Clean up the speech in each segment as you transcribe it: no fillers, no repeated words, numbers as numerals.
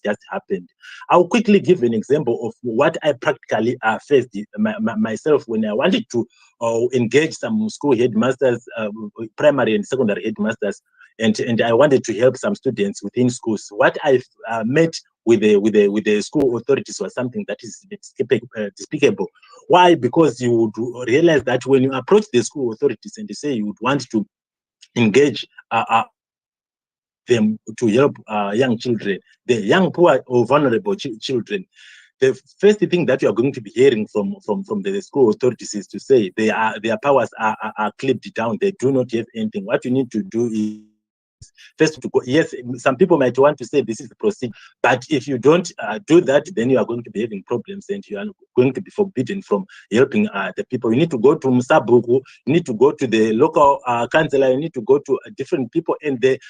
just happened. I'll quickly give an example of what I practically faced myself when I wanted to engage some school headmasters, primary and secondary headmasters, and I wanted to help some students within schools. What I met with the school authorities was something that is despicable. Why? Because you would realize that when you approach the school authorities and they say you would want to engage them to help young children, the young, poor, or vulnerable children, the first thing that you are going to be hearing from the school authorities is to say their powers are clipped down. They do not have anything. What you need to do is first to go. Yes, some people might want to say this is the procedure, but if you don't do that, then you are going to be having problems and you are going to be forbidden from helping the people. You need to go to Msabuku, you need to go to the local councillor, you need to go to different people, and the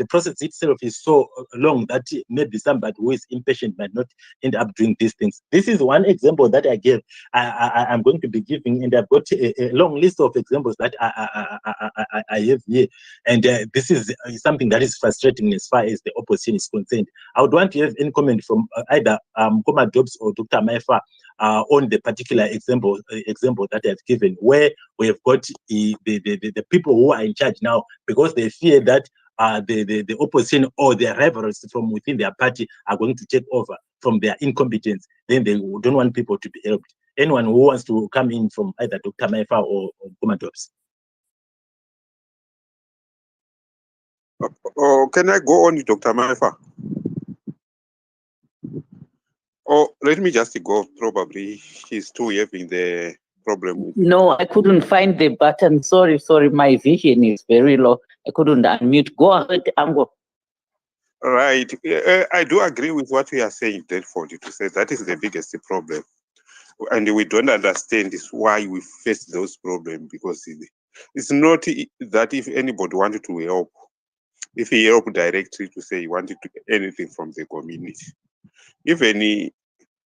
process itself is so long that maybe somebody who is impatient might not end up doing these things. This is one example that I gave. I'm going to be giving, and I've got a long list of examples that I have here, and this is something that is frustrating as far as the opposition is concerned. I would want to have any comment from either Koma Dobbs or Dr. Maifa on the particular example that I've given, where we have got the people who are in charge now because they fear that the opposition or their rivals from within their party are going to take over from their incompetence. Then they don't want people to be helped. Anyone who wants to come in from either Dr. Maifa or Koma Dobbs. Oh, can I go on, Dr. Maifa? Oh, let me just go. Probably she's too having the problem with. No, I couldn't find the button. Sorry. My vision is very low. I couldn't unmute. Go ahead, Ango. Right. I do agree with what we are saying, Delford, to say that is the biggest problem. And we don't understand is why we face those problems, because it's not that if anybody wanted to help, if he helped directly to say he wanted to get anything from the community, even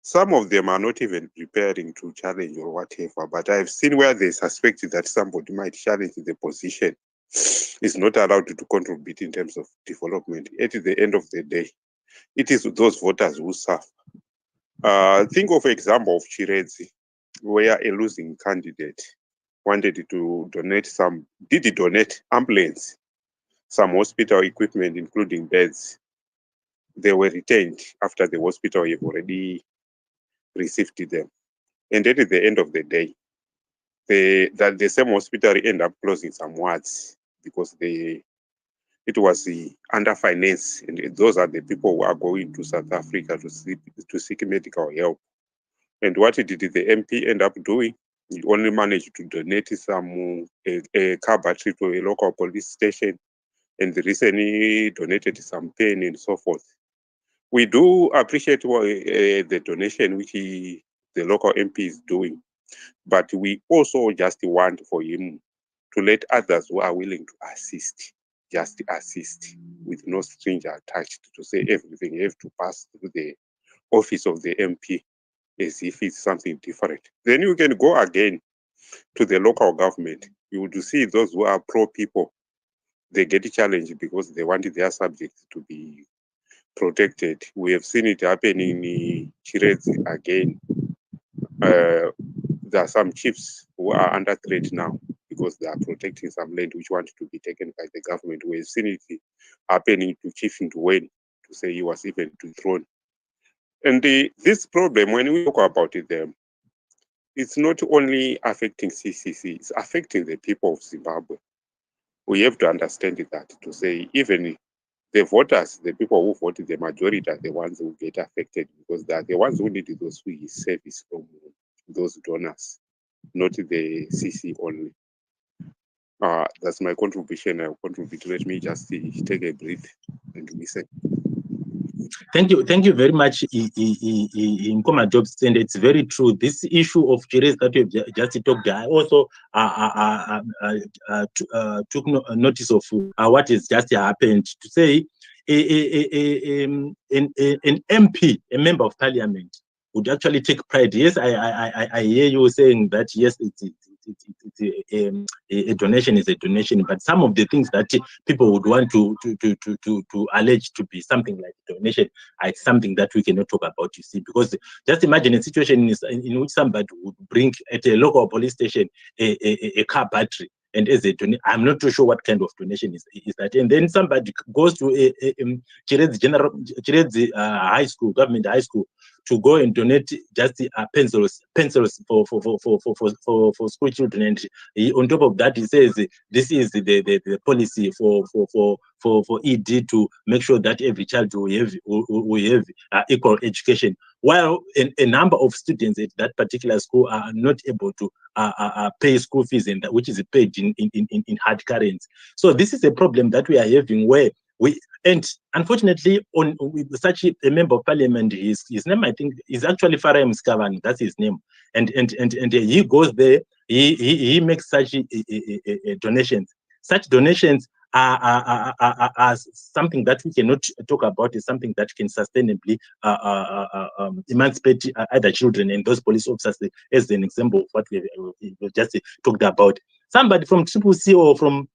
some of them are not even preparing to challenge or whatever. But I've seen where they suspect that somebody might challenge the position, is not allowed to contribute in terms of development. At the end of the day, it is those voters who suffer. Think of example of Chiredzi, where a losing candidate wanted to donate donate ambulance, some hospital equipment, including beds. They were retained after the hospital have already received them. And at the end of the day, the same hospital end up closing some wards because it was underfinanced, and those are the people who are going to South Africa to seek medical help. And what did the MP end up doing? He only managed to donate a car battery to a local police station, and recently donated some pen and so forth. We do appreciate the donation which the local MP is doing, but we also just want for him to let others who are willing to assist, just assist with no stranger attached, to say everything have to pass through the office of the MP as if it's something different. Then you can go again to the local government. You would see those who are pro-people, they get challenged because they want their subjects to be protected. We have seen it happen in Chiredzi again. There are some chiefs who are under threat now because they are protecting some land which want to be taken by the government. We have seen it happening to Chief Ndweni, to say he was even thrown. And this problem, when we talk about it, it's not only affecting CCC, it's affecting the people of Zimbabwe. We have to understand that, to say even the voters, the people who voted, the majority are the ones who get affected, because they are the ones who need those free service from those donors, not the CC only. That's my contribution. I'll contribute. Let me just take a breath and listen. Thank you very much, Nkoma Dobbs, and it's very true. This issue of Chiredzi that you've just talked, I also took notice of what has just happened. To say an MP, a member of parliament, would actually take pride. Yes, I hear you saying that, yes, it's a donation is a donation, but some of the things that people would want to allege to be something like donation are something that we cannot talk about, you see, because just imagine a situation in which somebody would bring at a local police station a car battery, and as a donation, I'm not too sure what kind of donation is that. And then somebody goes to a Chirezi high school, government high school, to go and donate just pencils for school children. And on top of that, he says this is the policy for ED to make sure that every child will have equal education. While a number of students at that particular school are not able to pay school fees, and which is paid in hard currency. So this is a problem that we are having, where and unfortunately, with such a member of parliament, his name, I think, is actually Farah Mskavan. That's his name, and he goes there. He makes such donations. Such donations are something that we cannot talk about. Is something that can sustainably emancipate other children and those police officers, as an example of what we just talked about. Somebody from CCC or from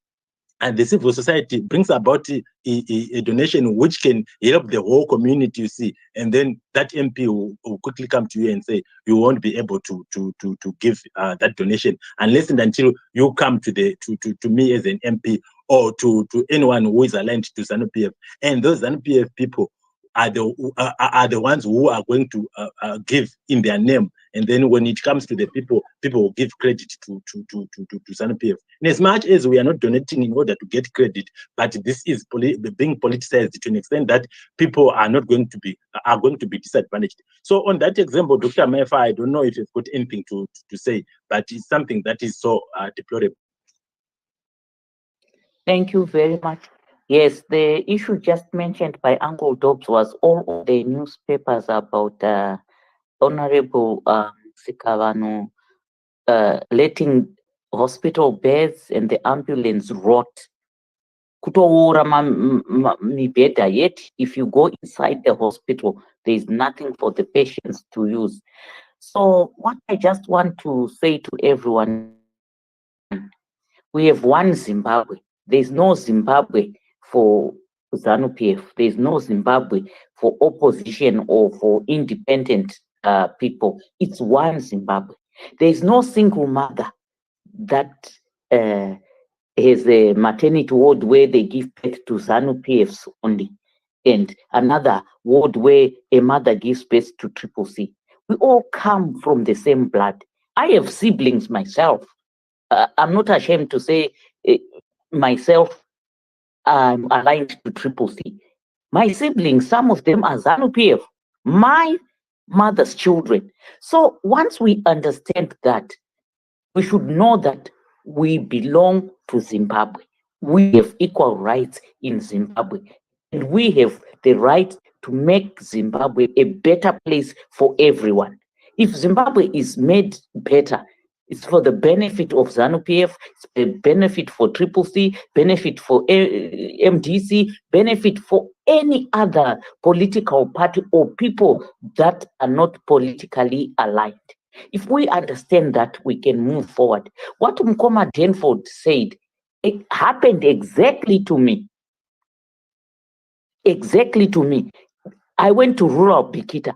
the civil society brings about a donation which can help the whole community, you see, and then that MP will quickly come to you and say you won't be able to give that donation unless and until you come to me as an MP or to anyone who is aligned to Zanu PF, and those Zanu PF people are the ones who are going to give in their name. And then when it comes to the people will give credit to Zanu PF. And as much as we are not donating in order to get credit, but this is being politicized to an extent that people are going to be disadvantaged. So on that example, Dr. Mefa, I don't know if you've got anything to say, but it's something that is so deplorable. Thank you very much. Yes, the issue just mentioned by Uncle Dobbs was all of the newspapers about Honorable Sikavano letting hospital beds and the ambulance rot. Kutoura mibeda, yet if you go inside the hospital, there is nothing for the patients to use. So what I just want to say to everyone, we have one Zimbabwe. There's no Zimbabwe for Zanu PF. There's no Zimbabwe for opposition or for independent people. It's one Zimbabwe. There's no single mother that has a maternity ward where they give birth to Zanu PFs only, and another ward where a mother gives birth to CCC. We all come from the same blood. I have siblings myself. I'm not ashamed to say myself, I'm aligned to CCC. My siblings, some of them are Zanu PF, my mother's children. So once we understand that, we should know that we belong to Zimbabwe. We have equal rights in Zimbabwe, and we have the right to make Zimbabwe a better place for everyone. If Zimbabwe is made better, it's for the benefit of Zanu PF, it's a benefit for CCC, benefit for MDC, benefit for any other political party or people that are not politically aligned. If we understand that, we can move forward. What Mkoma Denford said, it happened exactly to me. Exactly to me. I went to rural Bikita.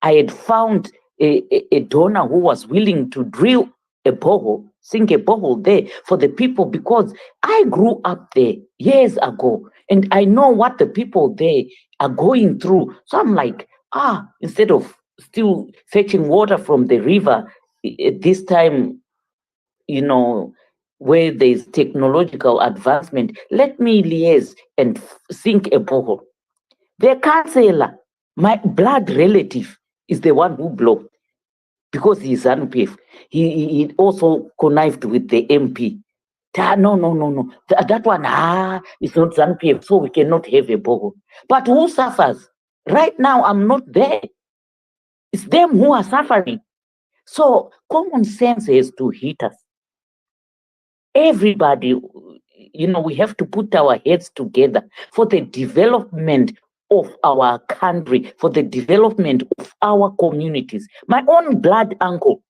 I had found a donor who was willing to drill a borehole, sink a borehole there for the people, because I grew up there years ago and I know what the people there are going through. So I'm like, instead of still fetching water from the river at this time, where there's technological advancement, let me liaise and sink a borehole. The councillor, my blood relative, is the one who blocked, because he's Zanu PF. He also connived with the MP. No. That one, it's not Zanu PF, so we cannot have a borehole. But who suffers? Right now, I'm not there. It's them who are suffering. So common sense has to hit us. Everybody, we have to put our heads together for the development of our country, for the development of our communities. My own blood uncle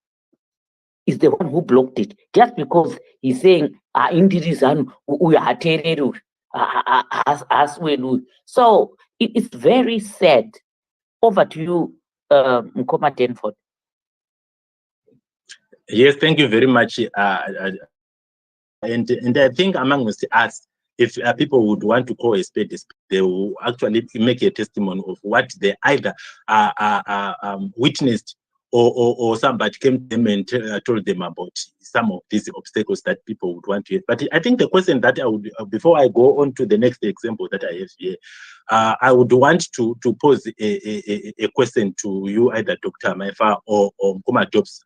is the one who blocked it, just because he's saying, indiri Zanu, we are terror, as we do. So it's very sad. Over to you, Mkoma Denford. Yes, thank you very much. And I think among us, if people would want to call a spade, they will actually make a testimony of what they either witnessed or somebody came to them and told them about some of these obstacles that people would want to hear. But I think the question that I would, before I go on to the next example that I have here, I would want to pose a question to you, either Dr. Maifa or Mkoma Dobbs.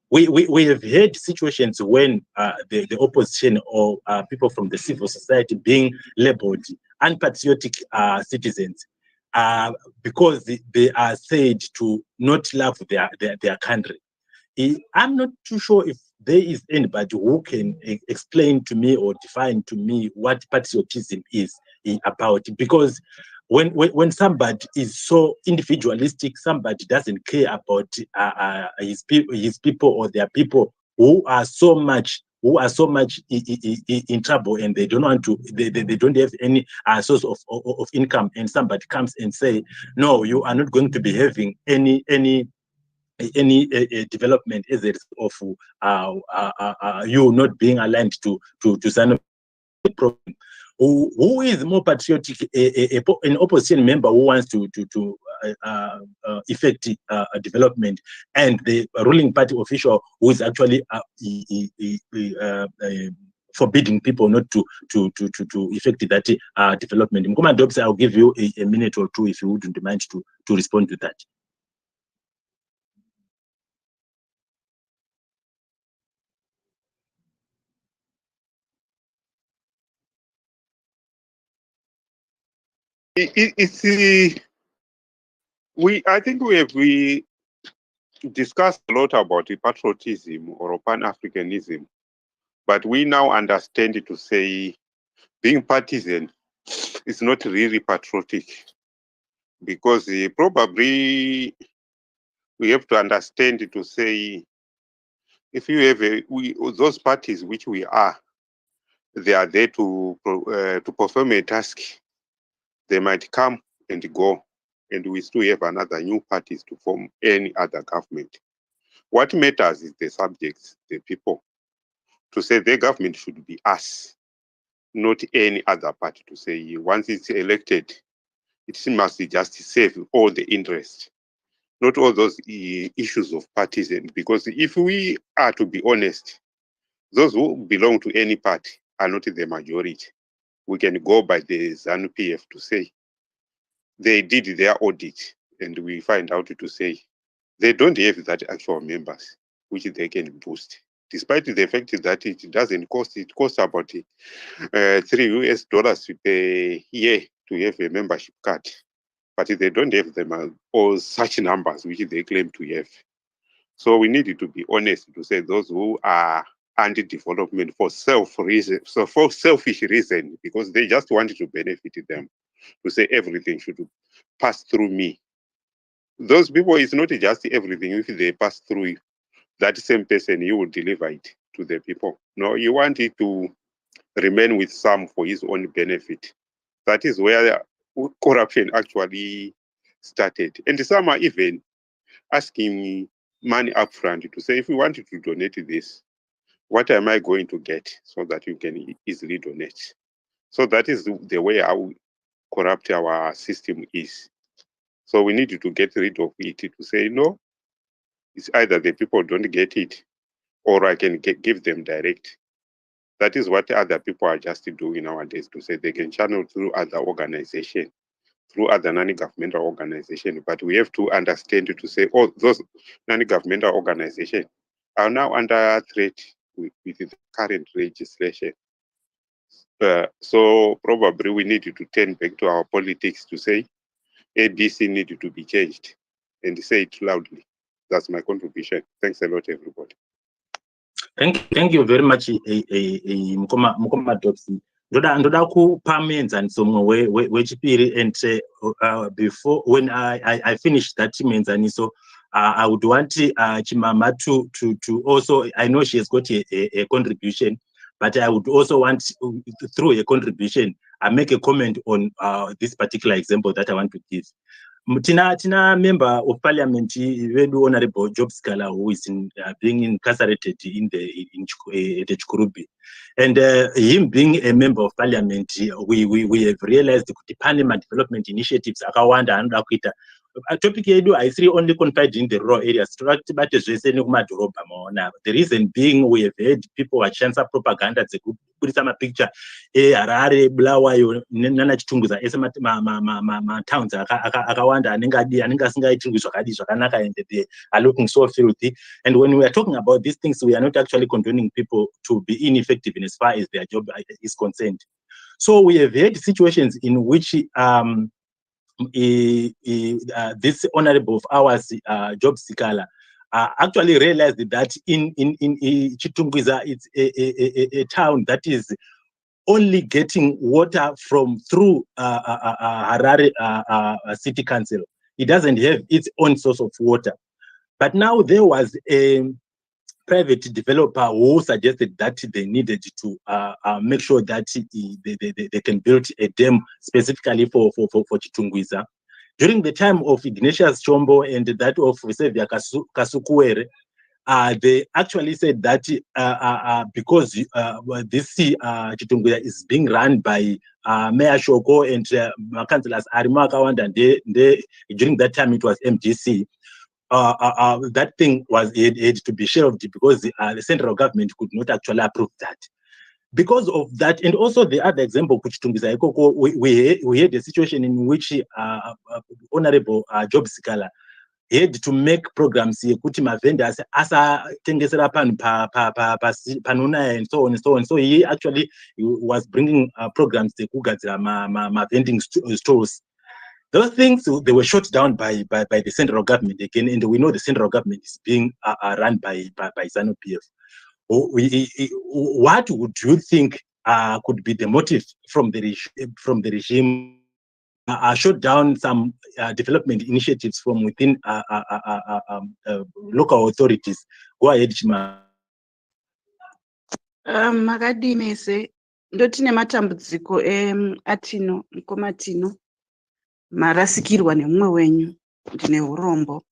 We have had situations when the opposition or people from the civil society being labeled unpatriotic citizens because they are said to not love their country. I'm not too sure if there is anybody who can explain to me or define to me what patriotism is about, because when somebody is so individualistic, somebody doesn't care about his people or their people who are so much in trouble, and they don't want to, they don't have any source of income, and somebody comes and say, no, you are not going to be having any development as a result of you not being aligned to Zanu problem. Who is more patriotic, an opposition member who wants to effect development, and the ruling party official who is actually forbidding people not to effect that development? Mkoma Dobbs, I'll give you a minute or two if you wouldn't mind to respond to that. I think we discussed a lot about patriotism or Pan-Africanism, but we now understand it to say being partisan is not really patriotic, because probably we have to understand it to say, if you have those parties which we are, they are there to perform a task. They might come and go, and we still have another new parties to form any other government. What matters is the subjects, the people. To say the government should be us, not any other party. To say once it's elected, it must just serve all the interests, not all those issues of partisan. Because if we are to be honest, those who belong to any party are not the majority. We can go by the Zanu PF to say they did their audit, and we find out to say they don't have that actual members which they can boost, despite the fact that it doesn't cost. It costs about $3 per year to have a membership card, but they don't have them all such numbers which they claim to have. So we need to be honest to say those who are anti-development for selfish reason, because they just want to benefit them, to say everything should pass through me. Those people, it's not just everything. If they pass through you, that same person, you will deliver it to the people. No, you want it to remain with some for his own benefit. That is where corruption actually started. And some are even asking money upfront to say, if you want to donate this, what am I going to get, so that you can easily donate? So that is the way how corrupt our system is. So we need to get rid of it, to say, no, it's either the people don't get it, or I can give them direct. That is what other people are just doing nowadays, to say they can channel through other organizations, through other non-governmental organizations. But we have to understand to say, oh, those non-governmental organizations are now under threat with the current legislation. So probably we need to turn back to our politics to say ABC needed to be changed, and say it loudly. That's my contribution. Thanks a lot, everybody. Thank you very much, Mkoma Dobbs. Ndoda kupa muenzaniso mumwe wechipiri, and before when I finished that muenzaniso, I would want Chimama to also, I know she has got a contribution, but I would also want, through a contribution, I make a comment on this particular example that I want to give. Tina member of parliament, very honorable Job Scala, who is being incarcerated in the Chikurubi. And him being a member of parliament, we have realized the parliament development initiatives akawanda and akuita. A topic I see only confined in the rural areas. The reason being, we have heard people are chancer propaganda. They could put some picture. Harare, Blawa, Nana Chitunguza, ma towns akawanda anenga singa itunguza kadi zvakanaka, and they are looking so filthy. And when we are talking about these things, we are not actually condoning people to be ineffective in as far as their job is concerned. So we have had situations in which this honorable of ours, Job Sikala, actually realized that in Chitungwiza, it's a town that is only getting water from through Harare City Council. It doesn't have its own source of water. But now there was a private developer who suggested that they needed to make sure that they can build a dam specifically for Chitungwiza. During the time of Ignatius Chombo and that of Sevia Kasukuere, they actually said that because this Chitungwiza is being run by Mayor Shoko and councillors Arima Kawanda, and during that time it was MGC. That thing was had to be shelved because the central government could not actually approve that. Because of that, and also the other example, we had a situation in which Honorable Job Sikala had to make programs yekuti vendors asa tengesera panona and so on and so on. So he actually was bringing programs ma vending stores. Those things, they were shut down by the central government again, and we know the central government is being run by Zanu PF. What would you think could be the motive from the regime shut down some development initiatives from within local authorities? Go ahead, Chima. Makadimese ndotine matambudziko atino mkomatino marasikirwa nemumwe wenyu ndine urombo.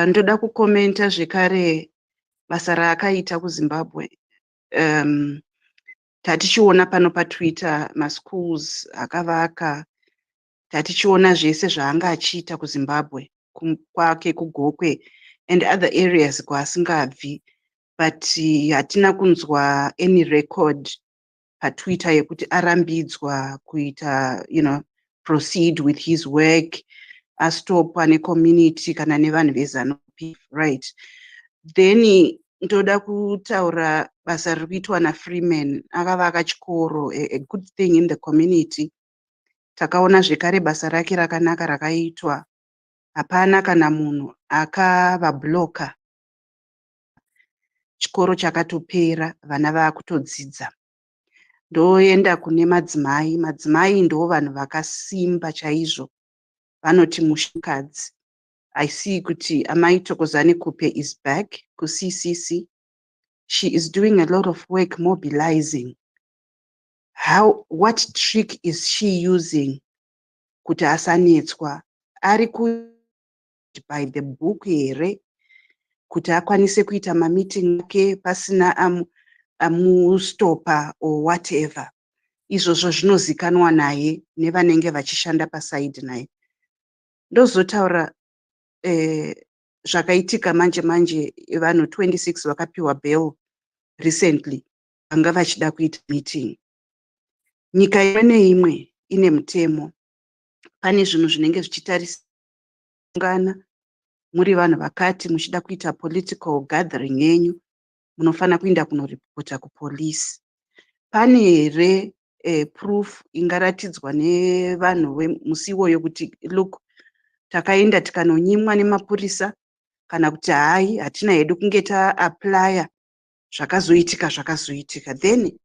Ndoda kukomenta zvekare basa raakaita kuZimbabwe. Tatichiona pano paTwitter maschools akavaka, tatichiona zvese zvaanga achiita kuZimbabwe, kwake kuGokwe and other areas kwaasingabvi, but hatina kunzwa any record paTwitter yekuti arambidzwa kuita, proceed with his work, astopwa necommunity kana nevanhu veZanu PF, right? Then ndoda kutaura basa riri kuitwa naFreeman, akavaka chikoro, a good thing in the community. Takaona zvekare basa rake rakanaka rakaitwa, hapana kana munhu akavabloka, chikoro chakatopera, vana vakutodzidza. Ndoenda kune madzimai ndo vanhu vakasimba chaizvo, vanoti mushikadzi. I see kuti Amai Thokozani Kupe is back ku CCC. She is doing a lot of work mobilizing. What trick is she using kuti asanetswa? Ari by the book here kuti akwanise kuita meeting ake pasina amustopa or whatever. Izvozvo zvinozikanwa naye nevanenge vachishanda paside naye. Ndozotaura zvakaitika manje vanhu 26 vakapiwa bail recently, vanga vachida kuita meeting. Nyika imwe neimwe ine mutemo. Pane zvinhu zvinenge zvichitariswa ungana muri vanhu vakati muchida kuita political gathering yenyu, munofana kuenda kunoripota kupolisi. Pane here proof ingaratidzwa nevanhu vemusi iwoyo kuti look, takaenda tikanonyimwa nemapurisa, kana kuti hai hatina hedu kunge taaplya zvakazoitika. Then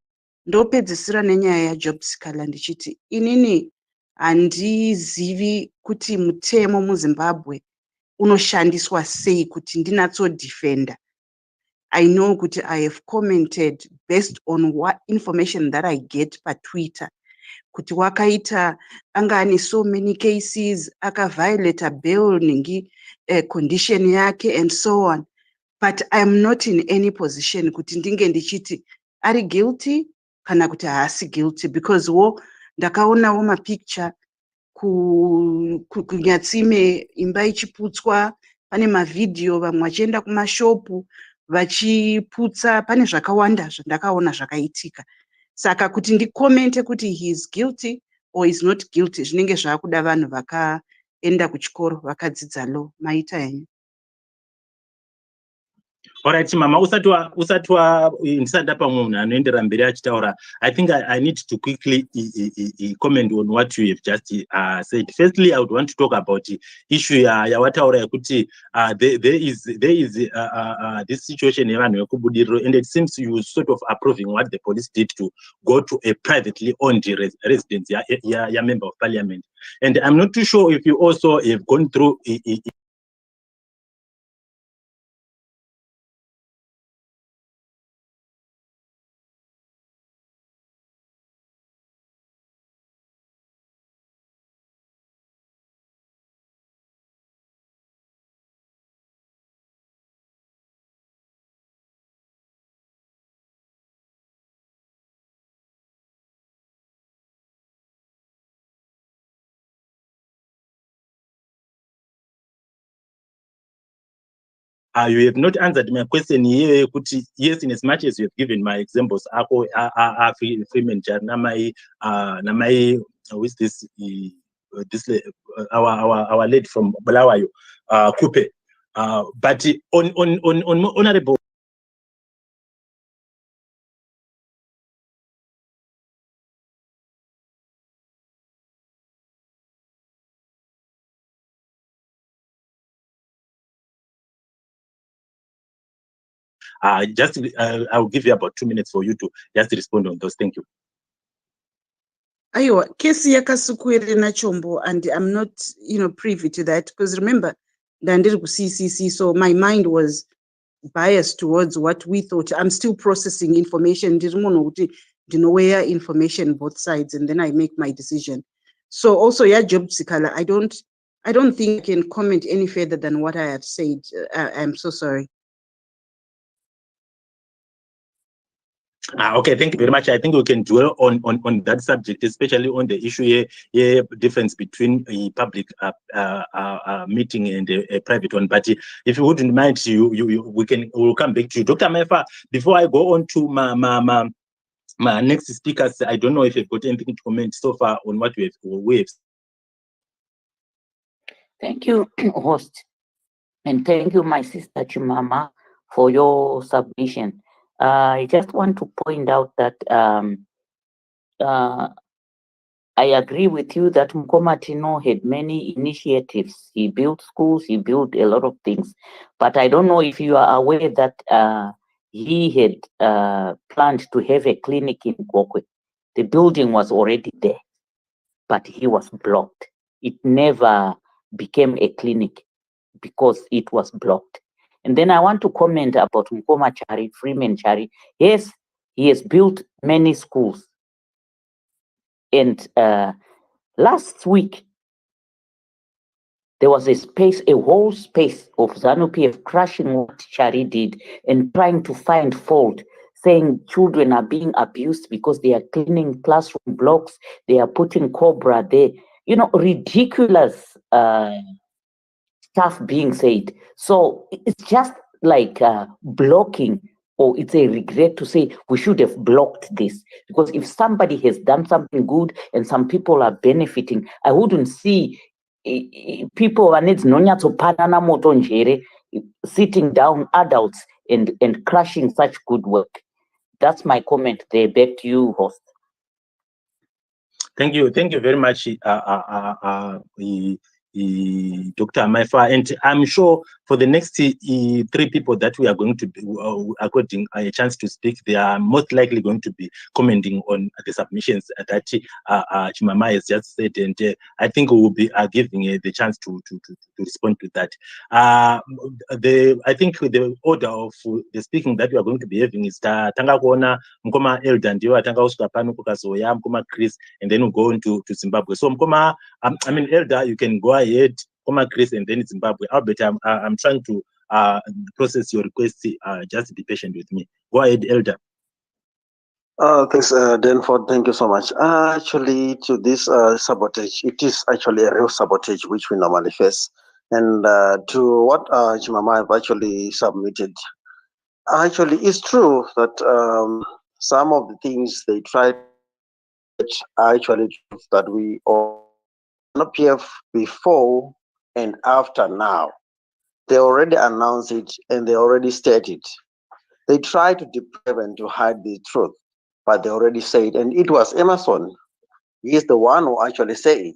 ndopedzisira nenyaya yaJob Sikala ndichiti inini handizivi kuti mutemo muZimbabwe unoshandiswa sei kuti ndinatso defender. I know kuti I have commented based on what information that I get per Twitter. Kuti wakaita angani so many cases aka violate bail ningi condition yake and so on. But I'm not in any position kuti ndinge ndichiti ari guilty kana kuti haasi guilty, because ndakaonawo mapicture kunyatsime imba ichiputswa, pane mavidhio vamwe vachienda kumashopu vachiputsa, pane zvakawanda zvandakaona zvakaitika. Saka kuti ndikomente kuti he is guilty or is not guilty zvinenge zvakuda vanhu vakaenda kuchikoro vakadzidza law. Maita henyu. Alright, Mama, usatwa ndisanda pamwe munhu anoendera mberi achitaura. I think I need to quickly comment on what you have just said. Firstly, I would want to talk about the issue yawataura yekuti there is this situation yevanhu vekubudiriro, and it seems you sort of approving what the police did to go to a privately owned residence ya member of parliament. And I'm not too sure if you also have gone through you have not answered my question here. Yes, in as much as you have given my examples, Freeman Namai, who is this? Our lady from Bulawayo, Coupe. But on honorable. I'll give you about 2 minutes for you to just respond on those. Thank you. Aiwa, kesi yakasukwere nachombo, and I'm not, privy to that, because remember, ndandiri ku CCC, so my mind was biased towards what we thought. I'm still processing information. Where information both sides, and then I make my decision. So also, Job Sikala, I don't think I can comment any further than what I have said. I'm so sorry. Okay, thank you very much. I think we can dwell on that subject, especially on the issue here, difference between a public meeting and a private one. But if you wouldn't mind, we'll come back to you, Dr. Mefa. Before I go on to my next speakers, I don't know if you've got anything to comment so far on what we have. Thank you, host, and thank you, my sister Chimama, for your submission. I just want to point out that I agree with you that Mkomatino had many initiatives. He built schools, he built a lot of things. But I don't know if you are aware that he had planned to have a clinic in Gokwe. The building was already there, but he was blocked. It never became a clinic because it was blocked. And then I want to comment about Mkoma Chari, Freeman Chari. Yes, he has built many schools. And last week, there was a whole space of Zanu PF crushing what Chari did and trying to find fault, saying children are being abused because they are cleaning classroom blocks, they are putting Cobra there. Ridiculous stuff being said. So it's just like blocking, or it's a regret to say we should have blocked this, because if somebody has done something good and some people are benefiting, I wouldn't see people sitting down, adults, and crushing such good work. That's my comment there. Back to you, host. Thank you very much, Dr. Maifa, and I'm sure For the next 3 people that we are going to be according a chance to speak, they are most likely going to be commenting on the submissions that Chimama has just said, and I think we will be giving the chance to respond to that. I think the order of the speaking that we are going to be having is tanga kuona Mkoma Elder ndio atanga kusvika pano kukazoya Mkoma Chris, and then we'll go into Zimbabwe. So Mkoma, I mean Elder, you can go ahead. Mkoma Chris, and then Zimbabwe. Albert, I'm trying to process your request. Just be patient with me. Go ahead, Elder. Thanks, Danford. Thank you so much. Actually, to this sabotage, it is actually a real sabotage which we normally face. And to what Chimama have actually submitted, actually, it's true that some of the things they tried are actually truth that we all PF before and after now. They already announced it and they already stated. They try to deprive and to hide the truth, but they already said, and it was Emerson. He is the one who actually said it.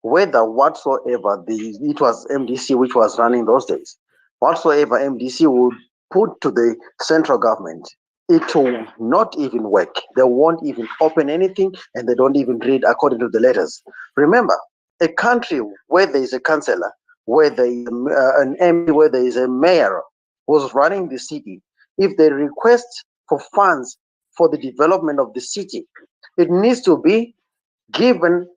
Whether whatsoever it was MDC which was running those days, whatsoever MDC would put to the central government, it will not even work. They won't even open anything, and they don't even read according to the letters. Remember, a country where there is a councillor, where there is an MP, where there is a mayor who's running the city, if they request for funds for the development of the city, it needs to be given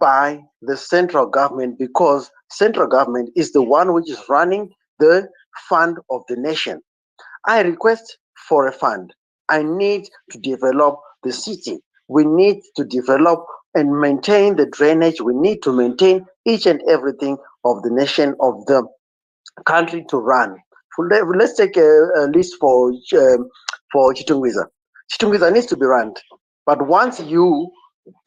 by the central government, because central government is the one which is running the fund of the nation. I request for a fund. I need to develop the city. We need to develop and maintain the drainage. We need to maintain each and everything of the nation, of the country to run. Let's take a list for Chitungwiza. Chitungwiza needs to be run. But once you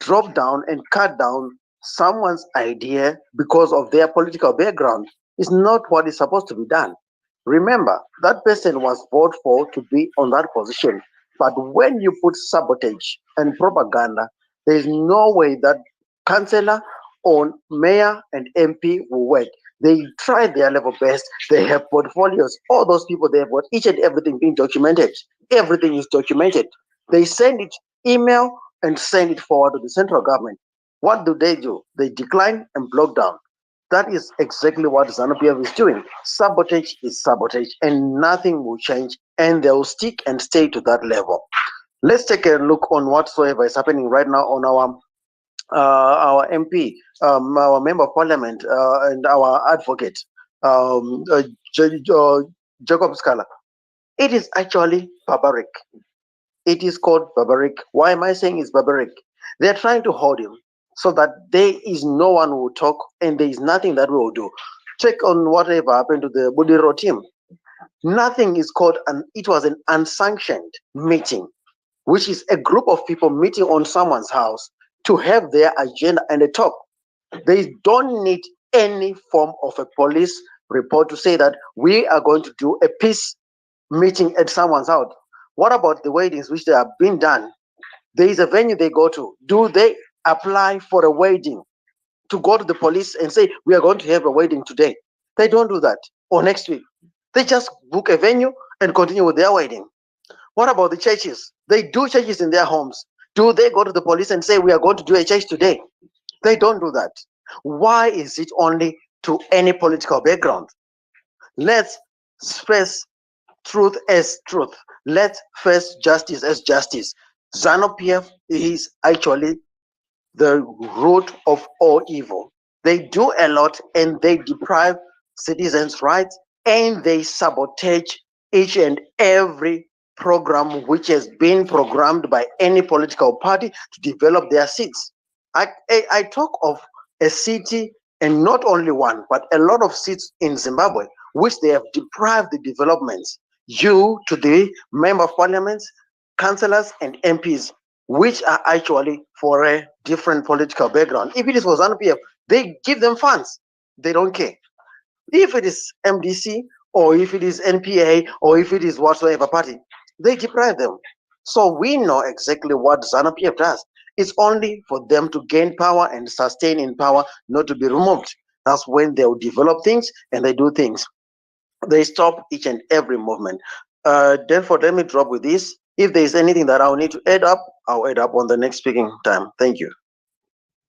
drop down and cut down someone's idea because of their political background, it's not what is supposed to be done. Remember, that person was voted for to be on that position. But when you put sabotage and propaganda, there is no way that councillor or mayor and MP will work. They try their level best. They have portfolios. All those people, they have got each and everything being documented. Everything is documented. They send it email and send it forward to the central government. What do? They decline and block down. That is exactly what ZANU-PF is doing. Sabotage is sabotage, and nothing will change, and they will stick and stay to that level. Let's take a look on whatsoever is happening right now on our MP, our member of parliament, and our advocate, Jacob Scala. It is actually barbaric. It is called barbaric. Why am I saying it's barbaric? They're trying to hold him so that there is no one who will talk, and there is nothing that we will do. Check on whatever happened to the Budiro team. Nothing is called, it was an unsanctioned meeting, which is a group of people meeting on someone's house to have their agenda and a talk. They don't need any form of a police report to say that we are going to do a peace meeting at someone's house. What about the weddings which they have been done? There is a venue they go to. Do they apply for a wedding to go to the police and say, we are going to have a wedding today? They don't do that. Or next week. They just book a venue and continue with their wedding. What about the churches? They do churches in their homes. Do they go to the police and say, we are going to do a church today? They don't do that. Why is it only to any political background? Let's face truth as truth. Let's face justice as justice. ZANU-PF is actually the root of all evil. They do a lot, and they deprive citizens' rights, and they sabotage each and every program which has been programmed by any political party to develop their seats. I talk of a city, and not only one, but a lot of seats in Zimbabwe, which they have deprived the developments due to the member of parliaments, councillors, and MPs, which are actually for a different political background. If it is for ZANU-PF, they give them funds. They don't care. If it is MDC, or if it is NPA, or if it is whatsoever party, they deprive them. So we know exactly what ZANU-PF does. It's only for them to gain power and sustain in power, not to be removed. That's when they will develop things and they do things. they stop each and every movement. Therefore, let me drop with this. If there is anything that I'll need to add up, I'll add up on the next speaking time. Thank you.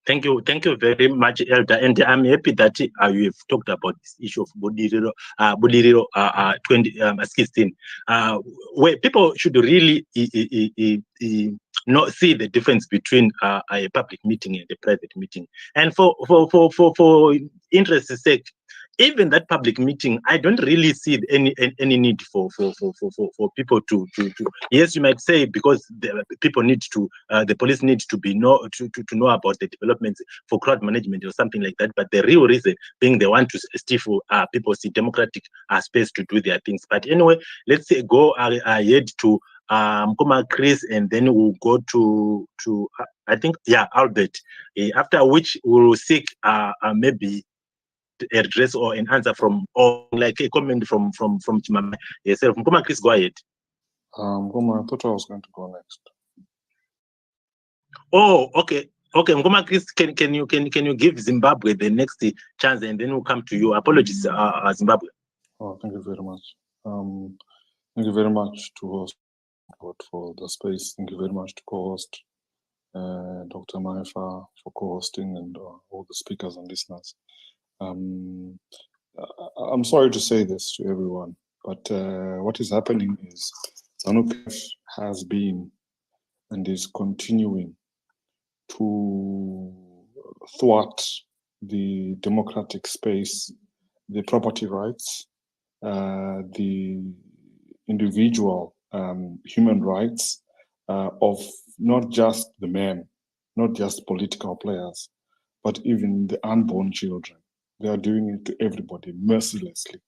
Thank you very much, Elder. And I'm happy that you have talked about this issue of Buliriro 2016, where people should really not see the difference between a public meeting and a private meeting. And for interest's sake, even that public meeting, I don't really see any need for people to. Yes, you might say because the people need to, the police need to be know about the developments for crowd management or something like that. But the real reason being they want to stifle people's democratic space to do their things. But anyway, let's say go ahead to Mkoma Chris, and then we'll go to I think Albert. After which we'll seek maybe address or an answer from, or like a comment from Chimama yourself. Mkoma Chris, go ahead. Mkoma, I thought I was going to go next. Oh, okay. Mkoma Chris, can you give Zimbabwe the next chance, and then we'll come to you. Apologies, Zimbabwe. Oh, thank you very much. Thank you very much to host for the space. Thank you very much to co-host Dr. Maifa for co-hosting, and all the speakers and listeners. I'm sorry to say this to everyone, but what is happening is Zanu has been and is continuing to thwart the democratic space, the property rights, the individual human rights of not just the men, not just political players, but even the unborn children. They are doing it to everybody mercilessly.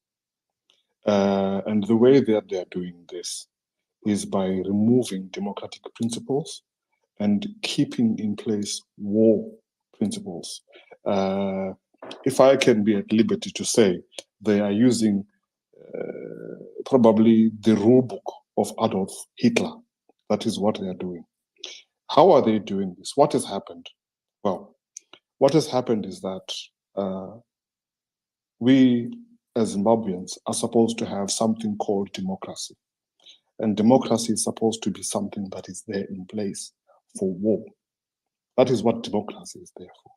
And the way that they are doing this is by removing democratic principles and keeping in place war principles. If I can be at liberty to say, they are using probably the rule book of Adolf Hitler. That is what they are doing. How are they doing this? What has happened? Well, what has happened is that we as Zimbabweans are supposed to have something called democracy. And democracy is supposed to be something that is there in place for war. That is what democracy is there for.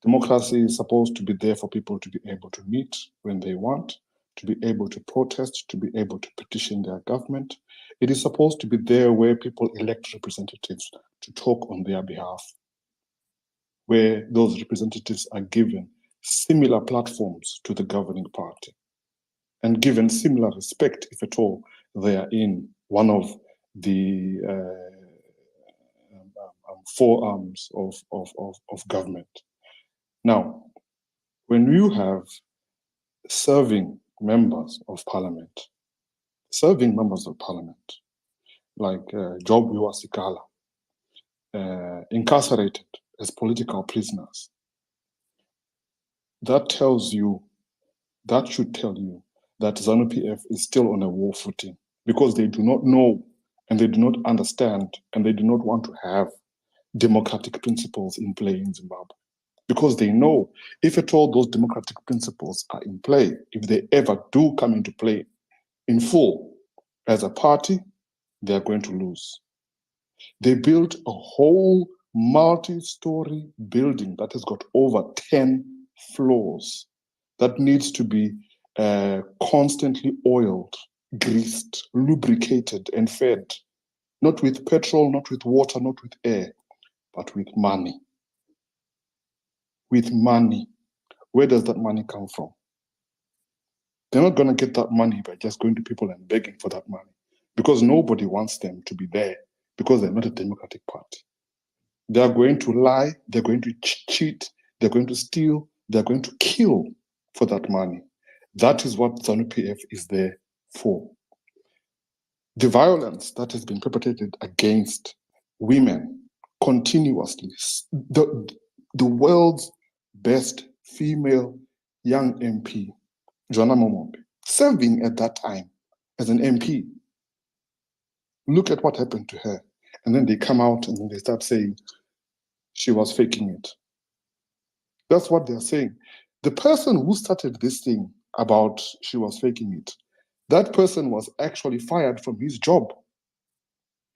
Democracy is supposed to be there for people to be able to meet when they want, to be able to protest, to be able to petition their government. It is supposed to be there where people elect representatives to talk on their behalf, where those representatives are given similar platforms to the governing party and given similar respect, if at all they are in one of the forearms of government. Now, when you have serving members of parliament, like Job Iwasikala, incarcerated as political prisoners, that should tell you that ZANU-PF is still on a war footing, because they do not know and they do not understand and they do not want to have democratic principles in play in Zimbabwe. Because they know if at all those democratic principles are in play, if they ever do come into play in full as a party, they are going to lose. They built a whole multi-story building that has got over 10 floors that needs to be constantly oiled, greased, lubricated, and fed, not with petrol, not with water, not with air, but with money. With money. Where does that money come from? They're not going to get that money by just going to people and begging for that money, because nobody wants them to be there, because they're not a democratic party. They are going to lie, they're going to cheat, they're going to steal, they're going to kill for that money. That is what ZANU-PF is there for. The violence that has been perpetrated against women continuously, the world's best female young MP, Joanna Momombe, serving at that time as an MP. Look at what happened to her. And then they come out and then they start saying she was faking it. That's what they're saying. The person who started this thing about she was faking it. That person was actually fired from his job.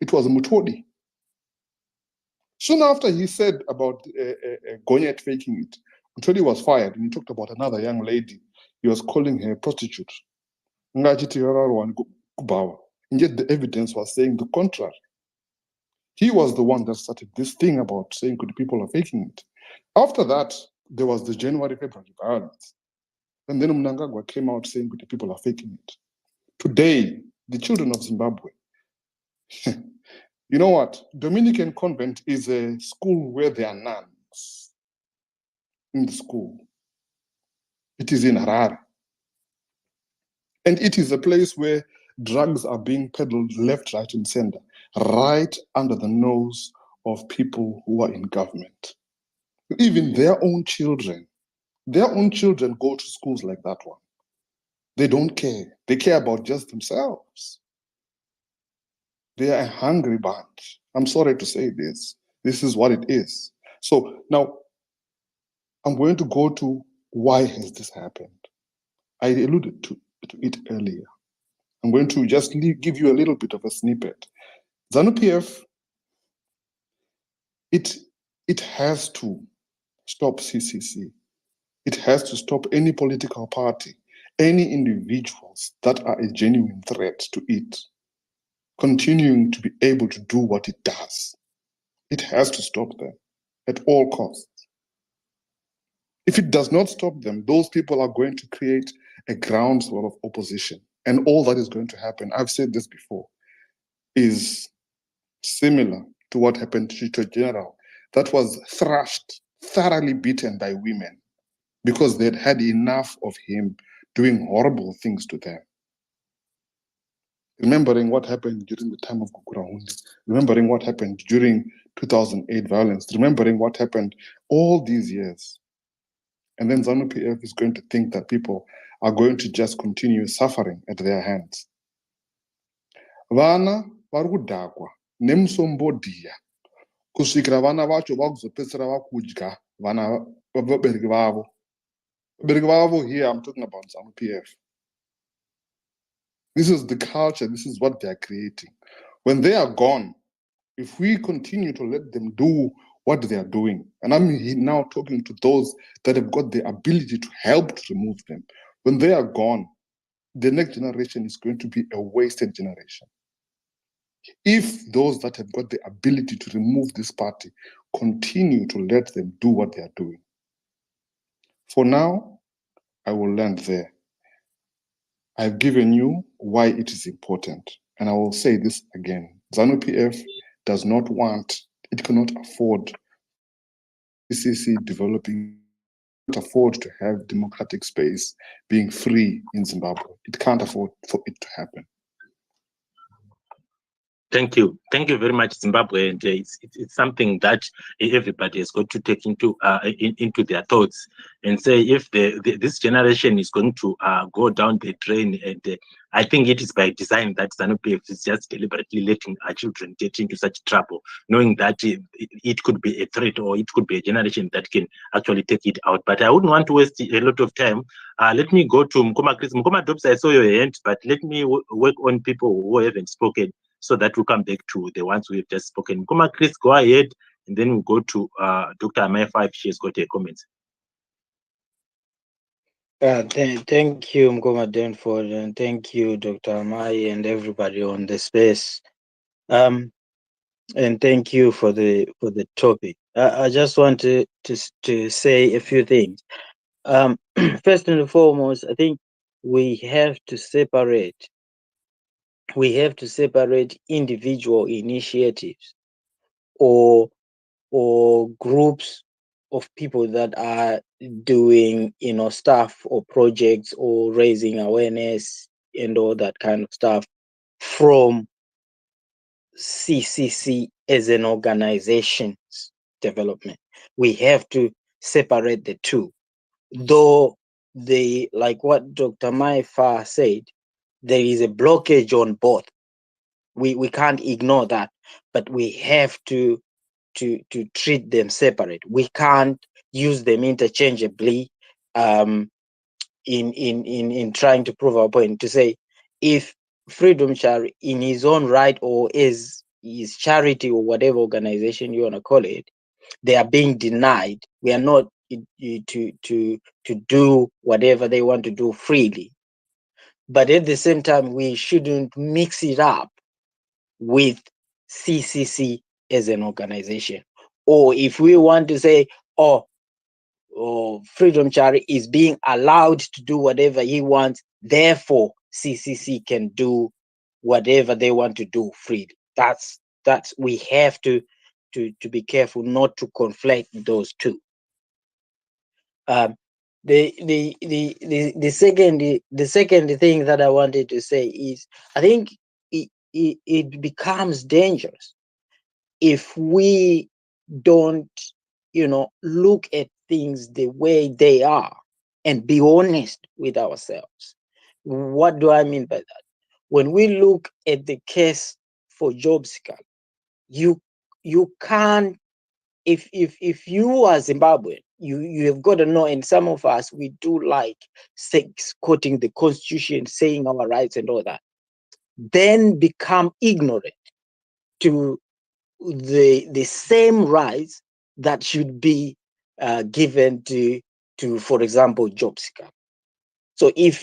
It was Mutodi. Soon after he said about Gonyet faking it, Mutodi was fired, and he talked about another young lady. He was calling her a prostitute. And yet the evidence was saying the contrary. He was the one that started this thing about saying good people are faking it. After that, there was the January-February violence. And then Mnangagwa came out saying good people are faking it. Today, the children of Zimbabwe, you know what? Dominican Convent is a school where there are nuns in the school. It is in Harare. And it is a place where drugs are being peddled left, right, and center, right under the nose of people who are in government. Even their own children go to schools like that one. They don't care. They care about just themselves. They are a hungry bunch. I'm sorry to say this. This is what it is. So now I'm going to go to why has this happened? I alluded to it earlier. I'm going to just give you a little bit of a snippet. ZANU-PF, it has to stop CCC. It has to stop any political party, any individuals that are a genuine threat to it, continuing to be able to do what it does. It has to stop them at all costs. If it does not stop them, those people are going to create a groundswell of opposition. And all that is going to happen, I've said this before, is similar to what happened to Tito General, that was thrashed, thoroughly beaten by women because they'd had enough of him doing horrible things to them. Remembering what happened during the time of Gukurahundi, remembering what happened during 2008 violence, remembering what happened all these years. And then ZANU-PF is going to think that people are going to just continue suffering at their hands. Vana varikudhakwa nemusombodhiya kusvikira vana vacho vakuzopedzisira vakudya vana vabereki vavo. Vabereki vavo here, I'm talking about ZANU-PF. This is the culture, this is what they are creating. When they are gone, if we continue to let them do what they are doing, and I'm now talking to those that have got the ability to help to remove them, when they are gone, the next generation is going to be a wasted generation. If those that have got the ability to remove this party continue to let them do what they are doing. For now, I will land there. I've given you why it is important, and I will say this again. ZANU-PF does not want, it cannot afford CCC developing, it cannot afford to have democratic space being free in Zimbabwe. It can't afford for it to happen. Thank you very much, Zimbabwe. And it's something that everybody has got to take into their thoughts and say if this generation is going to go down the drain. And I think it is by design that ZANU-PF is just deliberately letting our children get into such trouble, knowing that it could be a threat or it could be a generation that can actually take it out. But I wouldn't want to waste a lot of time. Let me go to Mkoma Chris. Mkoma Dobs, I saw your hand, but let me work on people who haven't spoken, so that we'll come back to the ones we've just spoken. Mkoma Chris, go ahead, and then we'll go to Dr. Amaya if she has got a comment. Thank you, Mkoma Denford, and thank you, Dr. Amaya, and everybody on the space. And thank you for the topic. I just want to say a few things. First and foremost, I think we have to separate individual initiatives or groups of people that are doing stuff or projects or raising awareness and all that kind of stuff from CCC as an organization's development. We have to separate the two. Though like what Dr. Maifa said, there is a blockage on both. We can't ignore that, but we have to treat them separate. We can't use them interchangeably. in trying to prove our point, to say if Freedom Charity in his own right or as his charity or whatever organization you want to call it, they are being denied. We are not to do whatever they want to do freely. But at the same time, we shouldn't mix it up with CCC as an organization. Or if we want to say, oh, Freedom Charity is being allowed to do whatever he wants, therefore CCC can do whatever they want to do freely. That's we have to be careful not to conflate those two. The second thing that I wanted to say is, I think it becomes dangerous if we don't, look at things the way they are and be honest with ourselves. What do I mean by that? When we look at the case for job seeker, you can't, if you are Zimbabwean, you have got to know, and some of us, we do like quoting the constitution, saying our rights and all that, then become ignorant to the same rights that should be given to for example job seeker. So if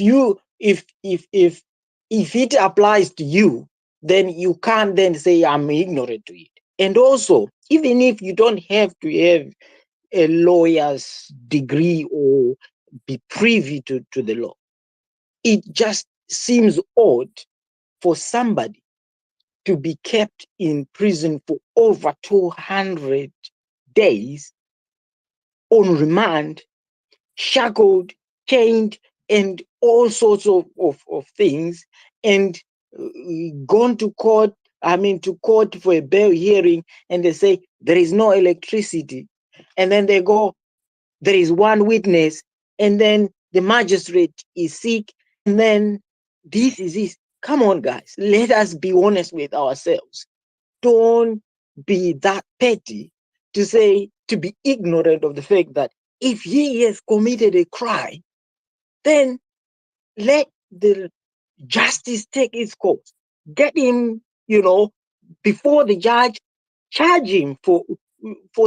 it applies to you, then you can't then say I'm ignorant to it. And also, even if you don't have to have a lawyer's degree or be privy to the law, it just seems odd for somebody to be kept in prison for over 200 days on remand, shackled, chained, and all sorts of things, and gone to court, to court for a bail hearing, and they say there is no electricity. And then they go, there is one witness, and then the magistrate is sick, and then this is this. Come on, guys, let us be honest with ourselves. Don't be that petty to be ignorant of the fact that if he has committed a crime, then let the justice take its course. Get him, before the judge, charge him for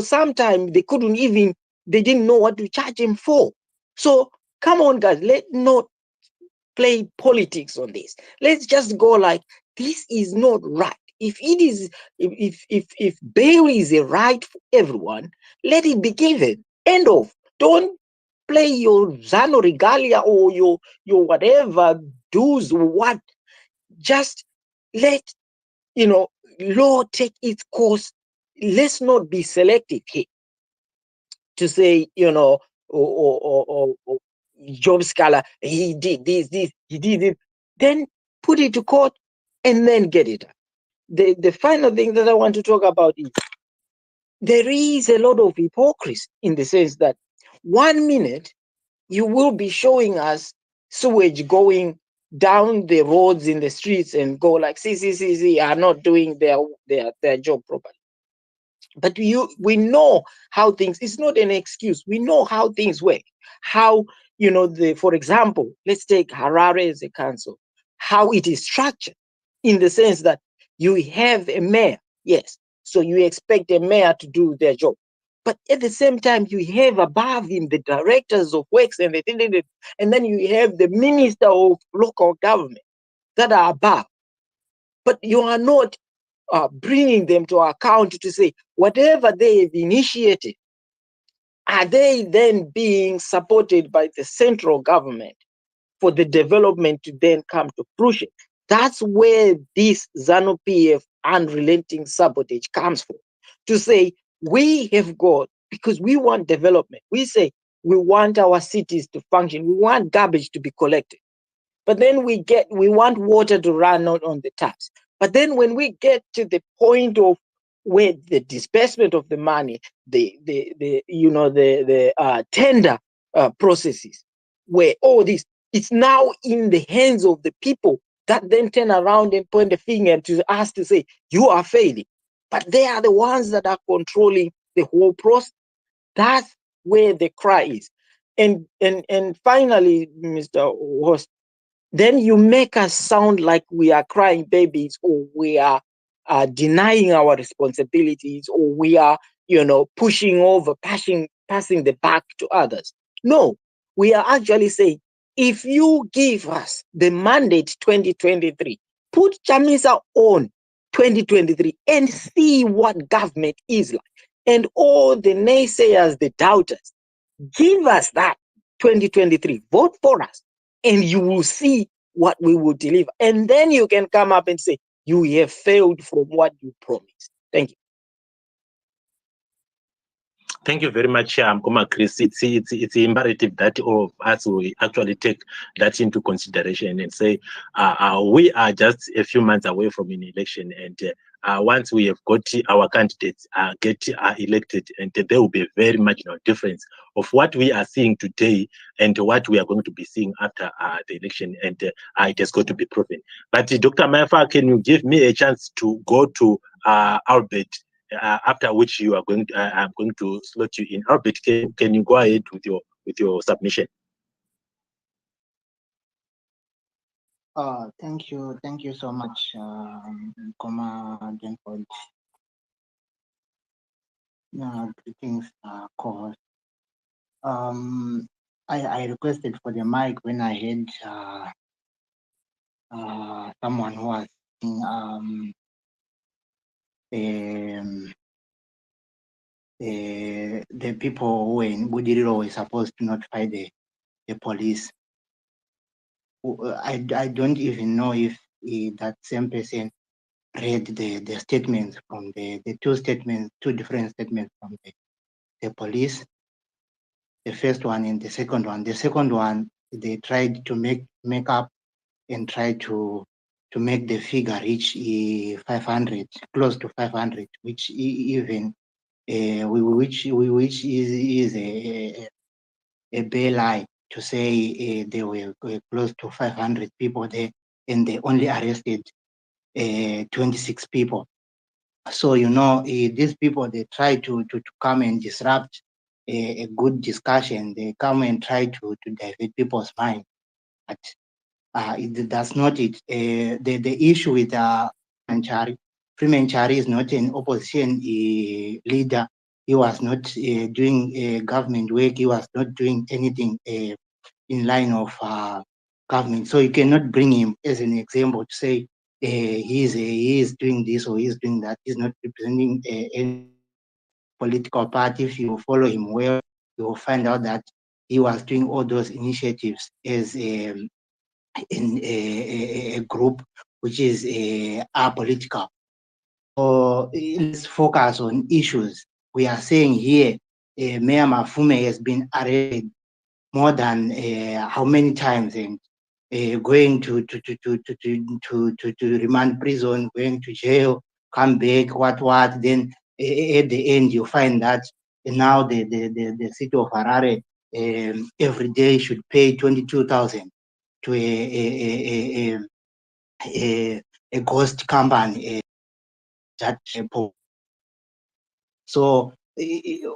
some time. They didn't know what to charge him for. So come on, guys, let's not play politics on this. Let's just go like, this is not right. If bail is a right for everyone, let it be given. End of. Don't play your Zanu regalia or your whatever do's what. Just let law take its course. Let's not be selective here to say, or job scholar, he did this, he did it. Then put it to court and then get it. The final thing that I want to talk about is there is a lot of hypocrisy in the sense that 1 minute you will be showing us sewage going down the roads in the streets and go like CCC are not doing their job properly. But we know how things, it's not an excuse. We know how things work. How, for example, let's take Harare as a council, how it is structured in the sense that you have a mayor, yes. So you expect a mayor to do their job. But at the same time, you have above him the directors of works and then you have the minister of local government that are above. But you are not bringing them to account to say, whatever they have initiated, are they then being supported by the central government for the development to then come to fruition? That's where this Zanu PF unrelenting sabotage comes from. To say, we have got, because we want development, we say we want our cities to function, we want garbage to be collected. But then we want water to run out on the taps. But then when we get to the point of where the disbursement of the money, the tender processes, where all this, it's now in the hands of the people that then turn around and point the finger to us to say, you are failing. But they are the ones that are controlling the whole process. That's where the cry is. And finally, Mr. Host, then you make us sound like we are crying babies, or we are denying our responsibilities, or we are, pushing over, passing the back to others. No, we are actually saying, if you give us the mandate 2023, put Chamisa on 2023 and see what government is like. And all the naysayers, the doubters, give us that 2023, vote for us, and you will see what we will deliver. And then you can come up and say, you have failed from what you promised. Thank you. Thank you very much, Mkoma Chris. It's imperative that all of us will actually take that into consideration and say, we are just a few months away from an election, and once we have got our candidates get elected, and there will be a very marginal difference of what we are seeing today and what we are going to be seeing after the election, and it has got to be proven. But Dr. Mayafa, can you give me a chance to go to Albert? After which you are going, I'm going to slot you in. Albert, can you go ahead with your submission? Thank you so much, Koma Denford. Greetings, co-host. I requested for the mic when I had someone who was the people who were in Budiriro were supposed to notify the police. I don't even know if that same person read the statements from the two different statements from the police. The first one and the second one. The second one, they tried to make up and try to make the figure reach 500, close to 500, which even which is a bare lie to say they were close to 500 people there, and they only arrested 26 people. So these people, they try to come and disrupt a good discussion. They come and try to divert people's mind, but that's not it. The issue with Freeman Chari is not an opposition leader. He was not doing government work. He was not doing anything in line of government. So you cannot bring him as an example to say he is doing this or he is doing that. He's not representing any political party. If you follow him well, you will find out that he was doing all those initiatives as in a group which is apolitical. So let's focus on issues. We are saying here, Mayor Mafume has been arrested more than how many times, and going to remand prison, going to jail, come back, what. Then at the end, you find that now the city of Harare every day should pay 22,000 to a ghost company. So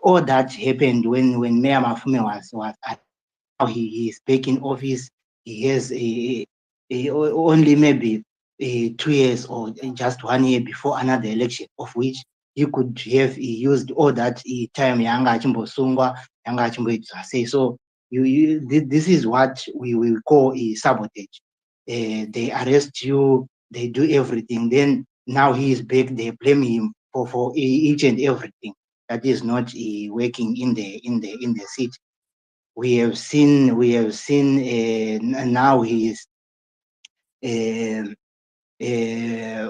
all that happened when Mayor Mafume was now he is back in office. He has only maybe 2 years or just 1 year before another election, of which he could have used all that time yanga chimbosungwa yanga chimboitsa. So this is what we will call a sabotage. They arrest you, they do everything. Then now he is back. They blame him for each and everything that is not working in the city. We have seen now he is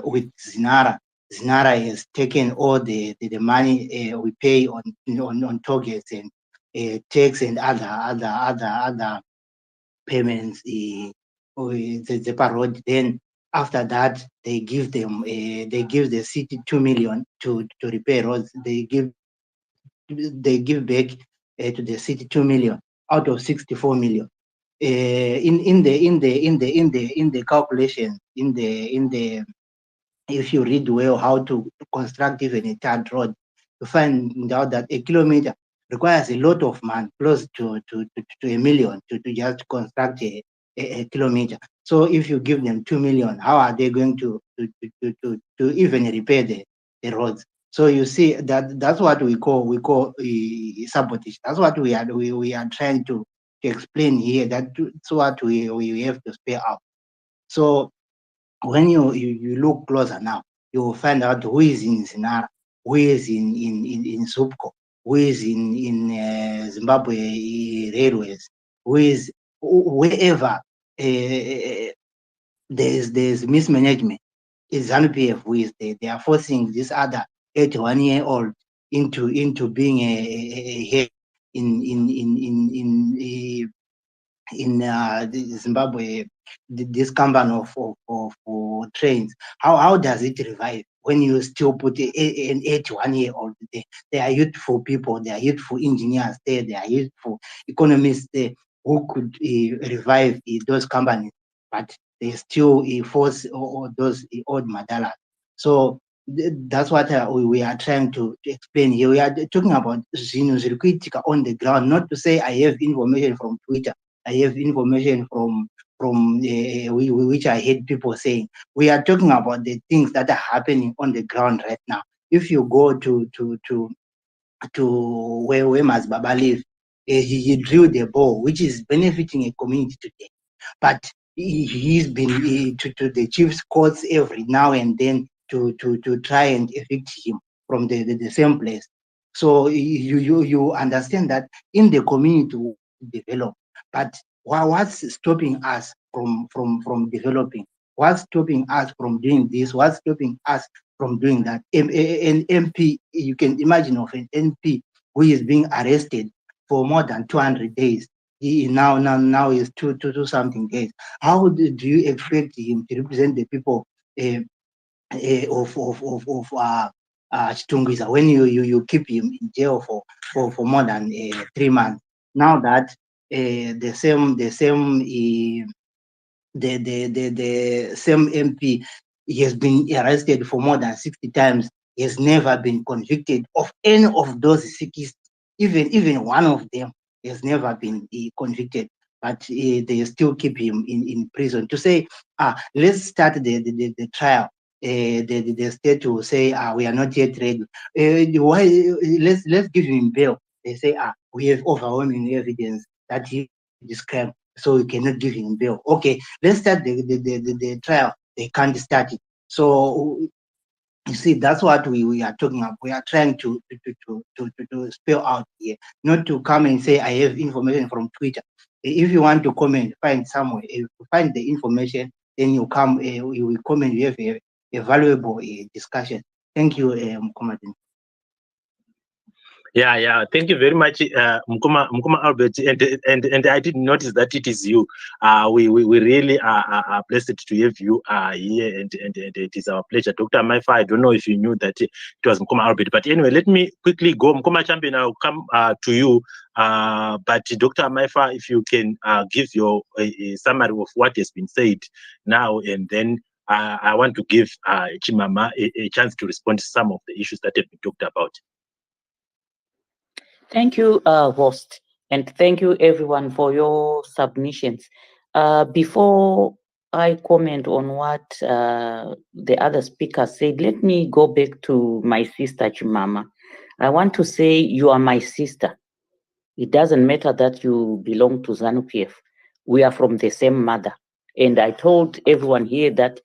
with Zinara. Zinara has taken all the money we pay on targets and tax and other payments. The parody. Then after that, they give the city 2 million to repair roads. They give back to the city 2 million out of 64 million. In the calculation, if you read well how to construct even a third road, you find out that a kilometer requires a lot of money, close to $1 million to just construct a kilometer. So if you give them 2 million, how are they going to even repair the roads? So you see that's what we call sabotage. That's what we are trying to explain here. That's what we have to spare out. So when you look closer now, you will find out who is in Sinara, who is in Subco, who is in Zimbabwe Railways, who is wherever there's mismanagement. Is ZANU-PF who is there. They are forcing this other 81-year-old into being a head in Zimbabwe, this company of trains. How does it revive when you still put an 81-year-old there? They are youthful people, they are youthful engineers there, they are youthful economists there who could revive those companies, but they still force all those old Madala. So that's what we are trying to explain here. We are talking about Zinu on the ground, not to say I have information from Twitter, I have information from which I heard people saying. We are talking about the things that are happening on the ground right now. If you go to where Mazbaba lives, he drilled a bore, which is benefiting a community today. But he's been to the chief's courts every now and then to try and evict him from the same place. So you understand that in the community we develop, but what's stopping us from developing? What's stopping us from doing this? What's stopping us from doing that? An MP, you can imagine of an MP who is being arrested for more than 200 days. He now is two something days. How do you expect him to represent the people of Chitungwiza when you keep him in jail for more than 3 months? Now that the same MP, he has been arrested for more than 60 times. He has never been convicted of any of those 60, even one of them has never been convicted, but they still keep him in prison. To say, let's start the trial. The state will say, we are not yet ready. Why? Let's give him bail. They say, we have overwhelming evidence that he described, so we cannot give him bail. Okay, let's start the trial. They can't start it. So you see, that's what we are talking about. We are trying to spell out here, not to come and say I have information from Twitter. If you want to comment, find somewhere. If you find the information, then you come. You will comment. You have a valuable discussion. Thank you, Mkomadin. Yeah. Thank you very much, Mkoma Albert. And I did notice that it is you. We really are blessed to have you here, and it is our pleasure. Dr. Maifa, I don't know if you knew that it was Mkoma Albert, but anyway, let me quickly go. Mkoma Champion, I'll come to you. But Dr. Maifa, if you can give your a summary of what has been said now, and then I want to give Chimama a chance to respond to some of the issues that have been talked about. Thank you, host, and thank you everyone for your submissions. Before I comment on what the other speaker said, let me go back to my sister Chimama. I want to say you are my sister. It doesn't matter that you belong to ZANU-PF. We are from the same mother. And I told everyone here that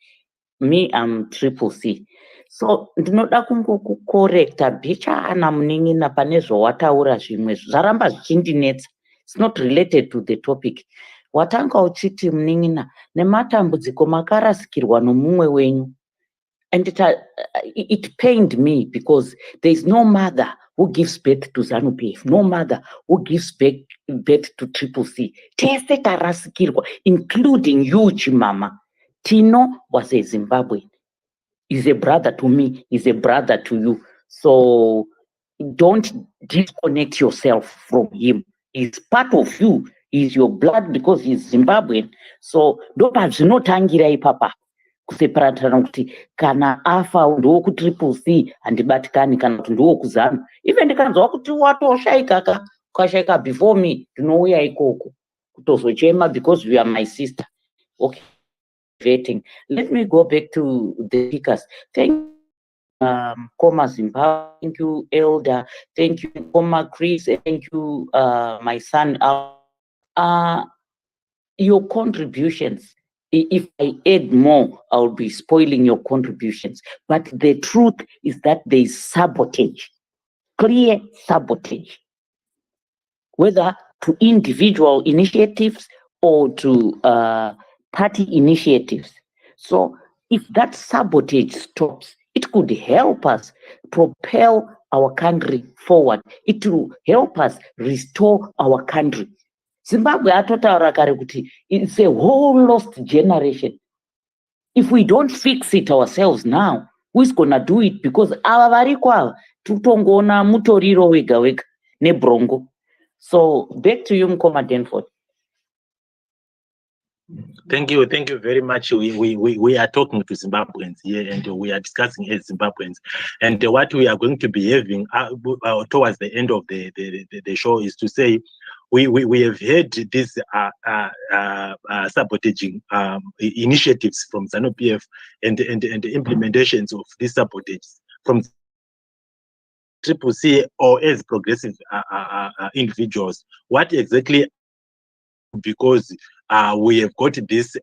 me, I'm CCC. So ndinoda kungokukorekta bichana munin'ina pane zvawataura zvimwe zvaramba zvichindinetsa. It's not related to the topic. Watanga uchiti munin'ina nematambudziko makarasikirwa nomumwe wenyu. And it pained me because there is no mother who gives birth to ZANU-PF, no mother who gives birth to CCC. Tese tarasikirwa, including you, Chimama. Tino was a Zimbabwean. He's a brother to me, he's a brother to you. So don't disconnect yourself from him. He's part of you. He's your blood because he's Zimbabwean. So don't have no tangirai papa. kuseparatana kuti kana afa ndiwo ku triple C handibatikani kana kuti ndiwo kuzanu. Even ndikanzwa kuti watoshaika ukashaika before me ndinouya ikoko kutozochema because you are my sister. Okay. Let me go back to the speakers. Thank you, Koma Zimbabwe. Thank you, Elder. Thank you, Koma Chris. Thank you, my son. Your contributions, if I add more, I'll be spoiling your contributions. But the truth is that there is sabotage, clear sabotage, whether to individual initiatives or to party initiatives. So if that sabotage stops, it could help us propel our country forward. It will help us restore our country. Zimbabwe atotaura kare kuti it's a whole lost generation. If we don't fix it ourselves now, who's gonna do it? Because ava variko ava tutongoona mutoriro wega wega nebrongo. So back to you, Mkoma Denford. Thank you very much. We are talking to Zimbabweans here, and we are discussing as Zimbabweans. And what we are going to be having towards the end of the show is to say, we have heard these sabotaging initiatives from Zanu PF and the implementations of these sabotages from Triple C or as progressive individuals. What exactly? Because we have got this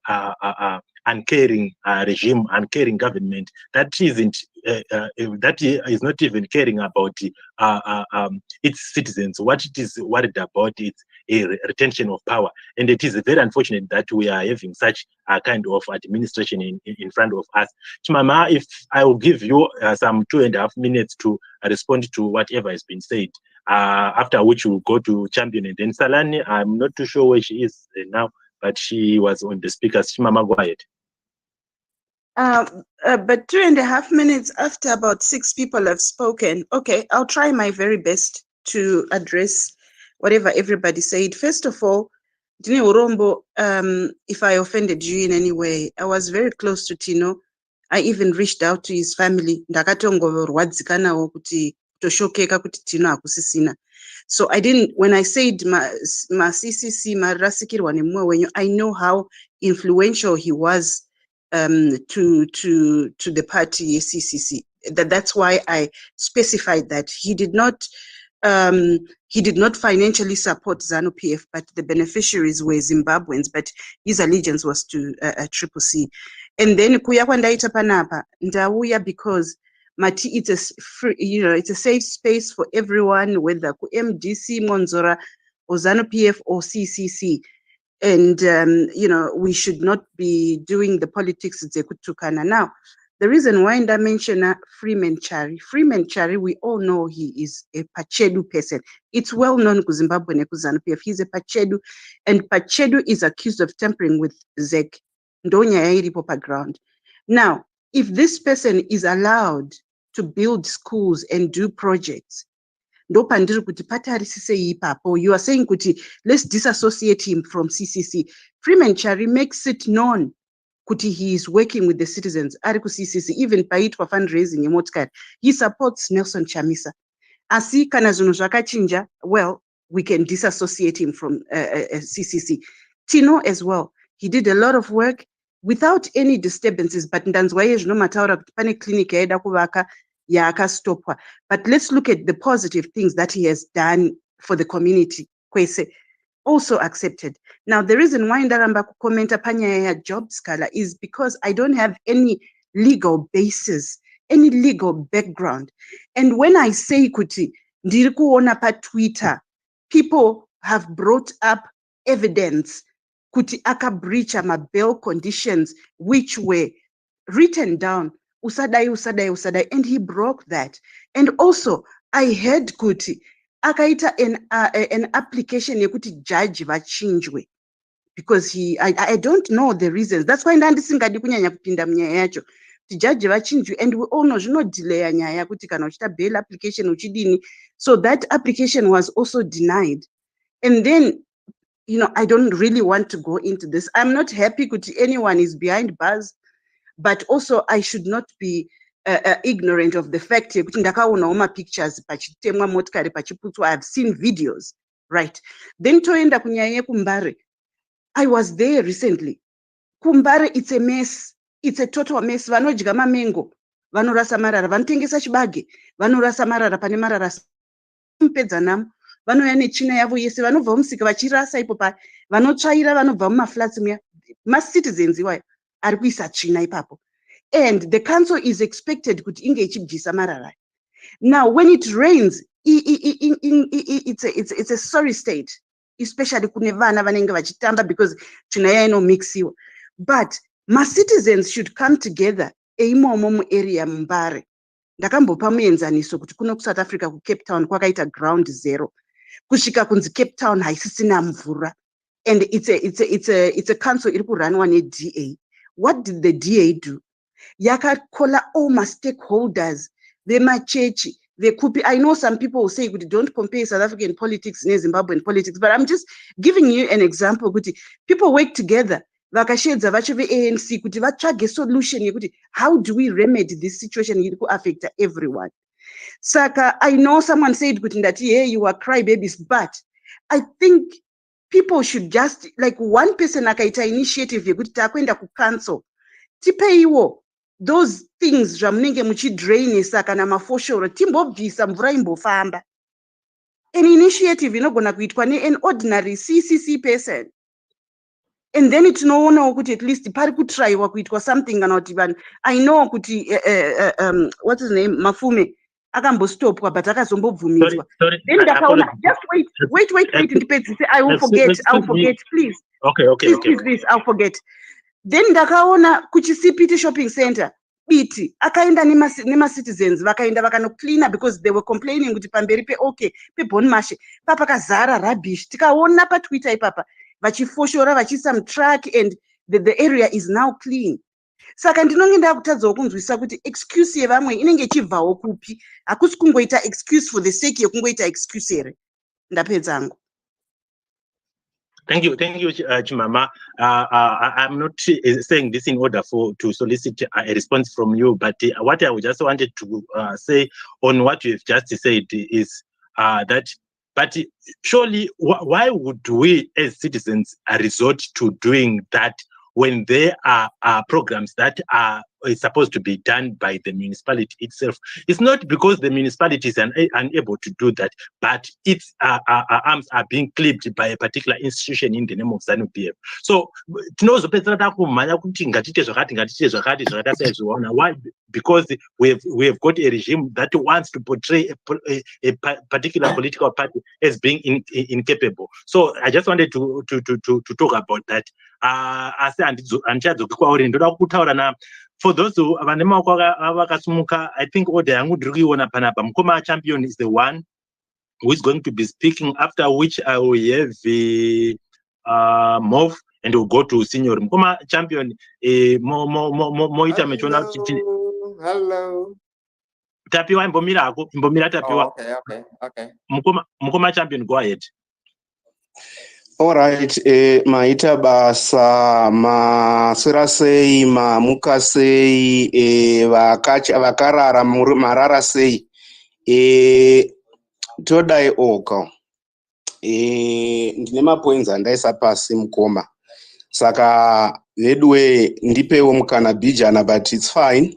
uncaring regime, uncaring government that is not even caring about its citizens. What it is worried about is a retention of power, and it is very unfortunate that we are having such a kind of administration in front of us. Chimama, if I will give you some 2.5 minutes to respond to whatever has been said. After which we'll go to Champion and then Salani. I'm not too sure where she is now, but she was on the speakers. Mama, go ahead. But 2.5 minutes after about 6 people have spoken. Okay, I'll try my very best to address whatever everybody said. First of all, Dine Urombo, if I offended you in any way, I was very close to Tino. I even reached out to his family. So I didn't, when I said ma CCC, ma rasikirwa nemwe, I know how influential he was to the party CCC. That's why I specified that he did not financially support Zanu PF, but the beneficiaries were Zimbabweans, but his allegiance was to Triple C. And then kuya kwandaita panapa ndauya because Mati, it's a free, it's a safe space for everyone, whether ku MDC, Monzora, or Zanu PF or CCC. And we should not be doing the politics Zekutukana. Now, the reason why I mention Freeman Chari, we all know he is a Pachedu person. It's well known to Zimbabwe and Zanu PF. He's a Pachedu, and Pachedu is accused of tampering with Zek Ndonya Yairi background. Now, if this person is allowed to build schools and do projects, you are saying kuti, let's disassociate him from CCC. Freeman Chari makes it known kuti he is working with the citizens. Ariku CCC, even paid for fundraising, he supports Nelson Chamisa. Asi kana zunu zvakachinja, well, we can disassociate him from CCC. Tino as well, he did a lot of work without any disturbances, but ndanzwaye zvino mataura kuti pane clinic yaida kuvaka yakastopwa. But let's look at the positive things that he has done for the community. Kwese also accepted. Now, the reason why ndaramba kukomenta panyaya job scala is because I don't have any legal basis, any legal background. And when I say kuti ndiri kuona pa Twitter, people have brought up evidence kuti aka breach ma bail conditions which were written down usadai, and he broke that. And also I heard kuti akaita an application yekuti judge vachinjwe because I don't know the reasons. That's why ndandisingadi kunyanya kupinda munyaya yacho. The judge vachinjwe, and we all know no delay nyaya kuti kana uchita bail application uchidini. So that application was also denied. And then I don't really want to go into this. I'm not happy kuti anyone is behind bars. but also I should not be ignorant of the fact that ndakaonawo pictures pachitemwa motikari pachiputswa. I've seen videos, right? Then toenda kunyanya kuMbare. I was there recently. Kumbare, it's a mess. It's a total mess. Vanodya mamengo, vanorasa marara, vanotengesa chibage, vanorasa marara, pane marara mpedza namo, vanouya netsvina yavo yese, vanobva mumusika vachirasa ipo pa, vanotsvaira vanobva mumaflats muya, macitizens iwayo ari kuisa tsvina ipapo. And the council is expected kuti inge ichibvisa marara. Now, when it rains, it's a sorry state, especially kune vana vanenge vachitamba because tsvina iya inomixiwa. But my citizens should come together eimomo muarea muMbare. Ndakambopa muenzaniso kuti kuno kuSouth Africa kuCape Town kwakaita ground zero. Kusvika kunzi Cape Town haisisina mvura. And it's a council iri kuranwa neDA. What did the DA do? Yakakola all my stakeholders, vemachechi, vekupi. I know some people will say, don't compare South African politics and Zimbabwean politics, but I'm just giving you an example. People work together. Vakashedza vacho veANC kuti vatsvage solution yekuti how do we remedy this situation iri kuaffect everyone. Saka, I know someone said kuti ndati hey, you are crybabies, but I think people should just, like, one person akaita initiative yekuti takwenda kucancel, tipeiwo those things zvamunenge muchidrainisa kana mafoshoro timbobvisa mvura imbofamba. An initiative inogona kuitwa an ordinary CCC person. And then it's no one kuti at least pari kutraiwa kuitwa something kana kuti vanhu. I know kuti what's his name, Mafume akambostopwa but akazombobvumidzwa. Then ndakaona, just wait ndipedzise, I will forget, please. Please, I'll forget. Then ndakaona kuCCPT shopping center biti akaenda nema citizens vakaenda vakanocleana because they were complaining kuti pamberi pe Bonmashe papakazara rubbish. Tikaona pa Twitter ipapa vachifoshora vachisa mtruck and the area is now clean. Saka ndinonge ndakutadzawo kunzwisa kuti excuse yevamwe inenge ichibvawo kupi, hakusi kungoita excuse for the sake yekungoita excuse here. Ndapedza hangu. Thank you, Chimama. I'm not saying this in order to solicit a response from you, but what I just wanted to say on what you've just said is that, but surely, why would we as citizens resort to doing that when there are programs that are supposed to be done by the municipality itself? It's not because the municipality is unable to do that, but its arms are being clipped by a particular institution in the name of Zanu PF. So, why? Because we have got a regime that wants to portray a particular political party as being incapable. So, I just wanted to talk about that. For those who I think Mkoma Champion is the one who is going to be speaking, after which I will have the move and we'll go to Senior Mkoma Champion. Hello. Tapiwa Mbomira Tapiwa. Okay. Mkoma Champion, go ahead. All right, maita basa, maswera sei, mamuka sei, vakarara marara sei, todai oka. Ndine mapoints andaisa pasi Mkoma. Saka vedwe ndipewo mukana bijana, but it's fine.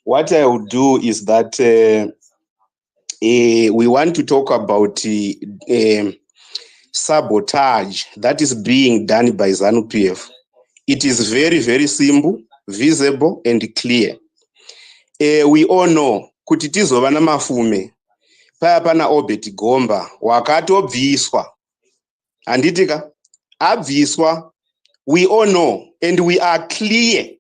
What I would do is that we want to talk about sabotage that is being done by Zanu PF. It is very, very simple, visible, and clear. We all know kuti tizova namafume paya pana Obert Gomba wakatobviswa, anditika abviswa. We all know and we are clear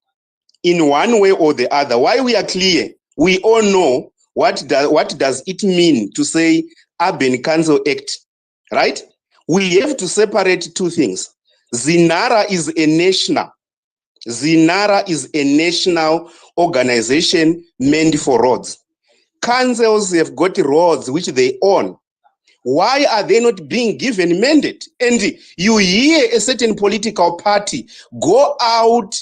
in one way or the other. Why we are clear? We all know what does it mean to say Urban Council Act, right? We have to separate two things. Zinara is a national organization meant for roads. Councils have got roads which they own. Why are they not being given mandate? And you hear a certain political party go out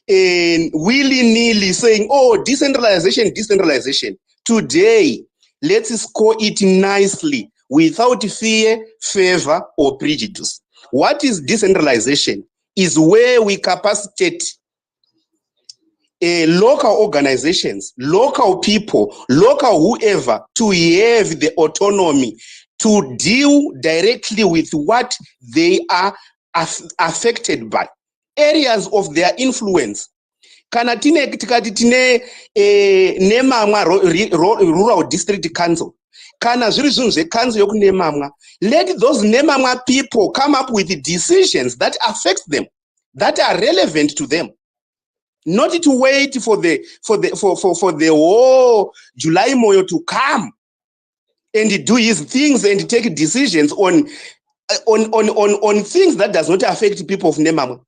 and willy-nilly saying, oh, decentralization, decentralization. Today, let's score it nicely without fear, favor, or prejudice. What is decentralization? Is where we capacitate local organizations, local people, local whoever to have the autonomy to deal directly with what they are affected by, areas of their influence. Kana tikati tine nemamwa rural district council, kana zviri zvinhu zvecouncil yokunemamwa, let those nemamwa people come up with decisions that affect them, that are relevant to them. Not to wait for the whole July Moyo to come and do his things and take decisions on things that does not affect people of Nemamwa.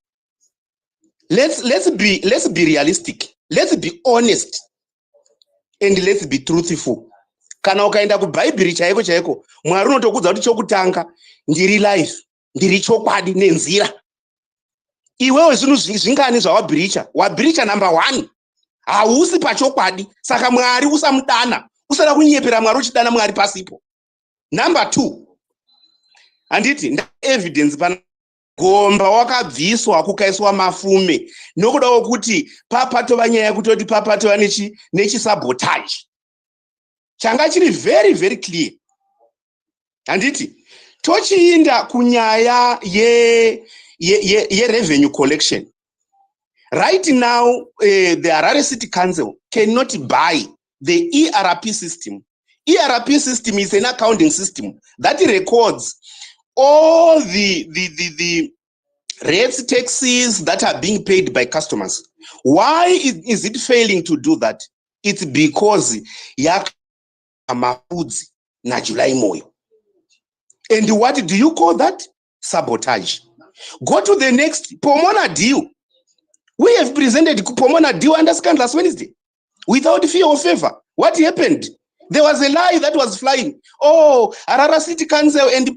Let's be realistic. Let's be honest. And let's be truthful. Kana ukaenda kuBhaibheri chaiko chaiko, Mwari unotokudza kuti chokutanga ndiri life, ndiri chokwadi nenzira. Iwewe zvinhu zvingani zvawabhiricha? Wabhiricha number 1. Hausi pachokwadi. Saka Mwari usamudana. Usada kunyepera Mwari uchidana Mwari pasipo. Number 2. Handiti evidence pana gomba wakabviswa kukaiswa mafume nokuda kwokuti papatova nyaya yekutoti papatova nechi sabotage. Changa chiri very very clear. Handiti tochiinda kunyaya ye revenue collection. Right now, the Harare City Council cannot buy the ERP system. ERP system is an accounting system that records all the rates, taxes that are being paid by customers. Why is it failing to do that? It's because Yakamafuzi na July Moyo. And what do you call that? Sabotage. Go to the next Pomona deal. We have presented Pomona deal under scan last Wednesday without fear or favor. What happened? There was a lie that was flying. Oh, Harare City Council and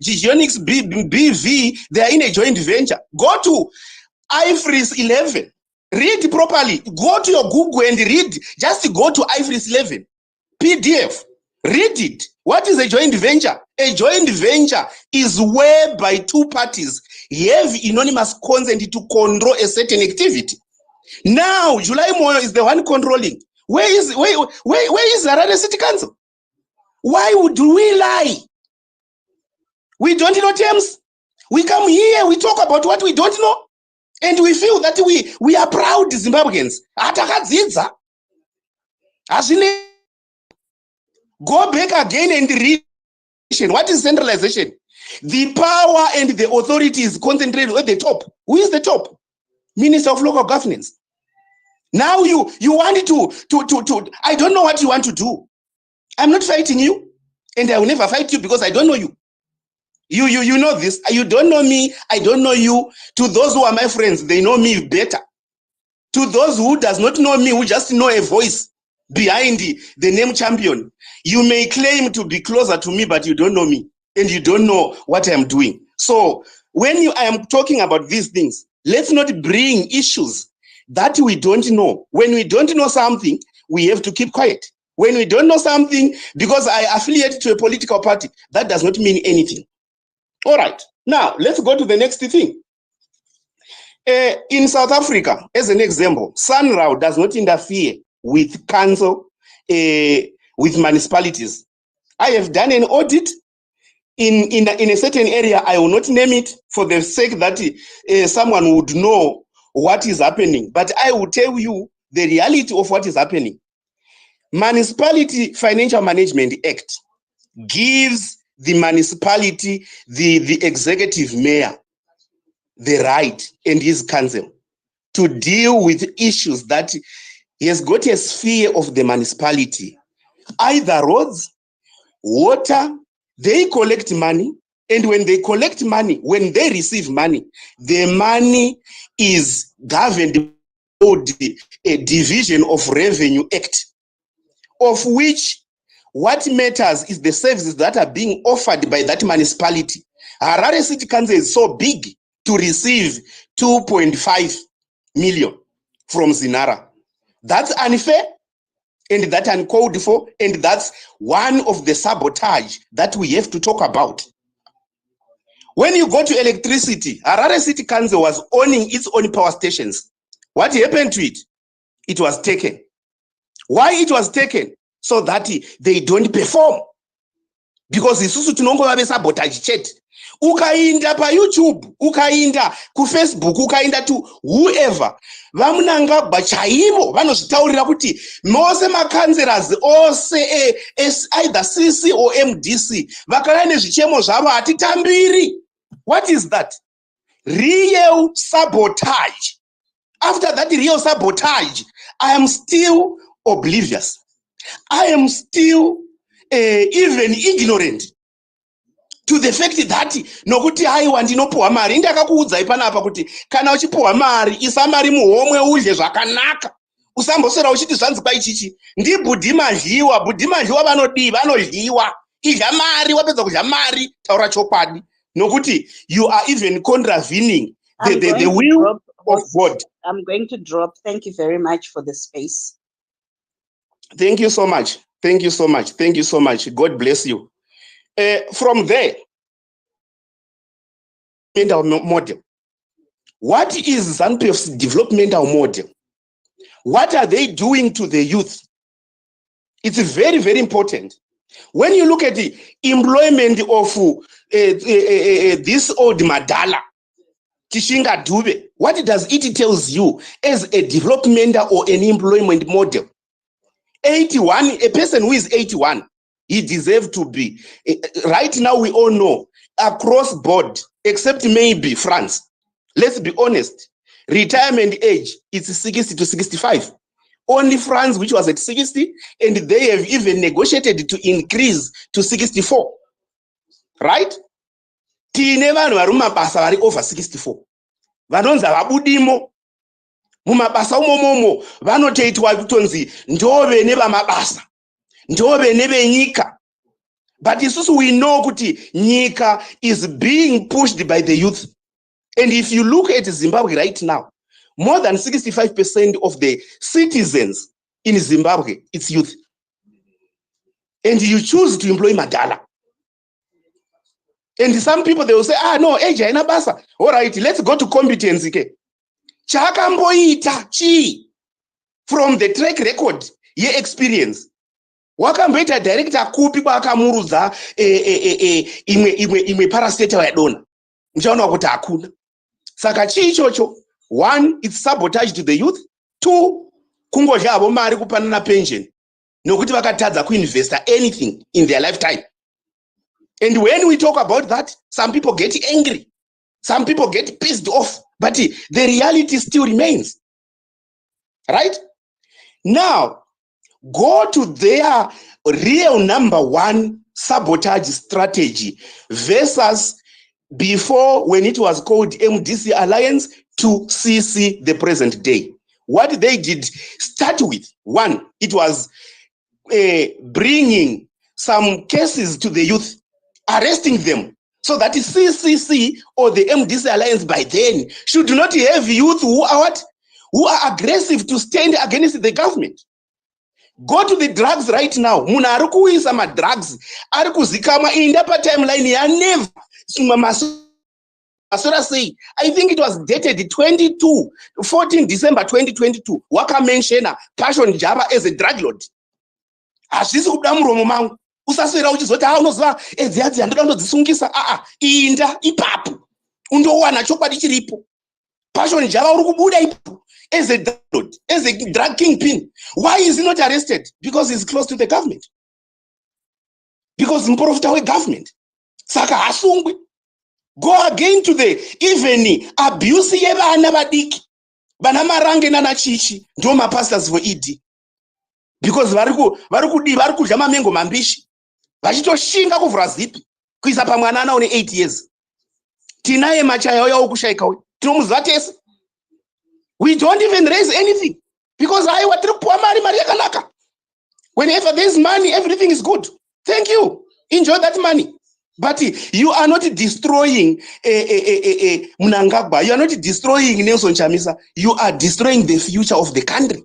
Gigionics BV, they are in a joint venture. Go to IFRIS 11. Read properly. Go to your Google and read. Just go to IFRIS 11. PDF. Read it. What is a joint venture? A joint venture is whereby two parties have anonymous consent to control a certain activity. Now, July Moyo is the one controlling. Where is Harare City Council? Why would we lie? We don't know terms. We come here, we talk about what we don't know, and we feel that we are proud Zimbabweans. Atakadzidza. Go back again and read. What is centralization? The power and the authority is concentrated at the top. Who is the top? Minister of Local Governance. Now you want to I don't know what you want to do. I'm not fighting you, and I will never fight you because I don't know you. You know this. You don't know me. I don't know you. To those who are my friends, they know me better. To those who does not know me, who just know a voice behind the name champion, you may claim to be closer to me, but you don't know me, and you don't know what I'm doing. So when I am talking about these things, let's not bring issues that we don't know. When we don't know something, we have to keep quiet. When we don't know something, because I affiliate to a political party, that does not mean anything. All right. Now, let's go to the next thing. In South Africa, as an example, SANRAL does not interfere with council, with municipalities. I have done an audit in a certain area. I will not name it for the sake that someone would know what is happening. But I will tell you the reality of what is happening. Municipality Financial Management Act gives the municipality, the executive mayor, the right and his council to deal with issues that he has got a sphere of the municipality. Either roads, water, they collect money, and when they collect money, when they receive money, the money is governed by a Division of Revenue Act, of which what matters is the services that are being offered by that municipality. Harare City Council is so big to receive 2.5 million from Zinara. That's unfair and that's uncalled for, and that's one of the sabotage that we have to talk about. When you go to electricity, Harare City Council was owning its own power stations. What happened to it? It was taken. Why it was taken? So that they don't perform. Because isusu tinongova sabotage chat. Ukainda pa YouTube, ukainda ku Facebook, ukainda to whoever, vamunanga bachaivo vanozvitaurira kuti mose makanzleras ose either CC or MDC vakauya nezvichemo zvavo hatitambiri. What is that? Real sabotage. After that real sabotage, I am still oblivious. I am still even ignorant to the fact that nokuti haiwa ndinopuwa mari. Ndakakuudzai panapa kuti kana uchipuwa mari isa mari muhomwe udye zvakanaka. Usambosera uchiti zvanzi kwaichichi ndibhudhi madliwa vanodii vanodliwa. Idya mari, wapedza kudya mari, taura chokwadi. Nokuti you are even contravening the will of God. I'm going to drop. Thank you very much for the space. Thank you so much. Thank you so much. Thank you so much. God bless you. From there, model. What is ZANU-PF's developmental model? What are they doing to the youth? It's very, very important. When you look at the employment of this old Madala, Tishinga Dube, what does it tells you as a developmental or an employment model? 81, a person who is 81, he deserves to be. Right now, we all know, across board, except maybe France, let's be honest, retirement age is 60 to 65. Only France, which was at 60, and they have even negotiated to increase to 64. Right? Tine vanhu vari mumabasa vari over 64. Vanonzi havabudimo. Mumabasa umomomo vanotoitwa kutonzi ndove nevamabasa, ndove nevenyika. But isusu we know kuti nyika is being pushed by the youth. And if you look at Zimbabwe right now, more than 65% of the citizens in Zimbabwe, it's youth. And you choose to employ Madala. And some people, they will say, no, age haina basa. All right, let's go to competency. Chakamboita chi from the track record, ye experience. Wakamboita director kupi kwa akamurudza imwe parastate yadona. Mchaona kuti hakuna. Saka chi ichocho. One, it's sabotage to the youth. Two, kungodya avo mari kupanana pension. Nokuti vakatadza kuinvesta anything in their lifetime. And when we talk about that, some people get angry. Some people get pissed off. But the reality still remains. Right? Now, go to their real number one sabotage strategy versus before when it was called MDC Alliance to CC the present day. What they did start with, one, it was bringing some cases to the youth, arresting them, so that the CCC or the MDC Alliance by then should not have youth who are what? Who are aggressive to stand against the government. Go to the drugs right now. Muna arikuisa ma drugs. Arikuzikama inda pa timeline ya never. Masora say, I think it was dated 14 December 2022. Waka mentiona Passion Java as a drug lord. Hazvisi kuda muromo mangu. Usaswera uchizoti unoziva edziadzi handinoda kundodzisungisa. Inda ipapo. Undowana chokwadi chiripo. Passion Java uri kubuda ipapo as a drug lord, as a drug kingpin. Why is he not arrested? Because he's close to the government. Because muprofita wegovernment. Saka hasungwi. Go again to the even abuse yevana vadiki. Vana marange nana chichi ndo mapastors for ED. Because vari kudya mamengo mambishi. Vachitoshinga kuvhura zipi kuisa pamwana ana une 8 years. Tinaye machaya uya wokushaika uyu. Tinomuziva tese. We don't even raise anything. Because haiwa tiri kupuwa mari yakanaka. Whenever there's money, everything is good. Thank you. Enjoy that money. But you are not destroying Mnangagwa. You are not destroying Nelson Chamisa. You are destroying the future of the country.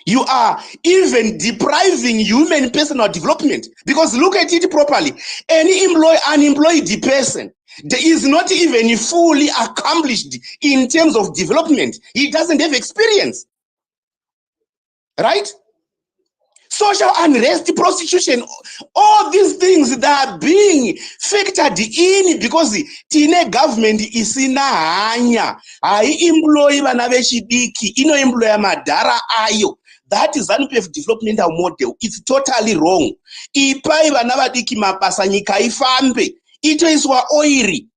You are even depriving human personal development. Because look at it properly. Any unemployed person is not even fully accomplished in terms of development. He doesn't have experience. Right? Social unrest, prostitution, all these things that are being factored in because tine government isina hanya employ vana vechidiki inoemploya madhara ayo. That is ZANU-PF developmental model. It's totally wrong. Ipai vana vadiki mabasa nyika ifambe itoiswa oiri.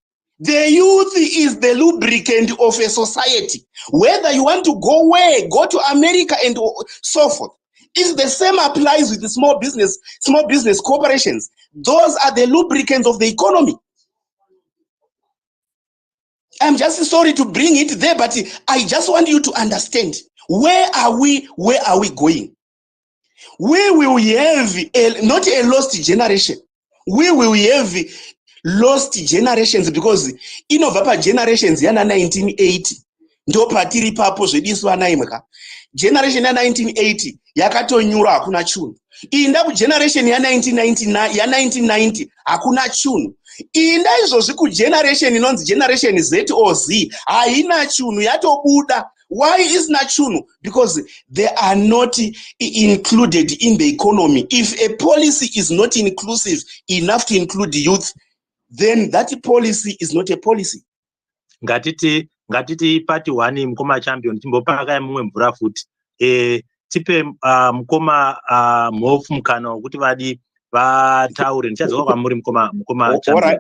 The youth is the lubricant of a society. Whether you want to go where, go to America and so forth. If the same applies with the small business corporations. Those are the lubricants of the economy. I'm just sorry to bring it there, but I just want you to understand, where are we going? We will have not a lost generation. We will have lost generations because inovapa generations yana 1980 ndo patiri papo zvediswa naimaka. Generation ya 1980 yakatonyura hakuna chunu. Inda ku generation ya 1990 hakuna chunu. Inda izvozvi ku generation inonzi generation Z or Z haina chunu, yatobuda. Why is not chunu? Because they are not included in the economy. If a policy is not inclusive enough to include youth, then that policy is not a policy. Ngatiti party 1 mukoma champion timbopaka mumwe mvura futi. Tipe mukoma mhofu mukana wekuti vadi vataure. Ndichadzoka kwamuri mukoma champion.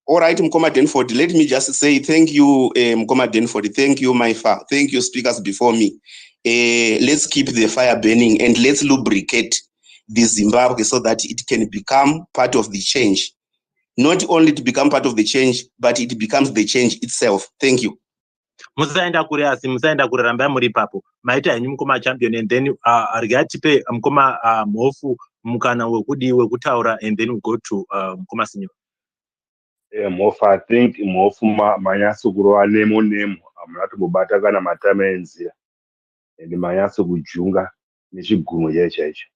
All right, Mkoma Denford, let me just say thank you, Mkoma Denford. Thank you, Maifa. Thank you, speakers before me. Let's keep the fire burning and let's lubricate the Zimbabwe so that it can become part of the change. Not only to become part of the change, but it becomes the change itself. Thank you. Musaenda kure asi musaenda kure, rambai muri papo. Maita henyu mukoma champion and then rigatipe mukoma mhofu mukana wekutaura and then we go to mukoma senior. Mhofu, I think mhofu manyaso kurova nemo hamuna tombobata kana matama enzira and manyaso kujunga nechigumo chaicho.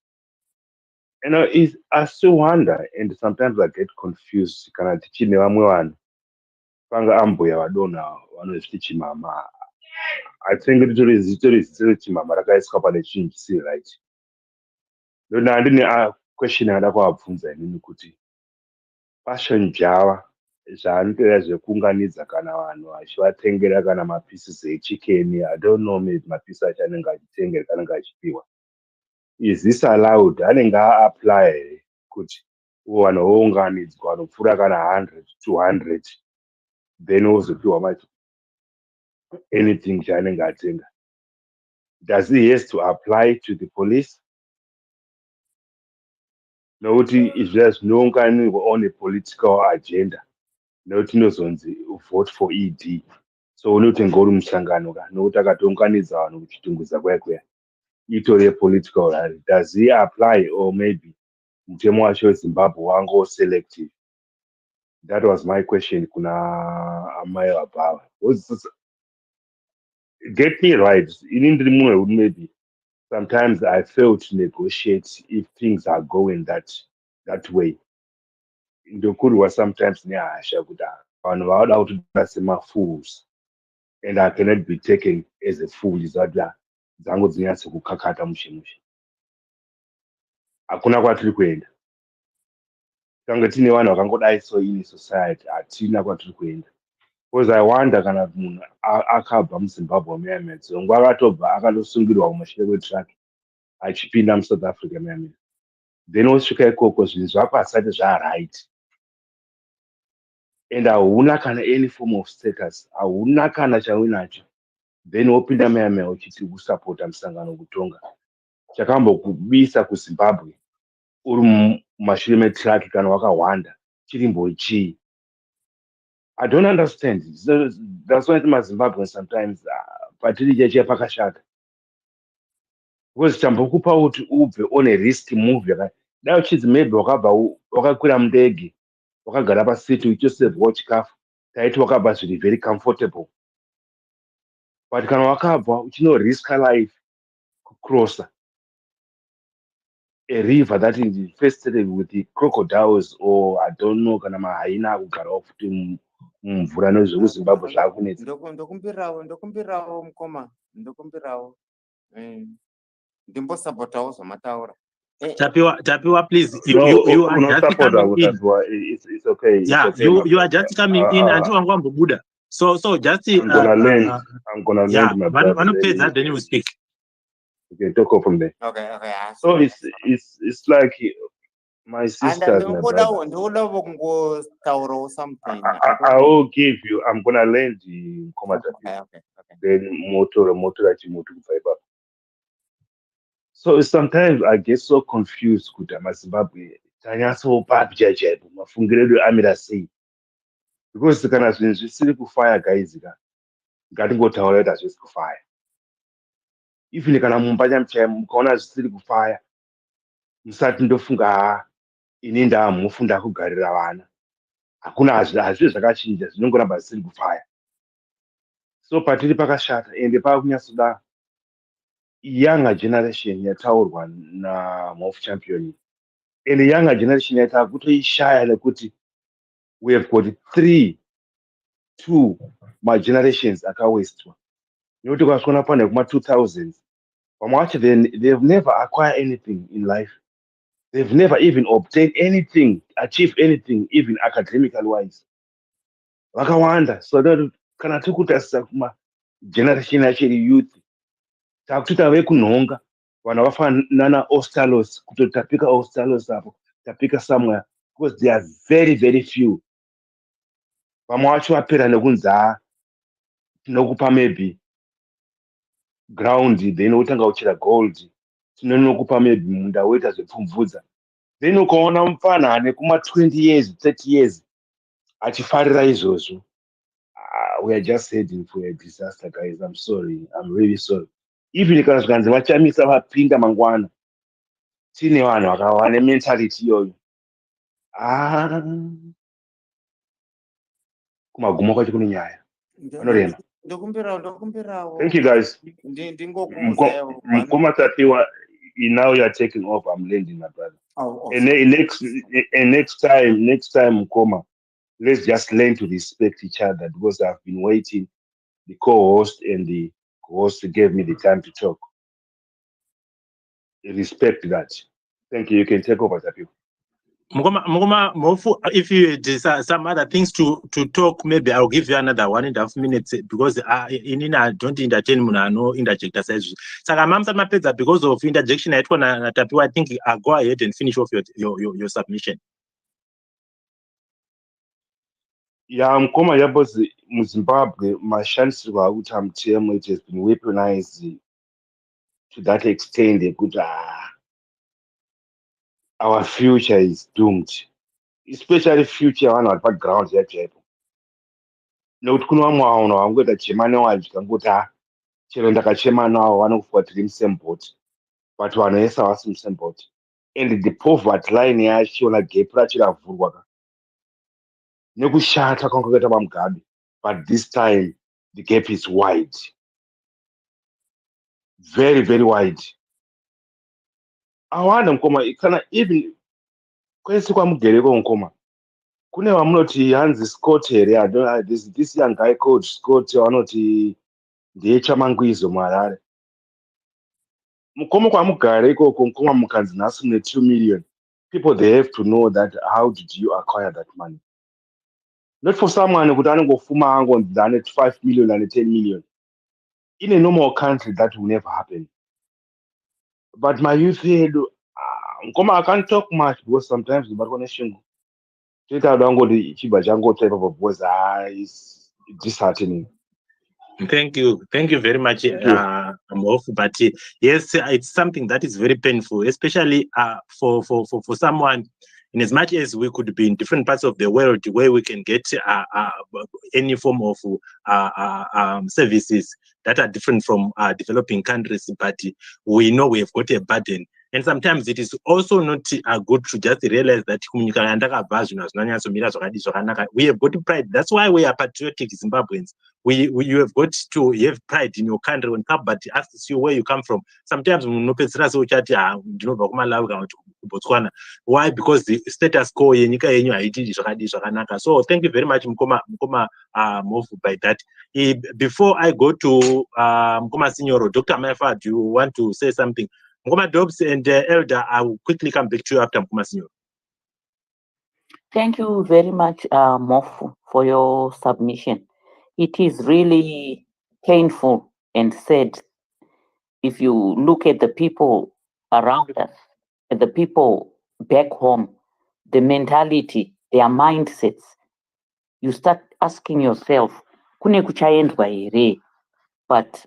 You know, I still wonder and sometimes I get confused kana tichine vamwe vanhu panga ambuya vadonha vanozviti chimama. I think ritori zito chimama rakaiswa pane chinhu chisiri right. Ndona handine question yandada kuvabvunza inini kuti fashion java zvaanotoita zvekuunganidza kana vanhu vachivatengera kana mapieces echikeni. I don't know, maybe mapisi acho anenge achitengera kanenge achipiwa. Is this allowed? Anenge aapply here kuti vanhu vounganidzwa vanopfuura kana 100 200 then wozopiwa macho anything chaanenge atenga. Does he has to apply to the police? Nokuti izvi zvinounganirwa on a political agenda. Nokuti inozonzi vote for ED. So unotenga uri musangano ka nokuti akatounganidza vanhu kuchitungudza kwaya itori political rally. Does he apply or maybe mutemo wacho weZimbabwe wango selective? That was my question kuna amai vabhava. Get me right. Maybe sometimes I fail to negotiate if things are going that way. Ndokurwa sometimes nehasha kuti vanhu vanoda kutida semafools and I cannot be taken as a fool. Izvati dzangu dzinyatso kukakata mushe. Hakuna kwatiri kuenda. Tange tine vanhu vakangodai so in society hatina kwatiri kuenda. Because I wonder kana munhu akabva muZimbabwe muyamira dzongo akatobva akandosungirwa kumashure kwetrack achipinda muSouth Africa muyamira. Then osvika ikoko zvinhu zvako hasati right. And hauna kana any form of status, hauna kana chauinacho. Then wopinda muyamira uchiti kusapota musangano kutonga. Chakambokubisa kuZimbabwe uri mumashure metrack kana wakahwanda chirimbo chii. I don't understand. That's why my Zimbabweans sometimes patiri cheche pakashata. because chambokupa kuti ubve on a risk move dai uchidzi maybe wakakwira mundege wakagara pasiti uchisevhwa chikafu taiti wakabva zviri very comfortable, but kana wakabva uchino risk life kucrossa a river that is infested with the crocodiles or I don't know kana mahaina akugarawo futi mumvura nezvekuzimbabwe zvaakunetsa. Ndokumbirawo mukoma, ndokumbirawo ndimbosapotawo zvamataura. Tapiwa, please. You are just coming in. It's okay. Yeah, it's okay, you are just coming in. Buddha. So just. I'm gonna land my brother. When you say that, then you speak. Okay, talk off from there. Okay. So it's like my sisters, my brother. I will give you. I'm gonna land the comment. Okay. Then motor fiber. So sometimes I get so confused with my Zimbabwe. Tanya so bad jaje. Mafungire amira say because kana zvinhu zvisiri kufire guys ngatingotaura kuti hazvisi kufire. Even kana mumba chamuchaya mukaona zvisiri kufire musati ndofunga ini ndamufunda kugarira vana hakuna hazvii zvakachinja zvinongoramba zvisiri kufire. So patiri pakashata ende pakunyatsoda younger generation yataurwa naMof champion and the younger generation yatakutoishaya nekuti we have got 2 generations akawastwa nekuti kwasvika pane kuma 2000s vamwe vacho they've never acquired anything in life. They've never even obtained anything, achieved anything, even academically wise. Vakawanda. So that kana tikutarisa kuma generation yachiri youth takuita vekunhonga vanhu vafanana ostalos kuti tapika ostalos apo tapika somewhere because they are very very few. Vamwe vacho vapera nekunzi tinokupa maybe ground then utanga uchira gold tinokupa maybe munda woita zvepfumvudza then ukaona mufanane kuma 20 years 30 years achifarira izvozvo. We are just heading for a disaster, guys. I'm sorry. I'm really sorry. Even kana zvikanzi vachamisa vapinda mangwana tine vanhu vakavane mentality iyoyo kumagumo kwacho kune nyaya vanorema. Ndokumbirawo. Thank you, guys. Ndingokuuzayo. Mukoma Tapiwa, now you are taking off. I'm landing, my brother. And next time, Mukoma, let's just learn to respect each other because I've been waiting. The co-host and the host gave me the time to talk. Respect that. Thank you. You can take over, Tapiwa. Mukoma Mofu, if you had some other things to talk, maybe I'll give you another 1.5 minutes because I don't entertain no interject as Saka mamsa mapeza because of interjection na Tapiwa. I think I'll go ahead and finish off your submission. Yeah, Mukoma yabozi Zimbabwe mashandisirwa akuita mutemo it has been weaponized to that extent that our future is doomed, especially future vanhu vari paground yacho nekuti kuno vamwe vanhu vangoita chema nevanhu zvikangoti chero ndakachema navo vanokufa tiri musame boat but vanhu vese havasi musame boat and the poverty line yacho na gap racho ravhurwa nekushata kwanga kuita pamugabe, but this time the gap is wide, very very wide. Awanda Mukoma kana even kwese kwamugereko Mukoma kune vamunoti hanzi Scott here, this young guy called Scott vanoti ndiye chamangwizo muHarare. Mukoma kwamugare ikoko Mukoma mukanzi nhasi mune 2 million people, they have to know that how did you acquire that money. Not for someone kuti anongofuma angonzi ane 5 million and 10 million. In a normal country that will never happen. But my youth here, Mukoma, I can't talk much because sometimes the connection type of voice is disheartening. Thank you very much, Mof. But yes, it's something that is very painful, especially for someone. In as much as we could be in different parts of the world where we can get any form of services, that are different from developing countries, but we know we have got a burden. And sometimes it is also not good to just realize that we have got pride. That's why we are patriotic Zimbabweans. You have got to have pride in your country. When somebody asks you where you come from, sometimes why? Because the status quo yenyika yenyu haiti zvakanaka. So thank you very much, Mkoma Mofu, by that. Before I go to Mkoma Signoro, Dr. Maifa, do you want to say something? Mkoma Dobbs and Elder, I will quickly come back to you after Mkoma Signoro. Thank you very much, Mofu, for your submission. It is really painful and sad if you look at the people around us, at the people back home, the mentality, their mindsets. You start asking yourself, kune kuchaendwa here? But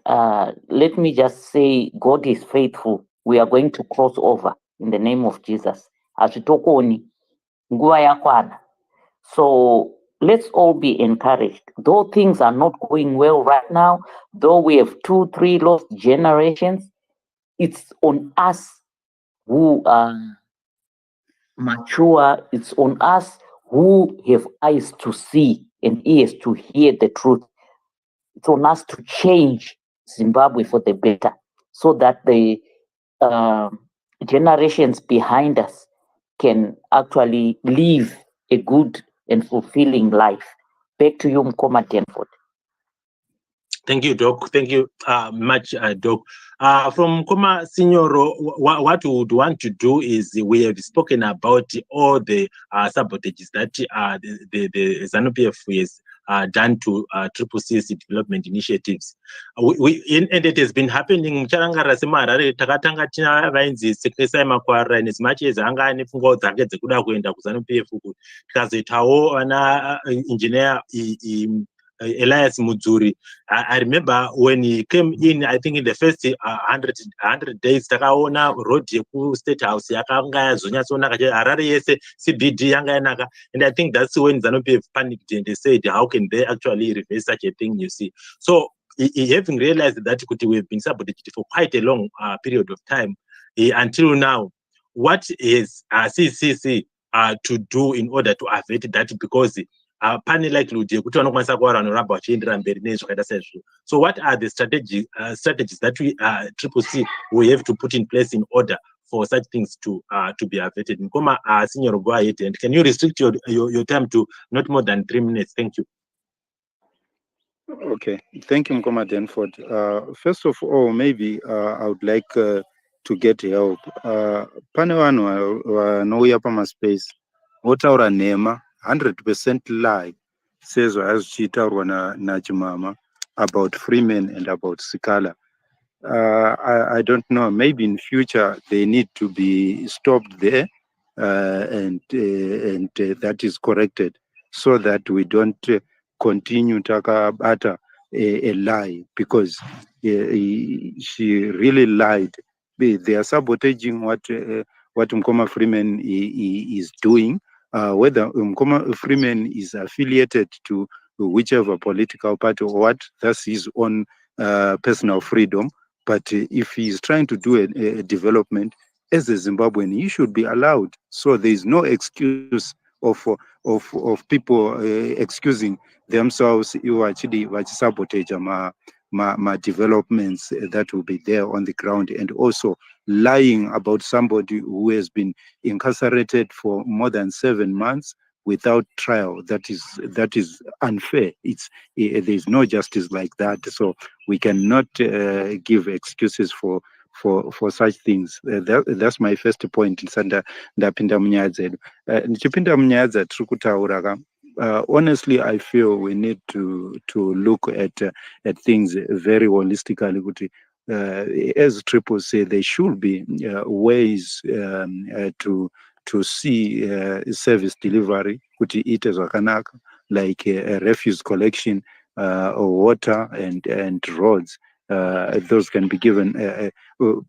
let me just say, God is faithful. We are going to cross over in the name of Jesus. Hazvitokoni, nguva yakwana. So let's all be encouraged. Though things are not going well right now, though we have 2-3 lost generations, it's on us who are mature. It's on us who have eyes to see and ears to hear the truth. It's on us to change Zimbabwe for the better, so that the generations behind us can actually live a good and fulfilling life. Back to you, Mkoma Denford. Thank you, Doc. Thank you much, Doc. From Mkoma Signoro, what we would want to do is, we have spoken about all the sabotages that the Zanu-PF has done to CCC development initiatives. And it has been happening. Harare takatanga tina vainzi sekesai makwara, and as much as anga ane pfungwa dzake dzekuda kuenda kuZanu-PF uku, tikazoitawo ana engineer Elias Mudzuri. I remember when he came in, I think in the first 100 days, takaona road yeku State House yakanga yazonyatsonaka, Harare yese CBD yanga yanaka, and I think that's when Zanu-PF panicked and they said, how can they actually reverse such a thing, you see? So having realized that we have been sabotaged for quite a long period of time, until now, what is CCC to do in order to avert that? Because pane likelihood yekuti vanokwanisa kuva vanoramba vachiendera mberi nezvakaita saizvozvo. So what are the strategies that we CCC we have to put in place in order for such things to be averted? Mkoma Signor, go ahead, and can you restrict your time to not more than 3 minutes? Thank you. Okay, thank you, Mkoma Denford. First of all, maybe I would like to get help. Pane vanhu vanouya pamaspace votaura nhema 100% lie sezvo azvichitaurwa naChimama about Freeman and about Sikala. I don't know, maybe in future they need to be stopped there and that is corrected, so that we don't continue takabata a lie, because she really lied. They are sabotaging what Mkoma Freeman is doing. Whether Mkoma Freeman is affiliated to whichever political party or what, that's his own personal freedom. But if he is trying to do a development as a Zimbabwean, he should be allowed. So there is no excuse of people excusing themselves who actually sabotage my developments that will be there on the ground, and also lying about somebody who has been incarcerated for more than 7 months without trial. That is unfair. There's no justice like that. So we cannot give excuses for such things. That's my first point. Ndapinda munyaya dzedu. Ndichipinda munyaya dzatiri kutaura, honestly, I feel we need to look at things very holistically. Kuti, as Triple say, there should be ways to see service delivery, kuti ite zvakanaka, like refuse collection, water and roads. Those can be given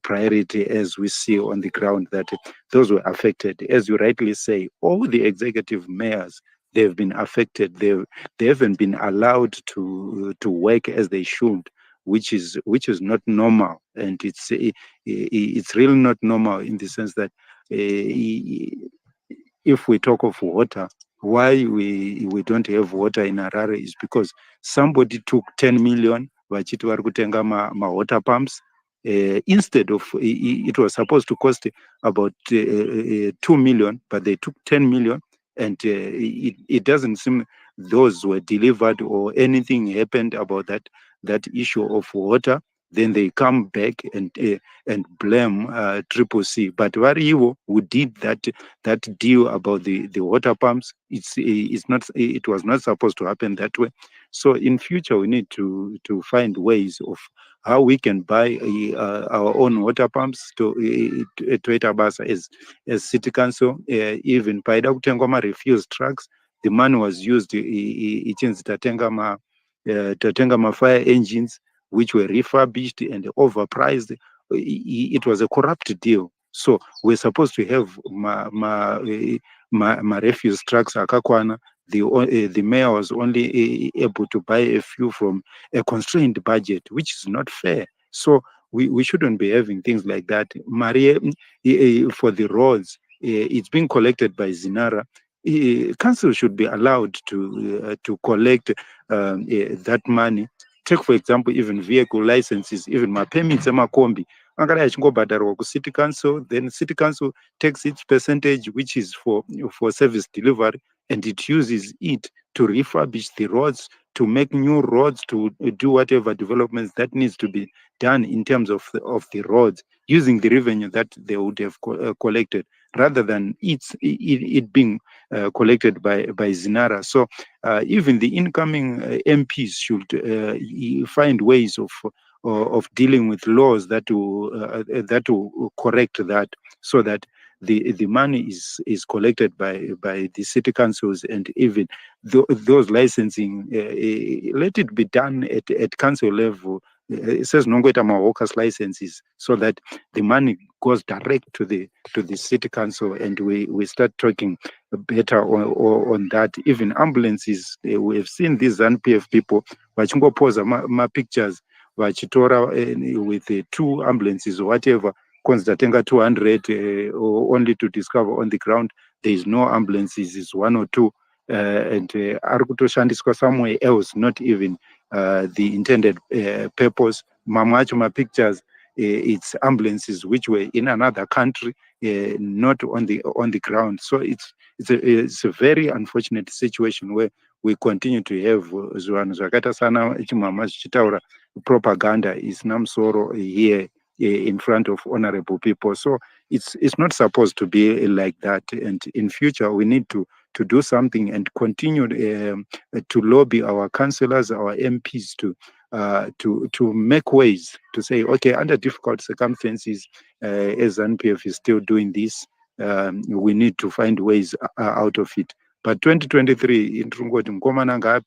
priority, as we see on the ground that those were affected. As you rightly say, all the executive mayors, they've been affected. They haven't been allowed to work as they should. which is not normal, and it's really not normal in the sense that if we talk of water, why we don't have water in Harare is because somebody took 10 million vachiti vari kutenga water pumps. Instead of it was supposed to cost about 2 million, but they took 10 million, and it doesn't seem those were delivered or anything happened about that issue of water. Then they come back and blame CCC. But Variwo, who did that deal about the water pumps, it was not supposed to happen that way. So in future, we need to find ways of how we can buy our own water pumps to Etabasa as city council. Even paida kutengwa refuse trucks, the money was used tatenga ma fire engines which were refurbished and overpriced. It was a corrupt deal. So we're supposed to have ma refuse trucks akakwana. The mayor was only able to buy a few from a constrained budget, which is not fair. So we shouldn't be having things like that. Maria, for the roads, it's being collected by Zinara. Council should be allowed to collect that money. Take, for example, even vehicle licenses, even my permits, kombi. City council, then city council takes its percentage, which is for service delivery, and it uses it to refurbish the roads, to make new roads, to do whatever developments that needs to be done in terms of the roads, using the revenue that they would have collected, rather than it being collected by Zinara. So even the incoming MPs should find ways of dealing with laws that will correct that, so that the money is collected by the city councils, and even those licensing, let it be done at council level. It says nongoita workers licenses, so that the money goes direct to the city council, and we start talking better on that. Even ambulances, we have seen these NPF people vachingoposa ma pictures vachitora with 2 ambulances or whatever, consider 200 or only to discover on the ground there is no ambulances, is 1 or 2, and ari kutoshandiswa somewhere else, not even the intended purpose. Mamwe acho ma pictures, it's ambulances which were in another country, not on the ground. So it's a very unfortunate situation where we continue to have zvanhu zvakaita sana chimhama zvichitaura propaganda is namsoro here in front of honorable people. So it's not supposed to be like that, and in future we need to do something and continue to lobby our councillors, our MPs to make ways to say, okay, under difficult circumstances, as NPF is still doing this, we need to find ways out of it. But 2023, in Trungoti Mkomananga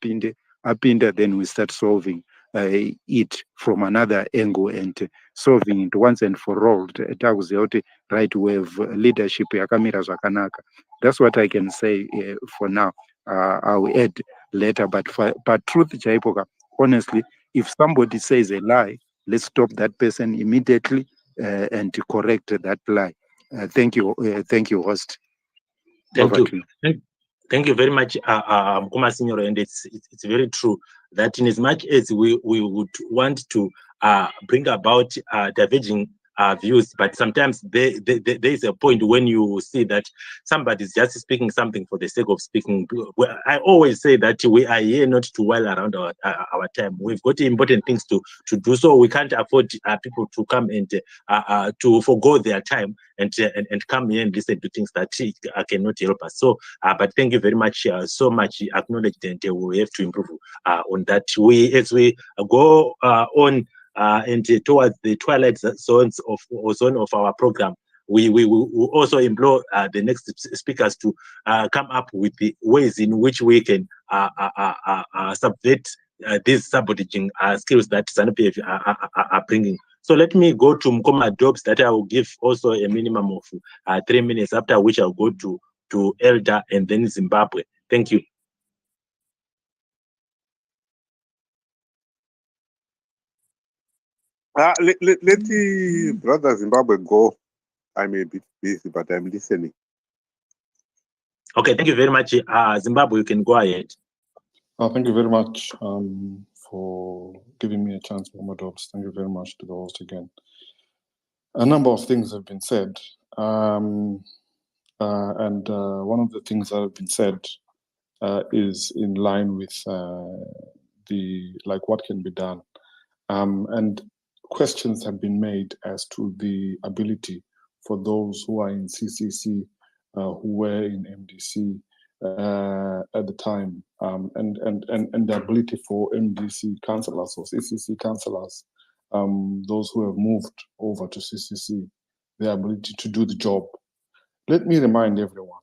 apinde, then we start solving it from another angle and solving it once and for all. Right, we have leadership yakamira zvakanaka. That's what I can say for now. I will add later, but truth chaipoka, honestly, if somebody says a lie, let's stop that person immediately and to correct that lie. Thank you, host. Thank you. Thank you very much, Mkoma Senior, and it's very true that in as much as we would want to bring about diverging views, but sometimes there is a point when you see that somebody is just speaking something for the sake of speaking. I always say that we are here not to while around our time. We've got important things to do, so we can't afford people to come and to forgo their time and come here and listen to things that cannot help us. So, but thank you very much, so much acknowledged, and we have to improve on that. As we go on and towards the twilight zone of our program, we also implore the next speakers to come up with the ways in which we can subvert these sabotaging skills that ZANU-PF are bringing. So let me go to Mkoma Dobbs, that I will give also a minimum of 3 minutes, after which I'll go to Elder and then Zimbabwe. Thank you. Let the brother Zimbabwe go. I'm a bit busy, but I'm listening. Okay, thank you very much. Zimbabwe, you can go ahead. Thank you very much for giving me a chance, Mama Dobbs. Thank you very much to the host again. A number of things have been said. And one of the things that have been said is in line with what can be done. And questions have been made as to the ability for those who are in CCC, who were in MDC at the time, and the ability for MDC councillors or CCC councillors, those who have moved over to CCC, their ability to do the job. Let me remind everyone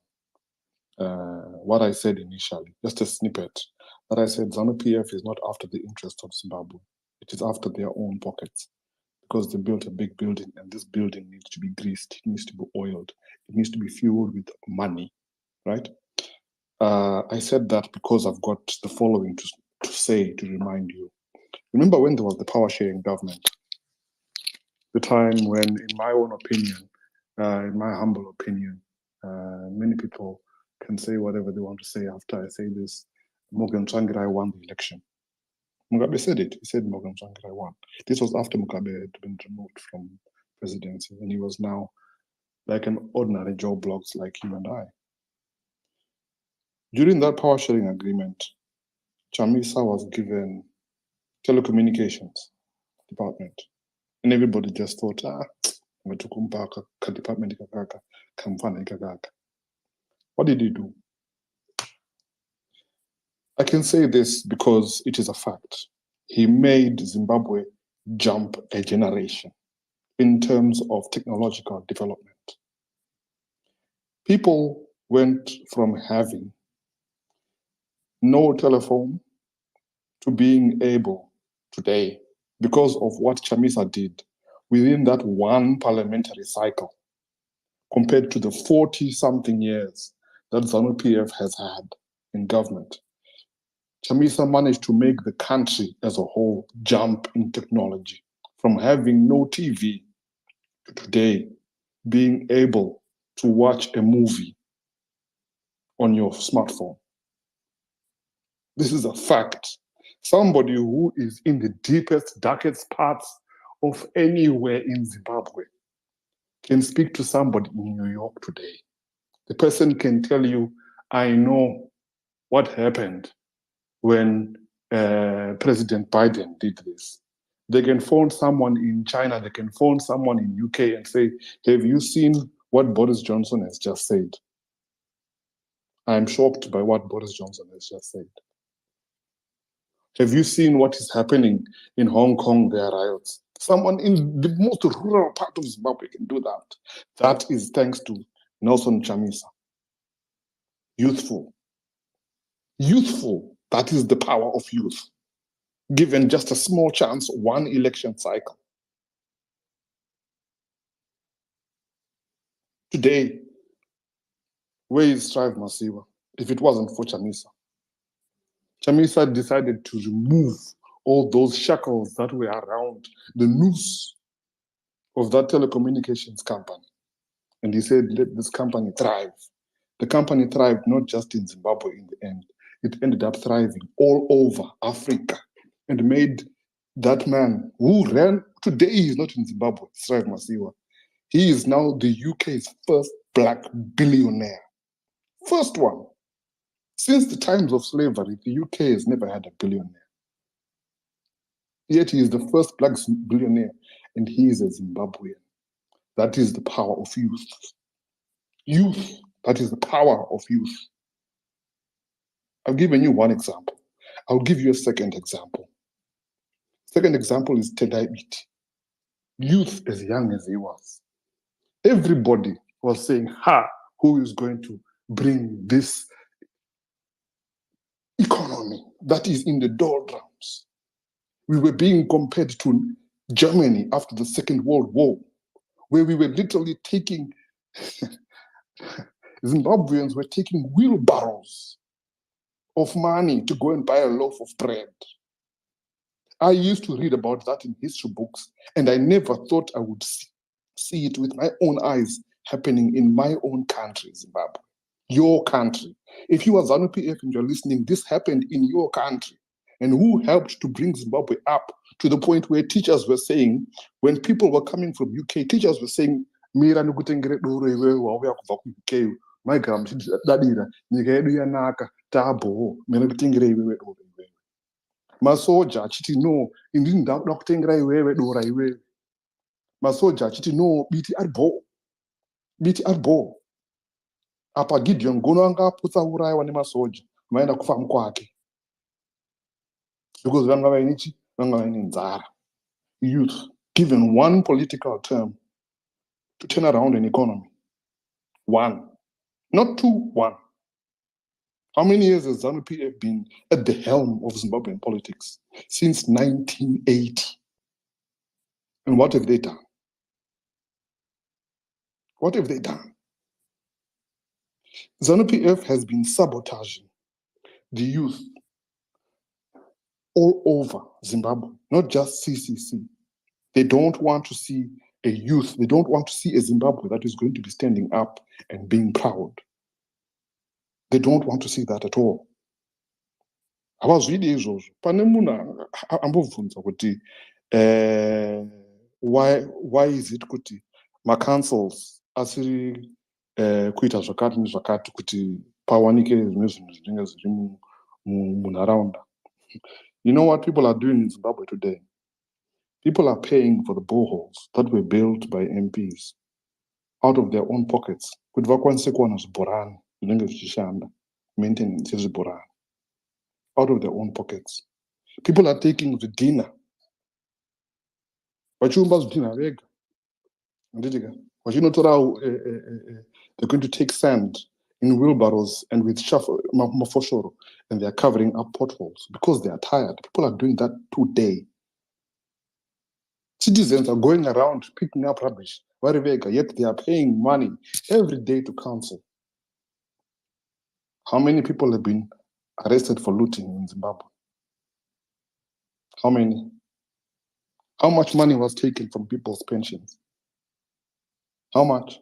what I said initially, just a snippet, that I said Zanu PF is not after the interest of Zimbabwe. It is after their own pockets, because they built a big building, and this building needs to be greased, it needs to be oiled, it needs to be fueled with money, right? I said that because I've got the following to say, to remind you. Remember when there was the power sharing government? The time when, in my own opinion, in my humble opinion, many people can say whatever they want to say after I say this. Morgan Tsvangirai won the election. Mugabe said it. He said Morgan Tsvangirai won. This was after Mugabe had been removed from presidency, and he was now like an ordinary Joe Bloggs like you and I. During that power sharing agreement, Chamisa was given telecommunications department, and everybody just thought, what did he do? I can say this because it is a fact. He made Zimbabwe jump a generation in terms of technological development. People went from having no telephone to being able today, because of what Chamisa did within that one parliamentary cycle, compared to the 40-something years that Zanu PF has had in government. Chamisa managed to make the country as a whole jump in technology, from having no TV to today being able to watch a movie on your smartphone. This is a fact. Somebody who is in the deepest, darkest parts of anywhere in Zimbabwe can speak to somebody in New York today. The person can tell you, I know what happened when President Biden did this. They can phone someone in China, they can phone someone in UK and say, have you seen what Boris Johnson has just said? I'm shocked by what Boris Johnson has just said. Have you seen what is happening in Hong Kong? There are riots. Someone in the most rural part of Zimbabwe can do that. That is thanks to Nelson Chamisa. Youthful. Youthful. That is the power of youth. Given just a small chance, one election cycle. Today, where is Strive Masiwa if it wasn't for Chamisa? Chamisa decided to remove all those shackles that were around the noose of that telecommunications company. And he said, let this company thrive. The company thrived not just in Zimbabwe in the end. It ended up thriving all over Africa and made that man who ran, today he is not in Zimbabwe, Strive Masiwa. He is now the UK's first black billionaire. First one. Since the times of slavery, the UK has never had a billionaire. Yet he is the first black billionaire, and he is a Zimbabwean. That is the power of youth. Youth, that is the power of youth. I've given you one example. I'll give you a second example. Second example is Tendai Biti. Youth as young as he was. Everybody was saying, who is going to bring this economy that is in the doldrums? We were being compared to Germany after the Second World War, where we were literally taking, Zimbabweans were taking wheelbarrows of money to go and buy a loaf of bread. I used to read about that in history books, and I never thought I would see it with my own eyes happening in my own country, Zimbabwe, your country. If you are Zanu PF and you're listening, this happened in your country. And who helped to bring Zimbabwe up to the point where teachers were saying, when people were coming from UK, teachers were saying, Mira nikutengere doro iwewe wauya kubva ku-UK, maigara muchidadira, nyika yedu yanaka, tabo, mira nikutengere iwewe doro iwewe. Masoja achiti no, indini ndakuda kutengera iwewe dora iwewe. Masoja achiti no, biti aribo. Apa Gideon Gono anga aputsa uraiwa nemasoja, maenda kufa kwake. Because vanga vainichi, vanga vaine nzara. Youth, given one political term to turn around an economy. One. Not two, one. How many years has Zanu PF been at the helm of Zimbabwean politics? Since 1980. And what have they done? What have they done? Zanu PF has been sabotaging the youth all over Zimbabwe, not just CCC. They don't want to see a youth, they don't want to see a Zimbabwe that is going to be standing up and being proud. They don't want to see that at all. Havazvidi izvozvo. Pane munhu ambobvunza kuti why is it kuti ma-councils asiri kuita zvakati nezvakati kuti pawanike zvimwe zvinhu zvinenge zviri munharaunda. You know what people are doing in Zimbabwe today? People are paying for the boreholes that were built by MPs out of their own pockets. Kuti vakwanise kuwana zvibhorani zvinenge zvichishanda, maintenance yezvibhorani, out of their own pockets. People are taking the dinner. Vachiumba zvidhina vega. Anditika. Vachinotora, they're going to take sand in wheelbarrows and with mafoshoro, and they're covering up potholes because they are tired. People are doing that today. Citizens are going around picking up rubbish, yet they are paying money every day to council. How many people have been arrested for looting in Zimbabwe? How many? How much money was taken from people's pensions? How much?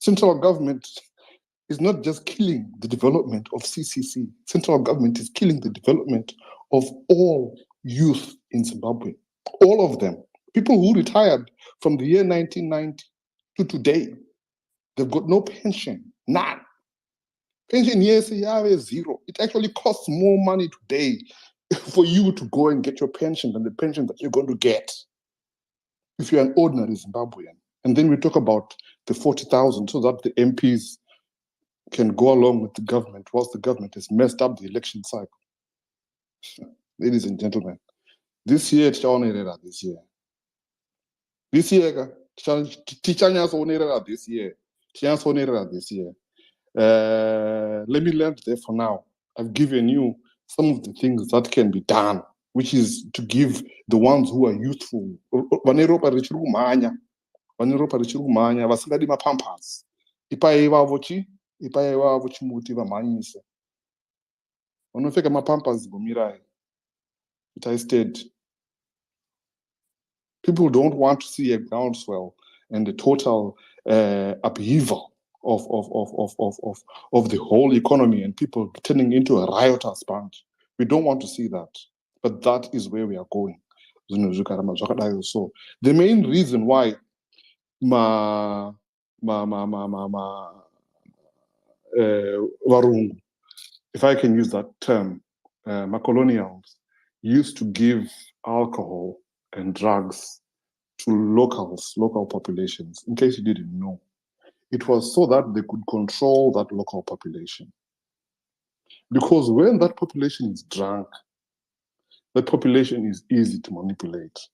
Central government is not just killing the development of CCC. Central government is killing the development of all youth in Zimbabwe. All of them. People who retired from the year 1990 to today, they've got no pension, none. Pension, yes, zero. It actually costs more money today for you to go and get your pension than the pension that you're going to get if you're an ordinary Zimbabwean. And then we talk about the 40,000 so that the MPs can go along with the government whilst the government has messed up the election cycle. Ladies and gentlemen, this year, this year, this year, let me land there for now. I've given you some of the things that can be done, which is to give the ones who are youthful, vasingadi mapampas, ipai ivavo chimuti vamhanyise. Vanopfeka mapampas gomirai. It I stayed. People don't want to see a groundswell and the total upheaval of the whole economy and people turning into a riotous bunch. We don't want to see that, but that is where we are going. So the main reason why varungu, if I can use that term, colonials used to give alcohol and drugs to local populations. In case you didn't know, it was so that they could control that local population. Because when that population is drunk, that population is easy to manipulate.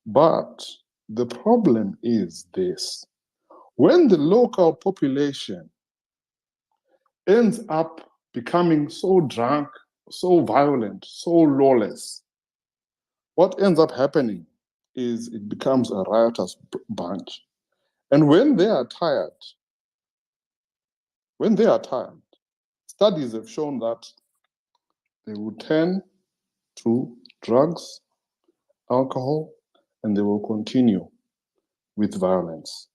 But the problem is this: when the local population ends up becoming so drunk, so violent, so lawless, what ends up happening is it becomes a riotous bunch. And when they are tired, studies have shown that they will turn through drugs, alcohol, and they will continue with violence.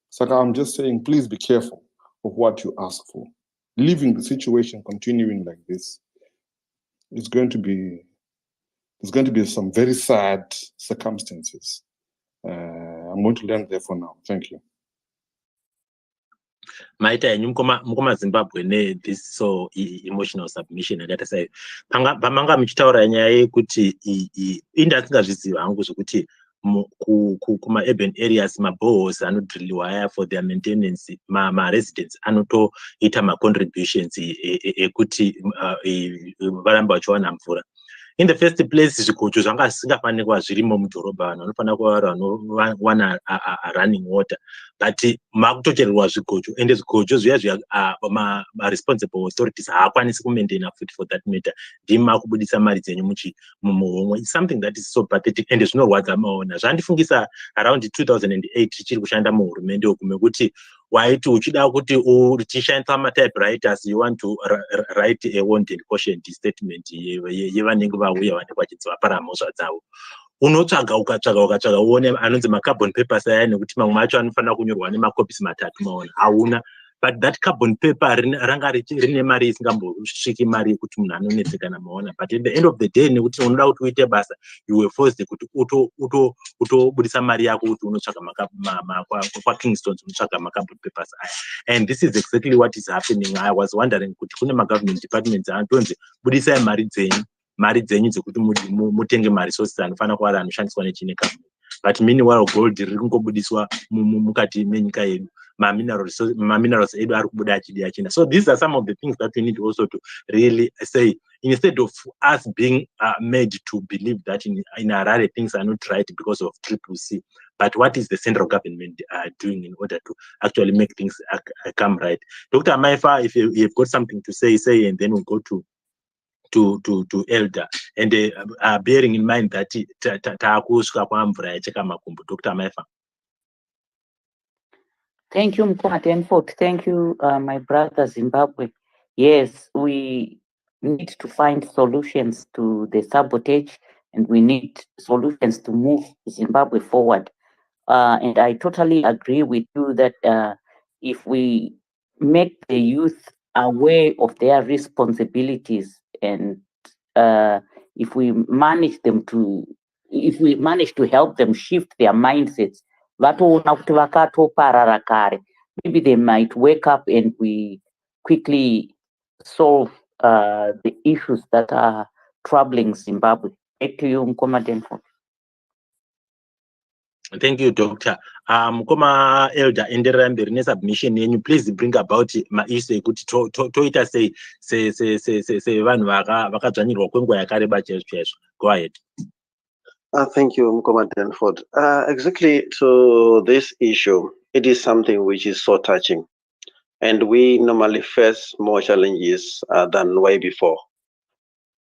Saka, I'm just saying, please be careful of what you ask for. Leaving the situation continuing like this is going to be, there's going to be some very sad circumstances. I'm going to land there for now. Thank you. Maita mukoma Zimbabwe this so emotional submission yakaita sei pamanga muchitaura nyaya yekuti indasingazviziva hangu zvokuti kuma-urban areas maboreholes anodhiriliwa aya for their maintenance ma-residents anotoita ma-contributions ekuti varamba vachiwana mvura. In the first place, zvigojo zvanga zvisingafaniri kuva zvirimo mudhorobha, vanhu vanofanira kuva vari vanowana running water, but makutochererwa zvigojo, ende zvigojo zviya responsible authorities haakwanisi kumaintaina futi for that matter, ndimi makubudisa mari dzenyu muhomwe. It's something that is so pathetic, ende zvinorwadza maona. Zvandifungisa around 2008 tichiri kushanda muhurumende uku mekuti waiti uchida kuti uchishandisa matypewriters, you want to write a wanted caution statement yevanenge vauya vanenge vachidzivapara mhosva dzavo, unotsvaga ukatsvaga uone anonzi macarbon papers aya nekuti mamwe acho anofanira kunyorwa nemakopisi 3 maona hauna. But that carbon paper ranga rine mari isingambosviki mari yekuti munhu anonetseka namaona. But at the end of the day, nekuti unoda kuti uite basa, you were forced kuti utobudisa mari yako kuti unotsvaga kwaKingston unotsvaga macarbon papers aya. And this is exactly what is happening. I was wondering kuti kune ma-government departments anotonzi budisai mari dzenyu dzekuti mutenge ma-resources anofanira kuva anoshandiswa nechine company. But meanwhile gold riri kungobudiswa mukati menyika yedu. Ma-minerals edu ari kubuda achida. So these are some of the things that we need also to really say, instead of us being made to believe that in Harare things are not right because of CCC, but what is the central government doing in order to actually make things come right? Dr. Maifa, if you've got something to say, and then we'll go to Elder, and bearing in mind that taakusvika kwamvura yacheka makumbo. Dr. Maifa. Thank you, Mkoma Denford. Thank you, my brother Zimbabwe. Yes, we need to find solutions to the sabotage, and we need solutions to move Zimbabwe forward. And I totally agree with you that if we make the youth aware of their responsibilities, and if we manage to help them shift their mindsets, maybe they might wake up and we quickly solve the issues that are troubling Zimbabwe. Back to you, Mkoma Denford. Thank you, Doctor. Mkoma Elder, enderera mberi nesubmission yenyu, please bring about maishu ekuti toita sei vanhu vakadzvanyirwa kwenguva yakareba chaizvo. Go ahead. Thank you, Mkoma Denford. Exactly to this issue, it is something which is so touching, and we normally face more challenges than way before.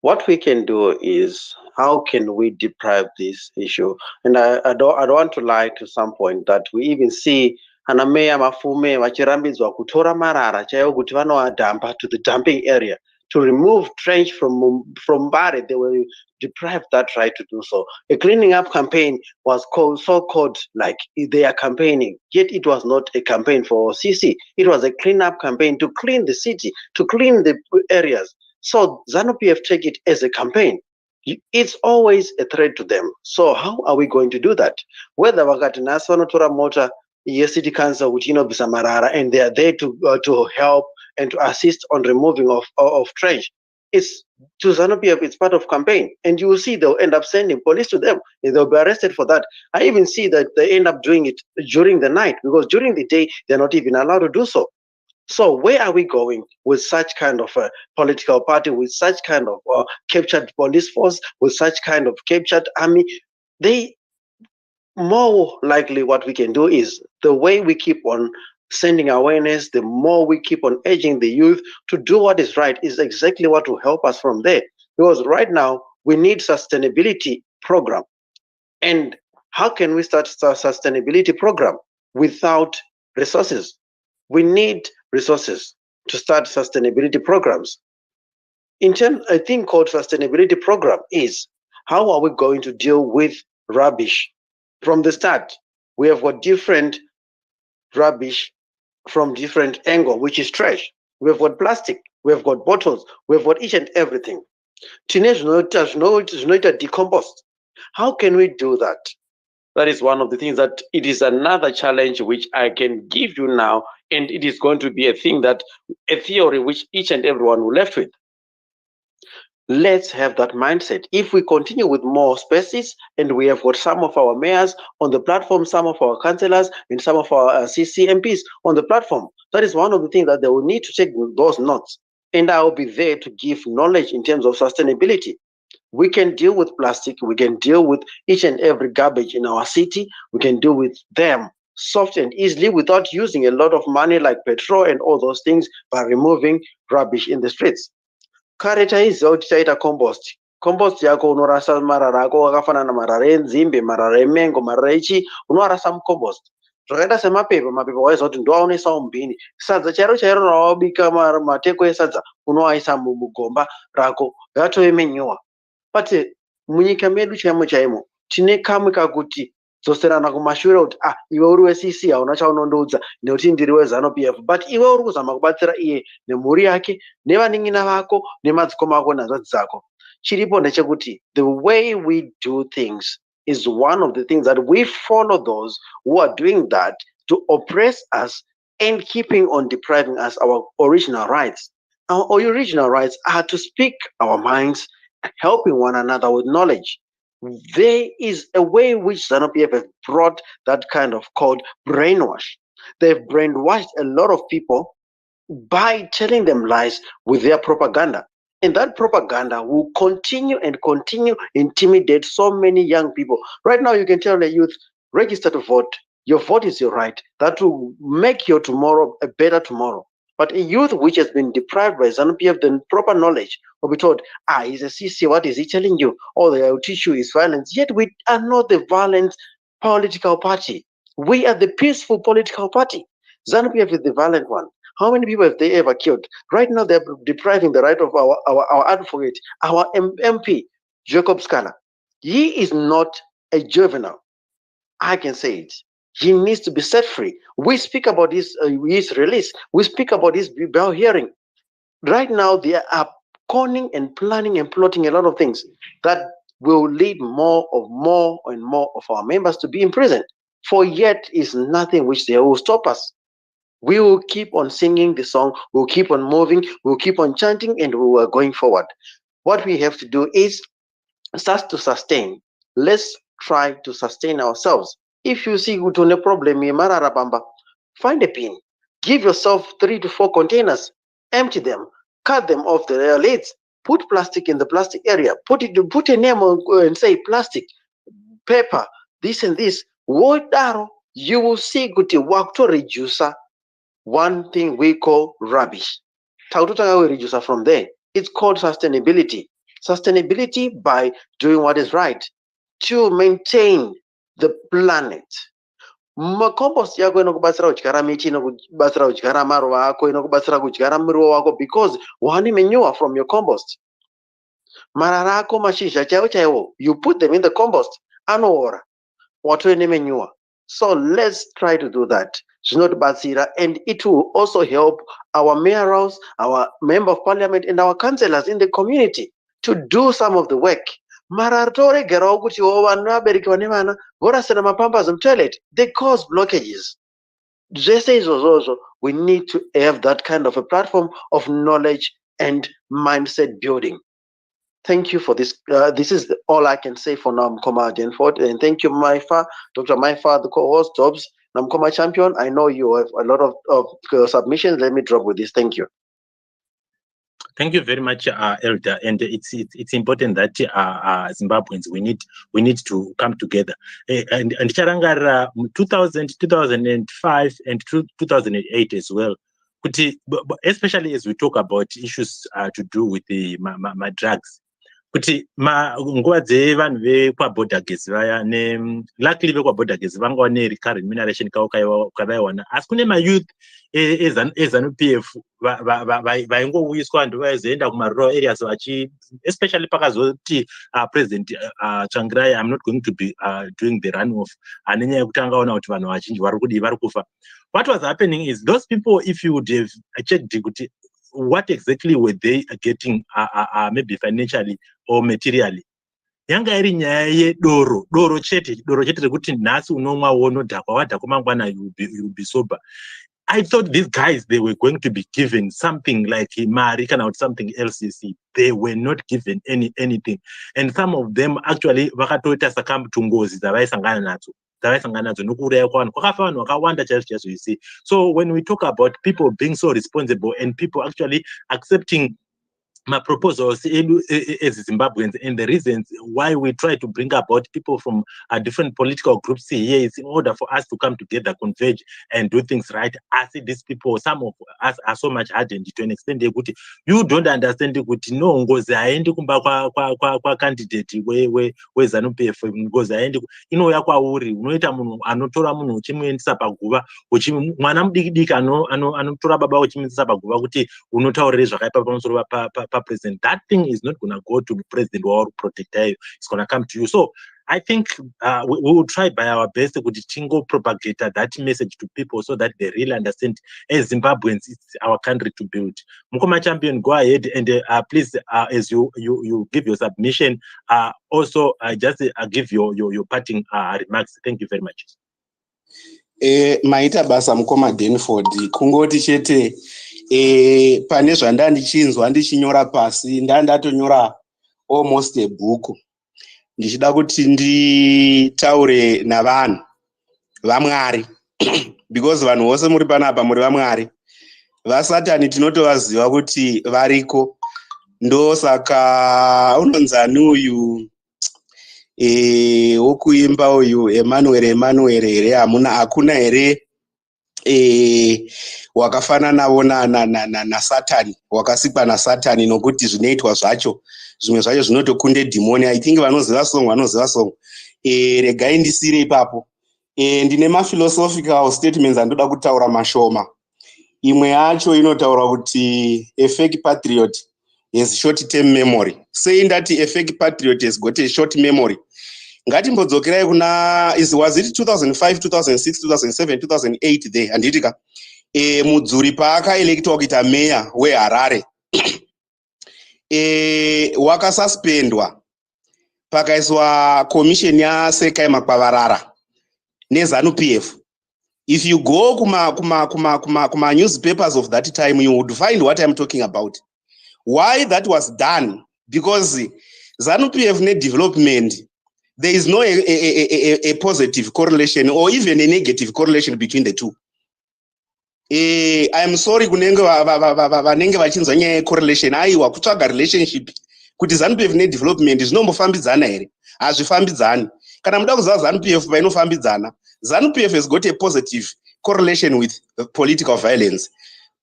What we can do is, how can we deprive this issue? And I don't want to lie to some point that we even see anameya mafume vachirambidzwa kutora marara chaiwo kuti vanoadhampa to the dumping area to remove trench from Mbare. They were deprived that right to do so. A cleaning up campaign was so-called like they are campaigning, yet it was not a campaign for CC. It was a clean-up campaign to clean the city, to clean the areas. So ZANU-PF take it as a campaign. It's always a threat to them. So how are we going to do that? Whether wakati nasi vanotora mota city council kuti inobvisa marara, and they are there to help and to assist on removing of trench. It's to ZANU-PF, it's part of campaign, and you will see they'll end up sending police to them and they'll be arrested for that. I even see that they end up doing it during the night, because during the day they're not even allowed to do so. So where are we going with such kind of a political party, with such kind of captured police force, with such kind of captured army? They more likely what we can do is, the way we keep on sending awareness, the more we keep on urging the youth to do what is right, is exactly what will help us from there. Because right now we need sustainability program. And how can we start a sustainability program without resources? We need resources to start sustainability programs. in terms, a thing called sustainability program is how are we going to deal with rubbish from the start? We have got different rubbish from different angle, which is trash. We have got plastic, we have got bottles, we have got each and everything. Teenage decomposed. How can we do that? That is one of the things that it is another challenge which I can give you now, and it is going to be a thing that a theory which each and everyone will left with. Let's have that mindset. If we continue with more spaces, and we have got some of our mayors on the platform, some of our councillors, and some of our CCMPs on the platform, that is one of the things that they will need to take those notes. And I will be there to give knowledge in terms of sustainability. We can deal with plastic, we can deal with each and every garbage in our city, we can deal with them soft and easily without using a lot of money like petrol and all those things by removing rubbish in the streets. Kare taiziva kuti taita compost yako unorasa marara ako akafanana marara enzimbe, marara emengo, marara echi unoarasa mucompost. Zvakaita semapepa, mapepa waiziva kuti ndoaunoisa mubhini. Sadza chairo chairo rawabika mateko esadza unoaisa mugomba rako gatove manure. But munyika medu chaimo chaimo tine kamwe kakuti dzoserana kumashure kuti iwe uri weCC hauna chaunondoudza nekuti ndiri weZanu PF, but iwe uri kuzama kubatsira iye nemhuri yake nevaning'ina vako nemadzikoma ako nenhanzvadzi dzako. Chiripo ndechekuti the way we do things is one of the things that we follow those who are doing that to oppress us and keeping on depriving us our original rights. Our original rights are to speak our minds, helping one another with knowledge. There is a way which Zanu PF have brought that kind of called brainwash. They've brainwashed a lot of people by telling them lies with their propaganda. And that propaganda will continue and continue intimidate so many young people. Right now, you can tell the youth, register to vote. Your vote is your right. That will make your tomorrow a better tomorrow. But a youth which has been deprived by Zanu PF the proper knowledge will be told, he's a CC, what is he telling you? All they will teach you is violence. Yet we are not the violent political party. We are the peaceful political party. Zanu PF is the violent one. How many people have they ever killed? Right now, they're depriving the right of our advocate, our MP, Jacob Scala. He is not a juvenile. I can say it. He needs to be set free. We speak about his release. We speak about his bail hearing. Right now, they are conning and planning and plotting a lot of things that will lead more and more of our members to be in prison. For yet is nothing which they will stop us. We will keep on singing the song, we'll keep on moving, we'll keep on chanting, and we are going forward. What we have to do is start to sustain. Let's try to sustain ourselves. If you see a problem, find a pin. Give yourself 3 to 4 containers, empty them, cut them off the lids, put plastic in the plastic area, put a name on and say plastic, paper, this and this. What you will see good work to reduce one thing we call rubbish. We reduce from there. It's called sustainability. Sustainability by doing what is right to maintain the planet. Compost yako inokubatsira kudyara miti, inokubatsira kudyara maruva ako, inokubatsira kudyara muriwo wako because one manure from your compost. Marara ako mashizha chaiwo, you put them in the compost, anoora, watove nemanure. So let's try to do that. And it will also help our mayors, our member of parliament, and our councillors in the community to do some of the work. They cause blockages. We need to have that kind of a platform of knowledge and mindset building. Thank you for this. This is all I can say for now, Mkoma Denford. And thank you, Dr. Maifa, the co-host, Dobbs, Namkoma Champion. I know you have a lot of submissions. Let me drop with this. Thank you. Thank you very much, Elder. And it's important that Zimbabweans we need to come together. And Charangara 2000, 2005, and 2008 as well. Especially as we talk about issues to do with the drugs. kuti nguva dzevanhu vekwaborder gezi vaya luckily vekwaborder gezi vanga vane recurrent remuneration kavaiwana asi kune mayouth ezanu PF vaingouyiswa ndovaizoenda kumarural areas especially pakazoti president Tsvangirai, I'm not going to be doing the runoff nenyaya yekuti angaona kuti vanhu vazhinji vari kufa. What was happening is those people, if you would have checked kuti what exactly were they getting maybe financially or materially, yanga iri nyaya yedoro chete rekuti nhasi unomwa wonodhakwa wadhakwa mangwana you will be sober. I thought these guys, they were going to be given something like mari kana or something else. They were not given anything, and some of them actually vakatoita succumb to ngozi dzavaisangana nadzo nokuuraya kwavanhu kwakafa vanhu vakawanda chaizvo. You see, so when we talk about people being so responsible and people actually accepting my proposals as Zimbabweans, and the reasons why we try to bring about people from different political groups here is in order for us to come together, converge, and do things right. I see these people, some of us are so much hardened to an extent that you don't understand kuti no ngozi haendi kumba kwa candidate we Zanu PF, ngozi haendi inouya kwauri, unoita munhu anotora munhu uchimuendesa paguva, mwana mudiki anotora baba uchimuendesa paguva kuti unotaurire zvakaipa pamusoro president. That thing is not going to go to the president or protect you. It's going to come to you. So I think we will try by our best to tingo propagate that message to people so that they really understand as Zimbabweans, it's our country to build. Mukoma Champion, go ahead and please, as you give your submission, also just give your parting remarks. Thank you very much. Maita basa Mukoma Denford kungoti chete pane zvandandichinzwa ndichinyora pasi ndatonyora almost a book ndichida kuti nditaure navanhu vaMwari because vanhu vose muri panapa muri vaMwari. Vasatani tinotovaziva kuti variko, ndosaka unonzani uyu wokuimba uyu Emmanuel here hakuna here wakafana navo naSatani, wakasikwa naSatani, nokuti zvinoitwa zvacho zvimwe zvacho zvinotokunde dhimoni. I think vanoziva song regai ndisire ipapo. Ndine maphilosophical statements andoda kutaura mashoma. Imwe yacho inotaura kuti a fake patriot has short term memory. Saying that a fake patriot has got a short memory, ngatimbodzokerai kuna was it 2005 2006 2007 2008 there anditika mudzuri paakaelektwa kuita meya weHarare wakasuspendwa pakaiswa commission yaSekai Makwavarara neZanu PF. If you go kuma newspapers of that time, you would find what I'm talking about. Why that was done? Because Zanu PF ne development, there is no a positive correlation or even a negative correlation between the two. I am sorry kunenge vanenge vachinzwa nyaya yecorrelation, aiwa kutsvaga relationship kuti Zanu PF ne development zvinombofambidzana here? Hazvifambidzani. Kana muda kuziva Zanu PF painofambidzana, Zanu PF has got a positive correlation with political violence,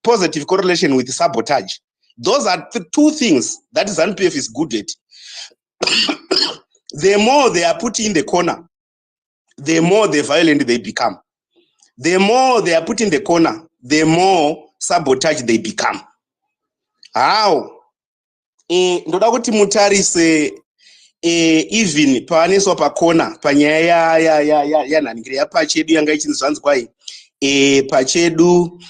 positive correlation with sabotage. Those are the two things that Zanu PF is good at. The more they are put in the corner, the more the violent they become. The more they are put in the corner, the more sabotage they become. How? Ndoda kuti mutarise even paaneswa pakona panyaya yanhanikire yapachedu yanga ichinzi zvanzi kwai pachedu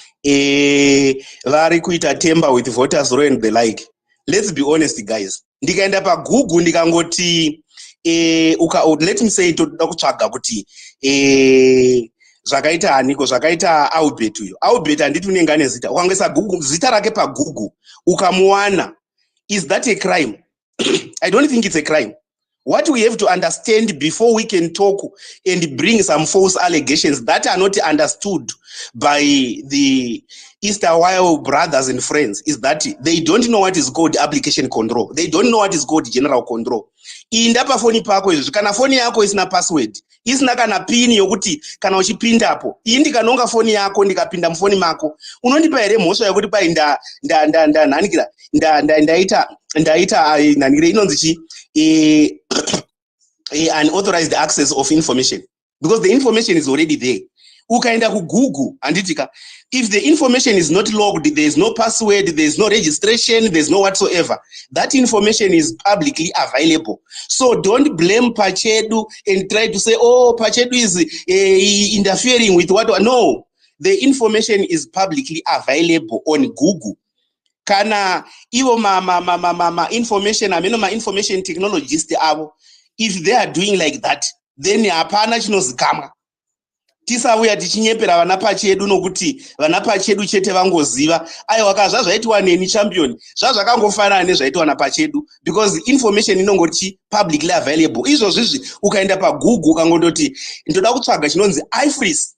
vari kuita temper with voters law and the like. Let's be honest guys, ndikaenda paGoogle ndikangoti let me say toda kutsvaga kuti zvakaita haniko, zvakaita Albert uyo. Albert handiti unenge ane zita, ukangoisa zita rake paGoogle ukamuwana, is that a crime? I don't think it's a crime. What we have to understand before we can talk and bring some false allegations that are not understood by the Easterwile brothers and friends is that they don't know what is called application control. They don't know what is called general control. Inda pa phone pako izvi, kana phone yako isina password, isina kana pin yokuti kana uchipindapo iyi ndikanonga foni yako ndikapinda mufoni mako unondipa here mhosva yokuti pai ndanhanikira ndaita nhanikira inonzi chi unauthorized access of information, because the information is already there. Ukaenda ku Google anditika, if the information is not logged, there is no password, there is no registration, there is no whatsoever, that information is publicly available. So don't blame Pachedu and try to say, oh, Pachedu is interfering with what. No, the information is publicly available on Google. Kana iwo ma information ameno ma information technologists avo, if they are doing like that, then hapana chinozikamwa. Tisauya tichinyepera vana Pachedu nokuti vana Pachedu chete vangoziva aiwa zvazvaitwa neni champion zvazvakangofanana nezvaitwa na Pachedu, because information inongoti publicly available. Izvozvizvi ukaenda pa Google ukangondoti ndoda kutsvaga chinonzi iFreeze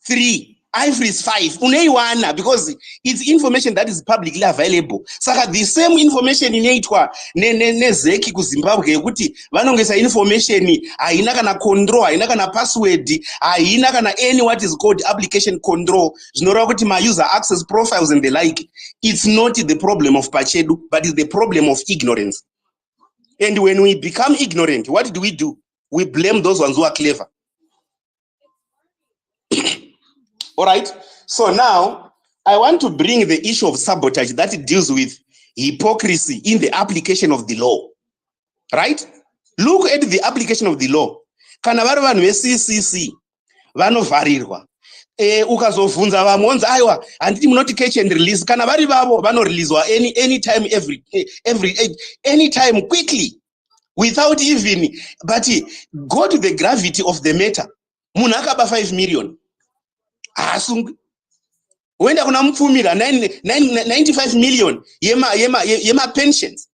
3 iFreeze 5 uneiwana, because it's information that is publicly available. Saka the same information inoitwa nezeki kuZimbabwe yekuti vanongesa information haina kana control, haina kana password, haina kana any what is called application control, zvinoreva kuti ma user access profiles and the like. It's not the problem of Pachedu, but it's the problem of ignorance. And when we become ignorant, what do? We blame those ones who are clever. All right. So now I want to bring the issue of sabotage that deals with hypocrisy in the application of the law. Right? Look at the application of the law. Kana vari vanhu ve-CCC vanovharirwa. Ukazovhunza vamwe aiwa handiti munoti catch and release, kana vari vavo vanoreleaswa anytime anytime quickly without even, but go to the gravity of the matter. Munhu akaba 5 million. Asungwi. Wenda kuna mupfumira 95 million yema pensions.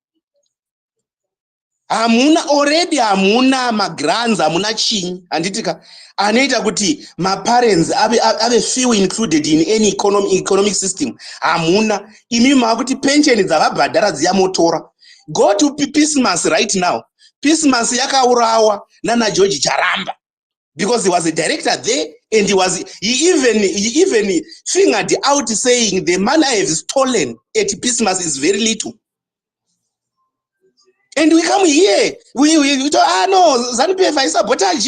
Hamuna ma-grants, hamuna chinyi. Anditika anoita kuti ma-parents ave few included in any economic system. Hamuna. Imi makuti pension dzavabhadhara dziyamotora. Go to Peacemas right now. Peacemas yakaurawa nana George Charamba, because he was a director there, and he even fingered out saying the money I have stolen at Peacemas is very little. And we come here, we talk, no, Zanu-PF is sabotage.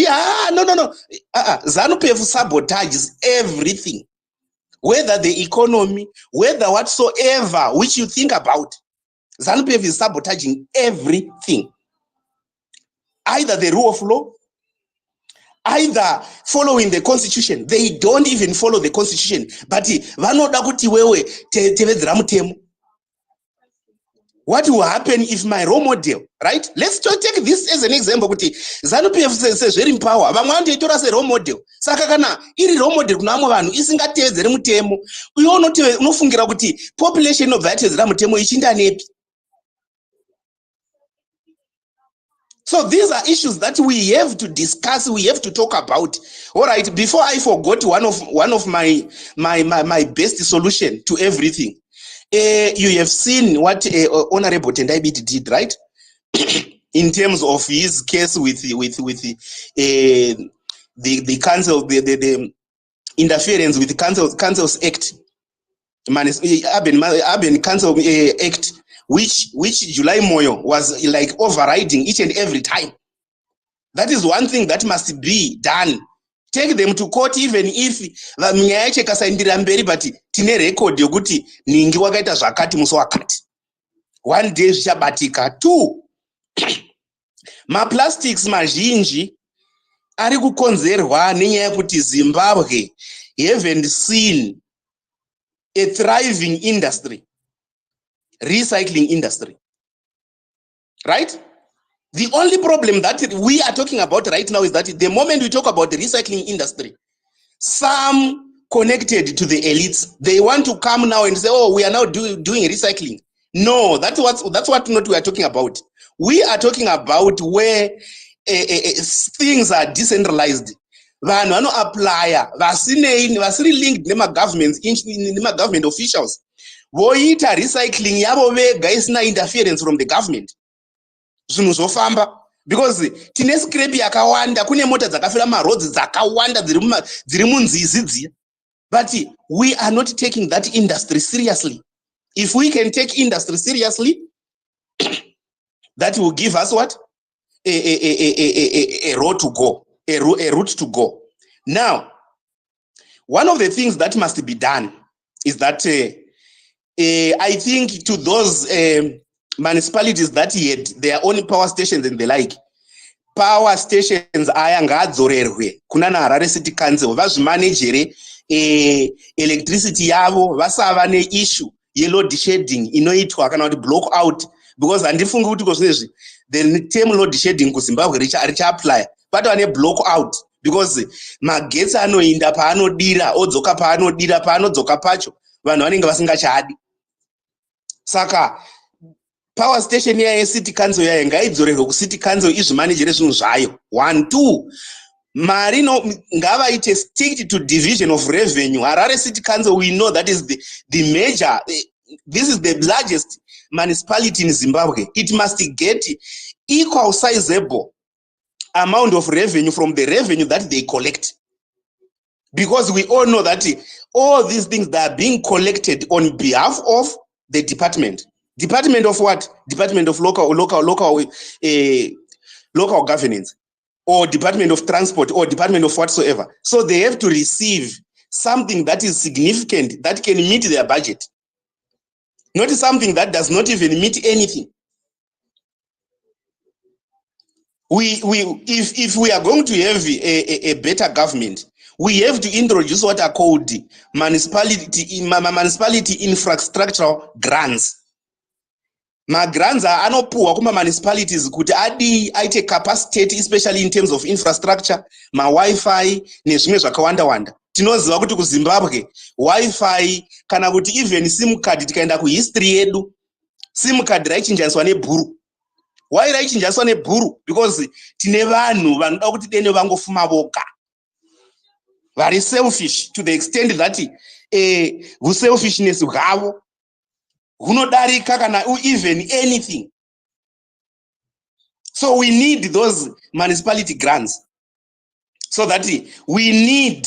No. Zanu-PF sabotages everything, whether the economy, whether whatsoever which you think about. Zanu-PF is sabotaging everything. Either the rule of law, either following the constitution. They don't even follow the constitution, but vanoda kuti wewe tevedzera mutemo. What will happen if my role model, right? Let's just take this as an example. Kuti Zanu-PF says very in power. Vamwe vanoitora se role model. Saka kana iri role model kuna vamwe vanhu isingatevedzeri mutemo, unofungira kuti population of vatevedzera mutemo ichinda nepi. So these are issues that we have to discuss, we have to talk about. All right, before I forgot one of my best solution to everything. You have seen what Honorable Tendaibit did, right? In terms of his case with the council, the interference with the Council's Act, Urban Council Act, which July Moyo was like overriding each and every time. That is one thing that must be done. Take them to court, even if nyaya yacho ikasaindira mberi, but tine record yokuti ningi wakaita zvakati musi wakati. One day zvichabatika. 2, ma-plastics mazhinji ari kukonzerwa nenyaya yekuti Zimbabwe haven't seen a thriving industry, recycling industry, right? The only problem that we are talking about right now is that the moment we talk about the recycling industry, some connected to the elites, they want to come now and say, oh, we are now doing recycling. No, that's what not we are talking about. We are talking about where things are decentralized. Vanhu vano apply vasiri linked nema government officials. Voita recycling yavo vega isina interference from the government. Zvinhu zvofamba. because tine scrape yakawanda, kune mota dzakafira maroads dzakawanda dziri munzizi dziya. But we are not taking that industry seriously. If we can take industry seriously, that will give us what? A road to go, a route to go. Now, one of the things that must be done is that I think to those municipalities that had their own power stations and the like, power stations aya ngaadzorerwe kuna naHarare City Council vazvimanejere electricity yavo vasava neissue yeload shedding inoitwa kana kuti block out, because handifungi kuti kozvinezvi the term load shedding kuZimbabwe richa-apply patova ne-block out, because magetsi anoinda paanodira odzoka paanodira, paanodzoka pacho vanhu vanenge vasingachadi. Saka power station ya City Council yayo ngaidzorerwe kuCity Council izvimanejere zvinhu zvayo. 1 2 mari ngavaite stick to division of revenue. Harare City Council, we know that is the major, this is the largest municipality in Zimbabwe. It must get equal sizable amount of revenue from the revenue that they collect, because we all know that all these things that are being collected on behalf of the department. Department of what? Department of local governance, or Department of Transport, or Department of whatsoever. So they have to receive something that is significant, that can meet their budget, not something that does not even meet anything. If we are going to have a better government, we have to introduce what are called municipality infrastructural grants. Grants are anopuwa kuma municipalities kuti aite capacity, especially in terms of infrastructure, Wi-Fi nezvimwe zvakawanda. Tinoziva kuti kuZimbabwe Wi-Fi kana kuti even SIM card, tikaenda kuhistory yedu, SIM card raichinjaniswa nebhuru. Why raichinjaniswa nebhuru? Because tine vanhu vanoda kuti dene vangofuma voga, very selfish to the extent that selfishness hwavo hunodarika kana even anything. So we need those municipality grants, so that we need,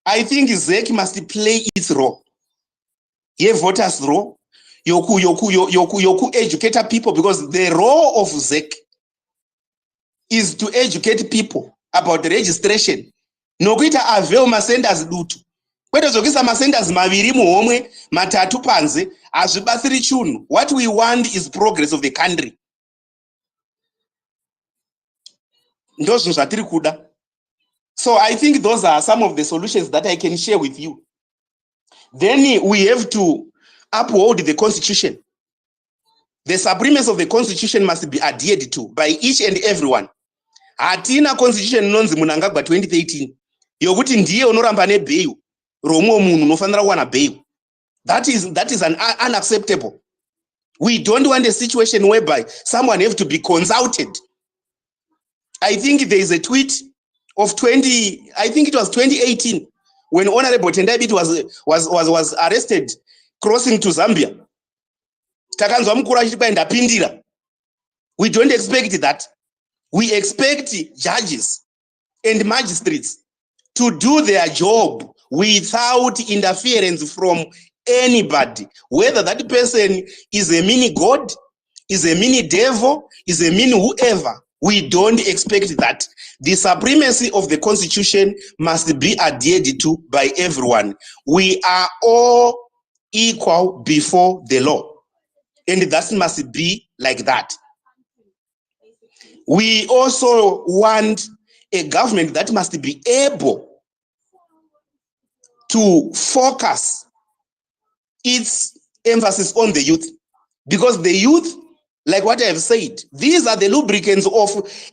I think ZEC must play its role, ye voters role, yoku educate people, because the role of ZEC is to educate people about the registration. Nokuita avail masenders dutu. Kwete zokisa masenders maviri muhomwe, matatu panze, azvibatsiri chunhu. What we want is progress of the country. Ndozvinhu zvatiri kuda. So I think those are some of the solutions that I can share with you. Then we have to uphold the constitution. The supremacy of the constitution must be adhered to by each and everyone. Hatina constitution nonzi munangagwa 2013 yokuti ndiye unoramba nebail romwe munhu unofanira kuwana bail. That is unacceptable. We don't want a situation whereby someone have to be consulted. I think there is a tweet of 2018 when Honorable Tendabit was arrested crossing to Zambia. Takanzwa mukuru achiti ndapindira. We don't expect that. We expect judges and magistrates to do their job without interference from anybody, whether that person is a mini god, is a mini devil, is a mini whoever. We don't expect that. The supremacy of the constitution must be adhered to by everyone. We are all equal before the law, and that must be like that. We also want a government that must be able to focus its emphasis on the youth, because the youth, like what I have said, these are the lubricants of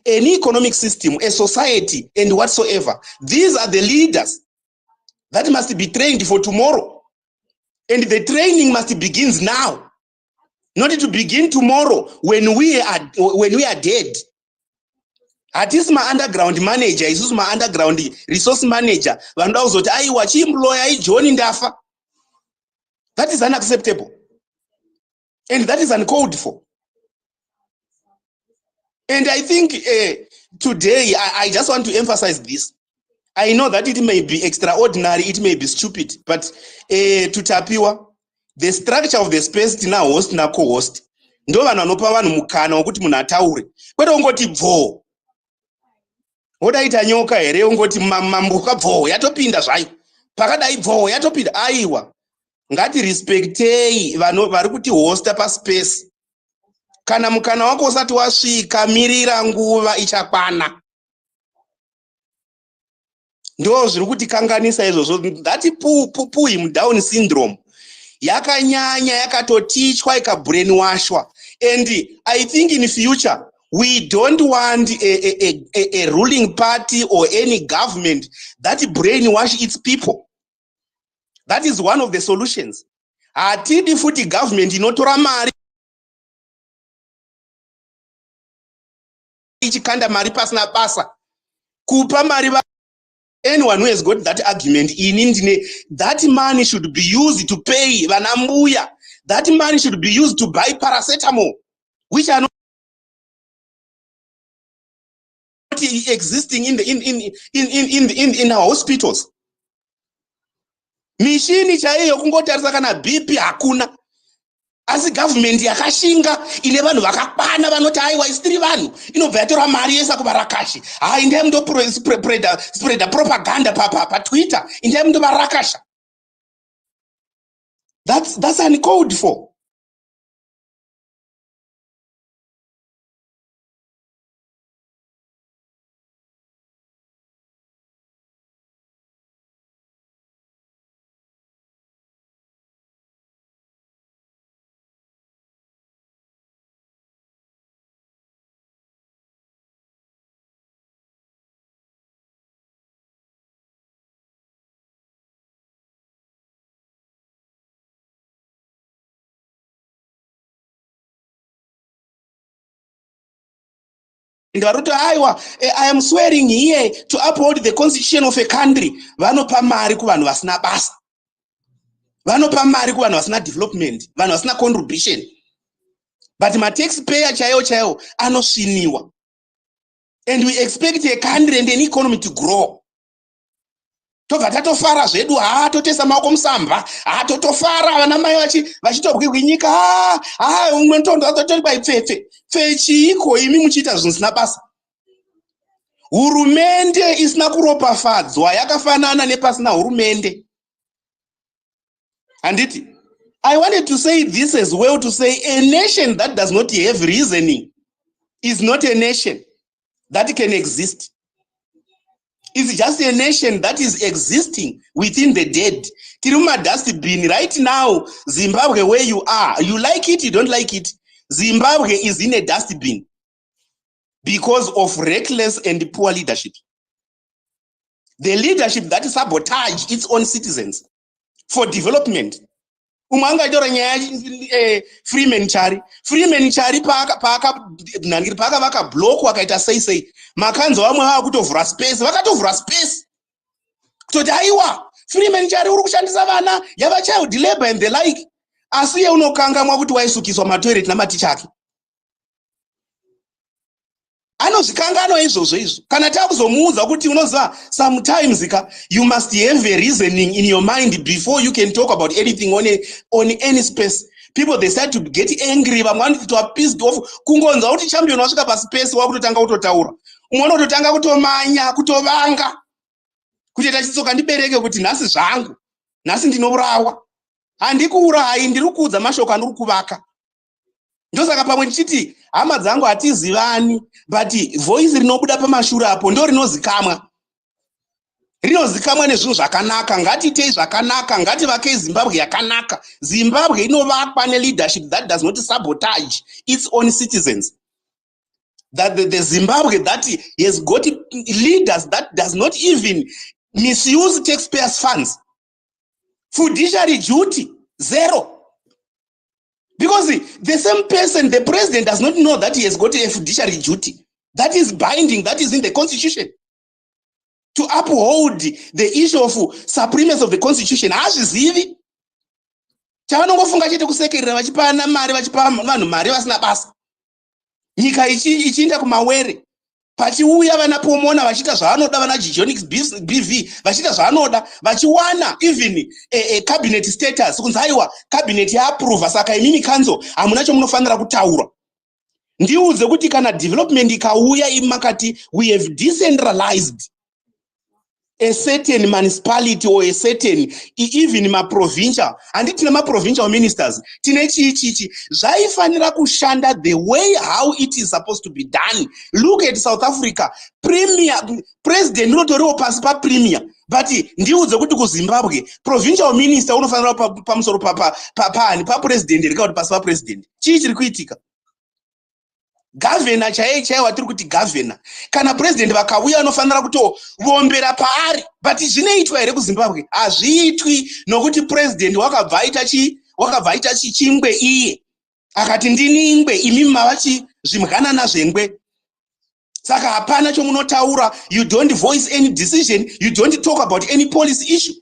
an economic system, a society, and whatsoever. These are the leaders that must be trained for tomorrow, and the training must begin now, not to begin tomorrow when we are dead. Hatisi ma-underground manager, isusu ma-underground resource manager, vanoda kuzoti aiwa chiemployer John ndafa. That is unacceptable, and that is uncalled for. And I think today, I just want to emphasize this. I know that it may be extraordinary, it may be stupid, but to Tapiwa, the structure of the space tina host na co-host, ndo vanhu vanopa vanhu mukana wokuti munhu ataure. Kwete ungoti bvo. Wodaita nyoka here ungoti mambuka bvo yatopinda zvayo. Pakadai bvo yatopinda aiwa. Ngati respectei vanhu vari kuti hosta pa space. Kana mukana wako usati wasvika, mirira nguva ichakwana. Ndo zviri kuti kanganisa izvozvo. That pull him down syndrome yakanyanya yakatotichwa ikabrainwashwa. And I think in future we don't want a ruling party or any government that brainwash its people. That is one of the solutions. Hatidi futi government inotora mari ichikanda mari pasina basa kupa mari. Anyone who has got that argument in India, that money should be used to pay vanambuya. That money should be used to buy paracetamol, which are not existing in our hospitals. Mishini chaiyo kungotarisa kana BP hakuna. Asi government yakashinga ine vanhu vakakwana vanoti aiwa isitiri vanhu inobva yatora mari yesa kuvarakasha. Indai mundo propaganda pa Twitter, indai mundo varakasha. That's uncalled for. I am swearing here to uphold the constitution of a country. Vanopa mari kuvanhu vasina basa. Vanopa mari kuvanhu vasina development, vanhu vasina contribution. But ma taxpayer chaiwo anosviniwa. And we expect a country and an economy to grow. Tobva tatofara zvedu, totesa maoko musamba, totofara vana mai vachitobwirwa nyika, umwe ntondo atori paipfepfe. Fechiiko imi muchiita zvinhu zvisina basa. Hurumende isina kuropafadzwa yakafanana nepasina hurumende. Anditi, I wanted to say this as well, to say a nation that does not have reasoning is not a nation that can exist. It's just a nation that is existing within the dead. Tiruma dustbin right now, Zimbabwe, where you are, you like it, you don't like it. Zimbabwe is in a dustbin because of reckless and poor leadership. The leadership that sabotage its own citizens for development. Umanga idora nyaya Freeman Chari paka vaka block wakaita sei makanzo vamwe vakutovhura space vakatovhura space kutoti aiwa Freeman Chari uri kushandisa vana yava child labor and the like. Asi ye unokangamwa kuti waisukiswa matoilet namaticha ake. Anozvikangano izvozvo izvo. Kana takuzomuudza kuti unoziva, sometimes you must have a reasoning in your mind before you can talk about anything on any space. People, they start to get angry, vamwe to are pissed off. Kungonza kuti champion wasvika pa space wakutotanga kutotaura. Umwe unototanga kutomanya, kutovanga. Kuti tachitsoka ndibereke kuti nhasi zvangu. Nhasi ndinourawa. Handikuurayi, ndiri kuudza mashoko andiri kuvaka. Ndosaka pamwe ndichiti hama dzangu hatizivani, but voice rinobuda pamashure apo ndo rinozikamwa. Rinozikamwa nezvinhu zvakanaka, ngatiitei zvakanaka, ngativakei Zimbabwe yakanaka. Zimbabwe inovakwa leadership that does not sabotage its own citizens. That the Zimbabwe that has got leaders that does not even misuse taxpayers' funds. Fiduciary duty, zero. Because the same person, the president, does not know that he has got a fiduciary duty. That is binding, that is in the constitution. To uphold the issue of supremacy of the constitution. Hazvizivi. Chavanongofunga chete kusekerera vachipa vanhu mari vasina basa. nyika ichienda kumawere. Pachiuya vana pomona vachita zvavanoda, vana Gijonix BV vachita zvavanoda, vachiwana even cabinet status, kunzi aiwa cabinet yaapprova, saka imini council hamuna chomunofanira kutaura. Ndiudze kuti kana development ikauya imakati, we have decentralized a certain municipality or a certain even provincial, and tine provincial ministers, tine chichi zvaifanira kushanda the way how it is supposed to be done. Look at South Africa, premier president unotoriwo pasi pa premier, but ndiudze kuti kuZimbabwe provincial minister unofanira pamusoro pa president rikauti pasi pa president. Chii chiri kuitika? Governor chaiye watiri kuti governor kana president vakauya anofanira kutovombera paari, but zvinoitwa here kuZimbabwe? Hazviitwi, nokuti president wakabva aita chingwe iye akati ndini ingwe, imi mava zvimhanana zvengwe. Saka hapana chomunotaura, you don't voice any decision, you don't talk about any policy issue.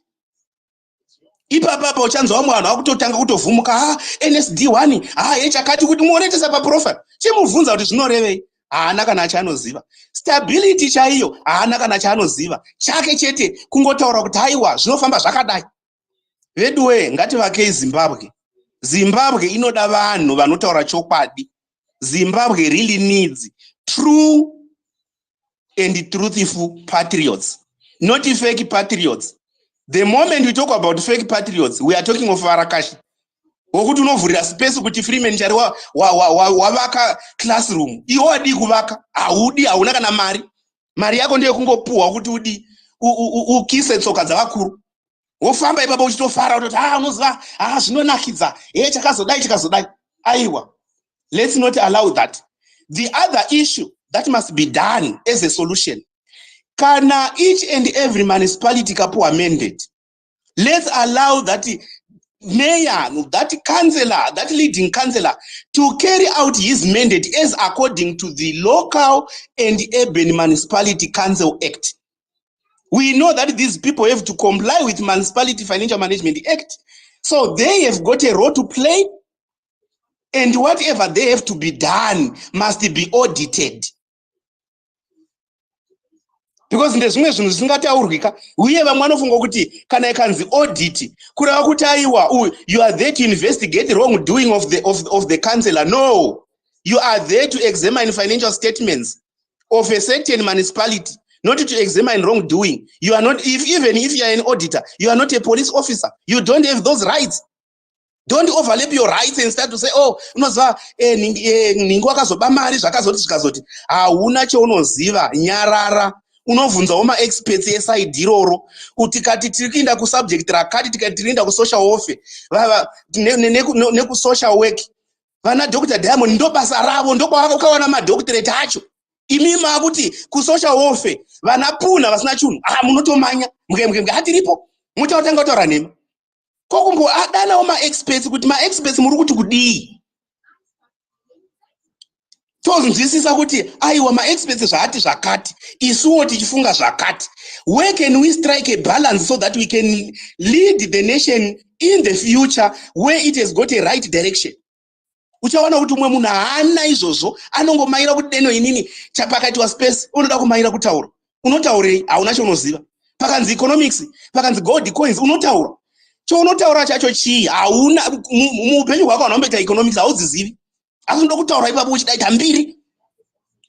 Ipapa uchanzwa mwana wakutotanga kutovhumuka, NSD1 yechakati kuti muonetesa paprofile. Chimubvunza kuti zvinorevei? Haana kana chaanoziva. Stability chaiyo haana kana chaanoziva. Chake chete kungotaura kuti haiwa zvinofamba zvakadai. Veduwe ngativakei Zimbabwe. Zimbabwe inoda vanhu vanotaura chokwadi. Zimbabwe really needs true and truthful patriots, not fake patriots. The moment we talk about fake patriots, we are talking of Arakashi. Wokuti unovhurira space kuti Freeman chari wavaka classroom. Iwo adi kuvaka, haudi, hauna kana mari. Mari yako ndiyo kungopuwa kuti udi ukise tsoka dzavakuru. Wofamba ipapo uchitofara kuti unoziva, zvinonakidza. Chakazodai. Aiwa. Let's not allow that. The other issue that must be done as a solution. Kana each and every municipality kapuwa mandate. Let's allow that mayor, that councillor, that leading councillor to carry out his mandate as according to the Local and Urban Municipality Council Act. We know that these people have to comply with Municipality Financial Management Act. So they have got a role to play, and whatever they have to be done must be audited. Because ndezvimwe zvinhu zvisingataurika, uye vamwe vanofunga kuti kana ikanzi audit kureva kuti aiwa you are there to investigate the wrongdoing of the councillor. No, you are there to examine financial statements of a certain municipality, not to examine wrongdoing. You are not, even if you are an auditor, you are not a police officer. You don't have those rights. Don't overlap your rights and start to say, unoziva ningi wakazoba mari zvakazoti. Hauna chaunoziva, nyarara. Unovhunzawo ma-experts eside iroro kuti kati tiri kuenda kusubject rakati, tikati tiri kuenda kusocial warfare nekusocial work. Vana Dr. Diamond ndo basa ravo, ndo kwakawana madoctorate acho. Imi makuti kusocial warfare vana puna vasina chunhu, munotomanya mge hatiripo, muchautanga kutaura nhema. Kokumbo adanawo ma-experts kuti ma-experts muri kuti kudii. Tozvinzwisisa kuti aiwa ma-experts zvati zvakati, isuwo tichifunga zvakati. Where can we strike a balance so that we can lead the nation in the future where it has got a right direction? Uchawana kuti umwe munhu haana izvozvo, anongomaira kuti deno inini chapakatiwa space, unoda kumaira kutaura. Unotaurei? Hauna chaunoziva. Pakanzi economics, pakanzi gold coins, unotaura. Chaunotaura chacho chii? Hauna, muupenyu hwako unomboita economics haudzizivi. Asi unoda kutaura ipapo uchidaita mbiri.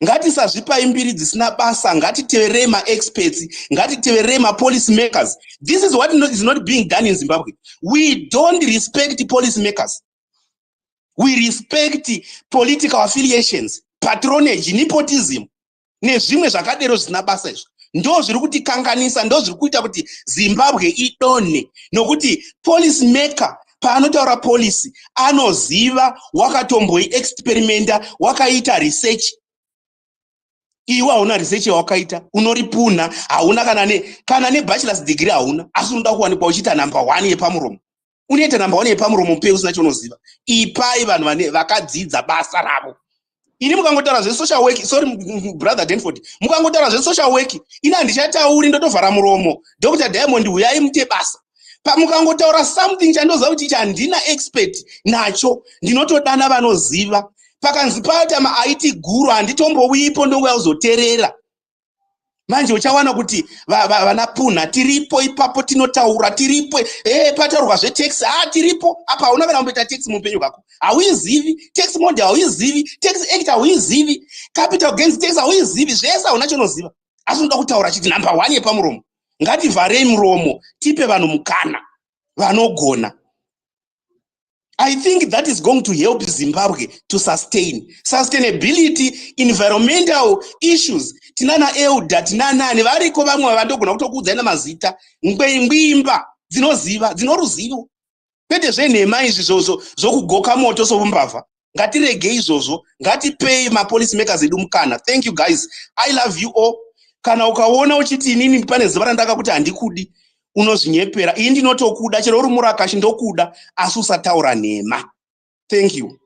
Ngatisazvipai mbiri dzisina basa, ngatiteverei ma-experts, ngatiteverei ma-policy makers. This is what is not being done in Zimbabwe. We don't respect policy makers. We respect political affiliations, patronage, nepotism, nezvimwe zvakadero zvisina basa izvo. Ndo zviri kutikanganisa, ndo zviri kuita kuti Zimbabwe idonhe, nokuti policy maker paanotaura policy anoziva, wakatomboiexperimenta, wakaita research. Iwe hauna research yawakaita, unoripuna, hauna kana ne-bachelor's degree hauna, asi unoda kuwanikwa uchiita number 1 yepamuromo. Unoita number 1 yepamuromo pe usina chaunoziva. Ipai vanhu vakadzidza basa ravo. Ini mukangotaura zve-social work, sorry brother Denford, mukangotaura zve-social work, ina handichatauri ndotovhara muromo. Dr. Diamond uyai mute basa. Pamukangotaura something chandoziva kuti ichi handina expert nacho, ndinotodana vanoziva. pakanzi pata maIT guru handitombowipo ndongoya uzoterera. Manje uchawana kuti vana Puna tiripo ipapo tinotaura tiripo pataurwa zvetex tiripo apa hauna kana kumboita tax muupenyu kako hauizivi tax mode hauizivi tax act hauizivi capital gains tax hauizivi zvese hauna chinoziva asi unoda kutaura chiti number 1 yepamuromo ngativharei muromo tipe vanhu mukana vanogona. I think that is going to help Zimbabwe to sustain sustainability, environmental issues. Tinana EUDA, tinana nevariko vamwe vandogona kutokuudza mazita ngwimba dzinoziva dzinoruzivo. Kwete zvenhema izvi zvokugoka moto sovumbavha. Ngatiregei izvozvo, ngatipei mapolice makers edu mukana. Thank you guys. I love you all. Kana ukaona uchiti inini pane zuva randakakuti handikudi unozvinyepera. Iyi ndinotokuda chero uri murakashi ndokuda asi usataura nhema. Thank you.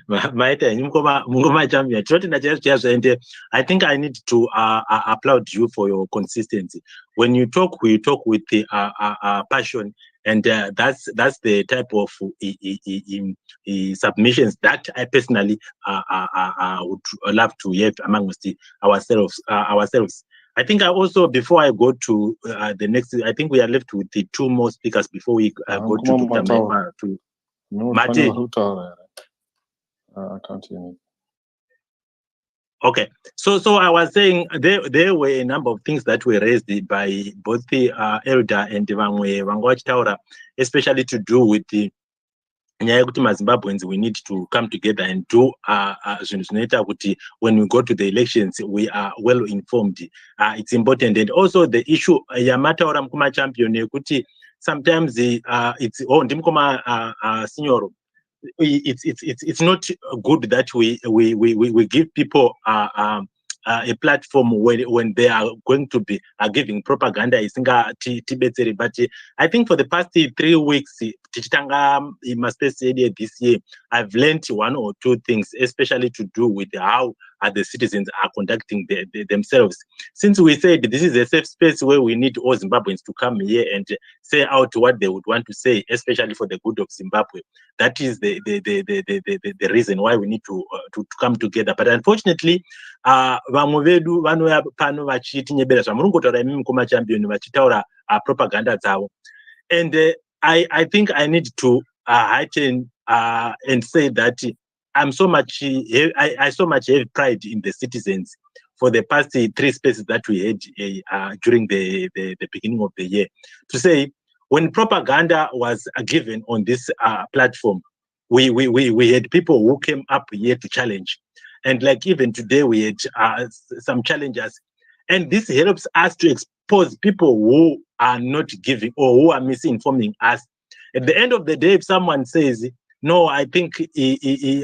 Maita Mungoma champion. I think I need to applaud you for your consistency. When you talk with the passion, and that's the type of submissions that I personally would love to have amongst ourselves. I think I also, before I go to the next, I think we are left with the 2 more speakers before we go to Dr. Maipa. Mate. I can't hear me. Okay, so I was saying there were a number of things that were raised by both the elder and Vangwa, especially to do with the Zimbabweans. We need to come together and do when we go to the elections, we are well informed. It's important, and also the issue Yamata Mkuma champion sometimes it's senior. It's not good that we give people a platform when they are going to be giving propaganda. But I think for the past 3 weeks, in my space area this year, I've learned 1 or 2 things, especially to do with how the citizens are conducting themselves. Since we said this is a safe space where we need all Zimbabweans to come here and say out what they would want to say, especially for the good of Zimbabwe. That is the reason why we need to come together. But unfortunately, propaganda dzavo, and I think I need to heighten and say that I so much have pride in the citizens for the past 3 spaces that we had during the beginning of the year, to say when propaganda was given on this platform, we had people who came up here to challenge, and like even today we had some challenges, and this helps us to expose people who are not giving or who are misinforming us. At the end of the day, if someone says, no, I think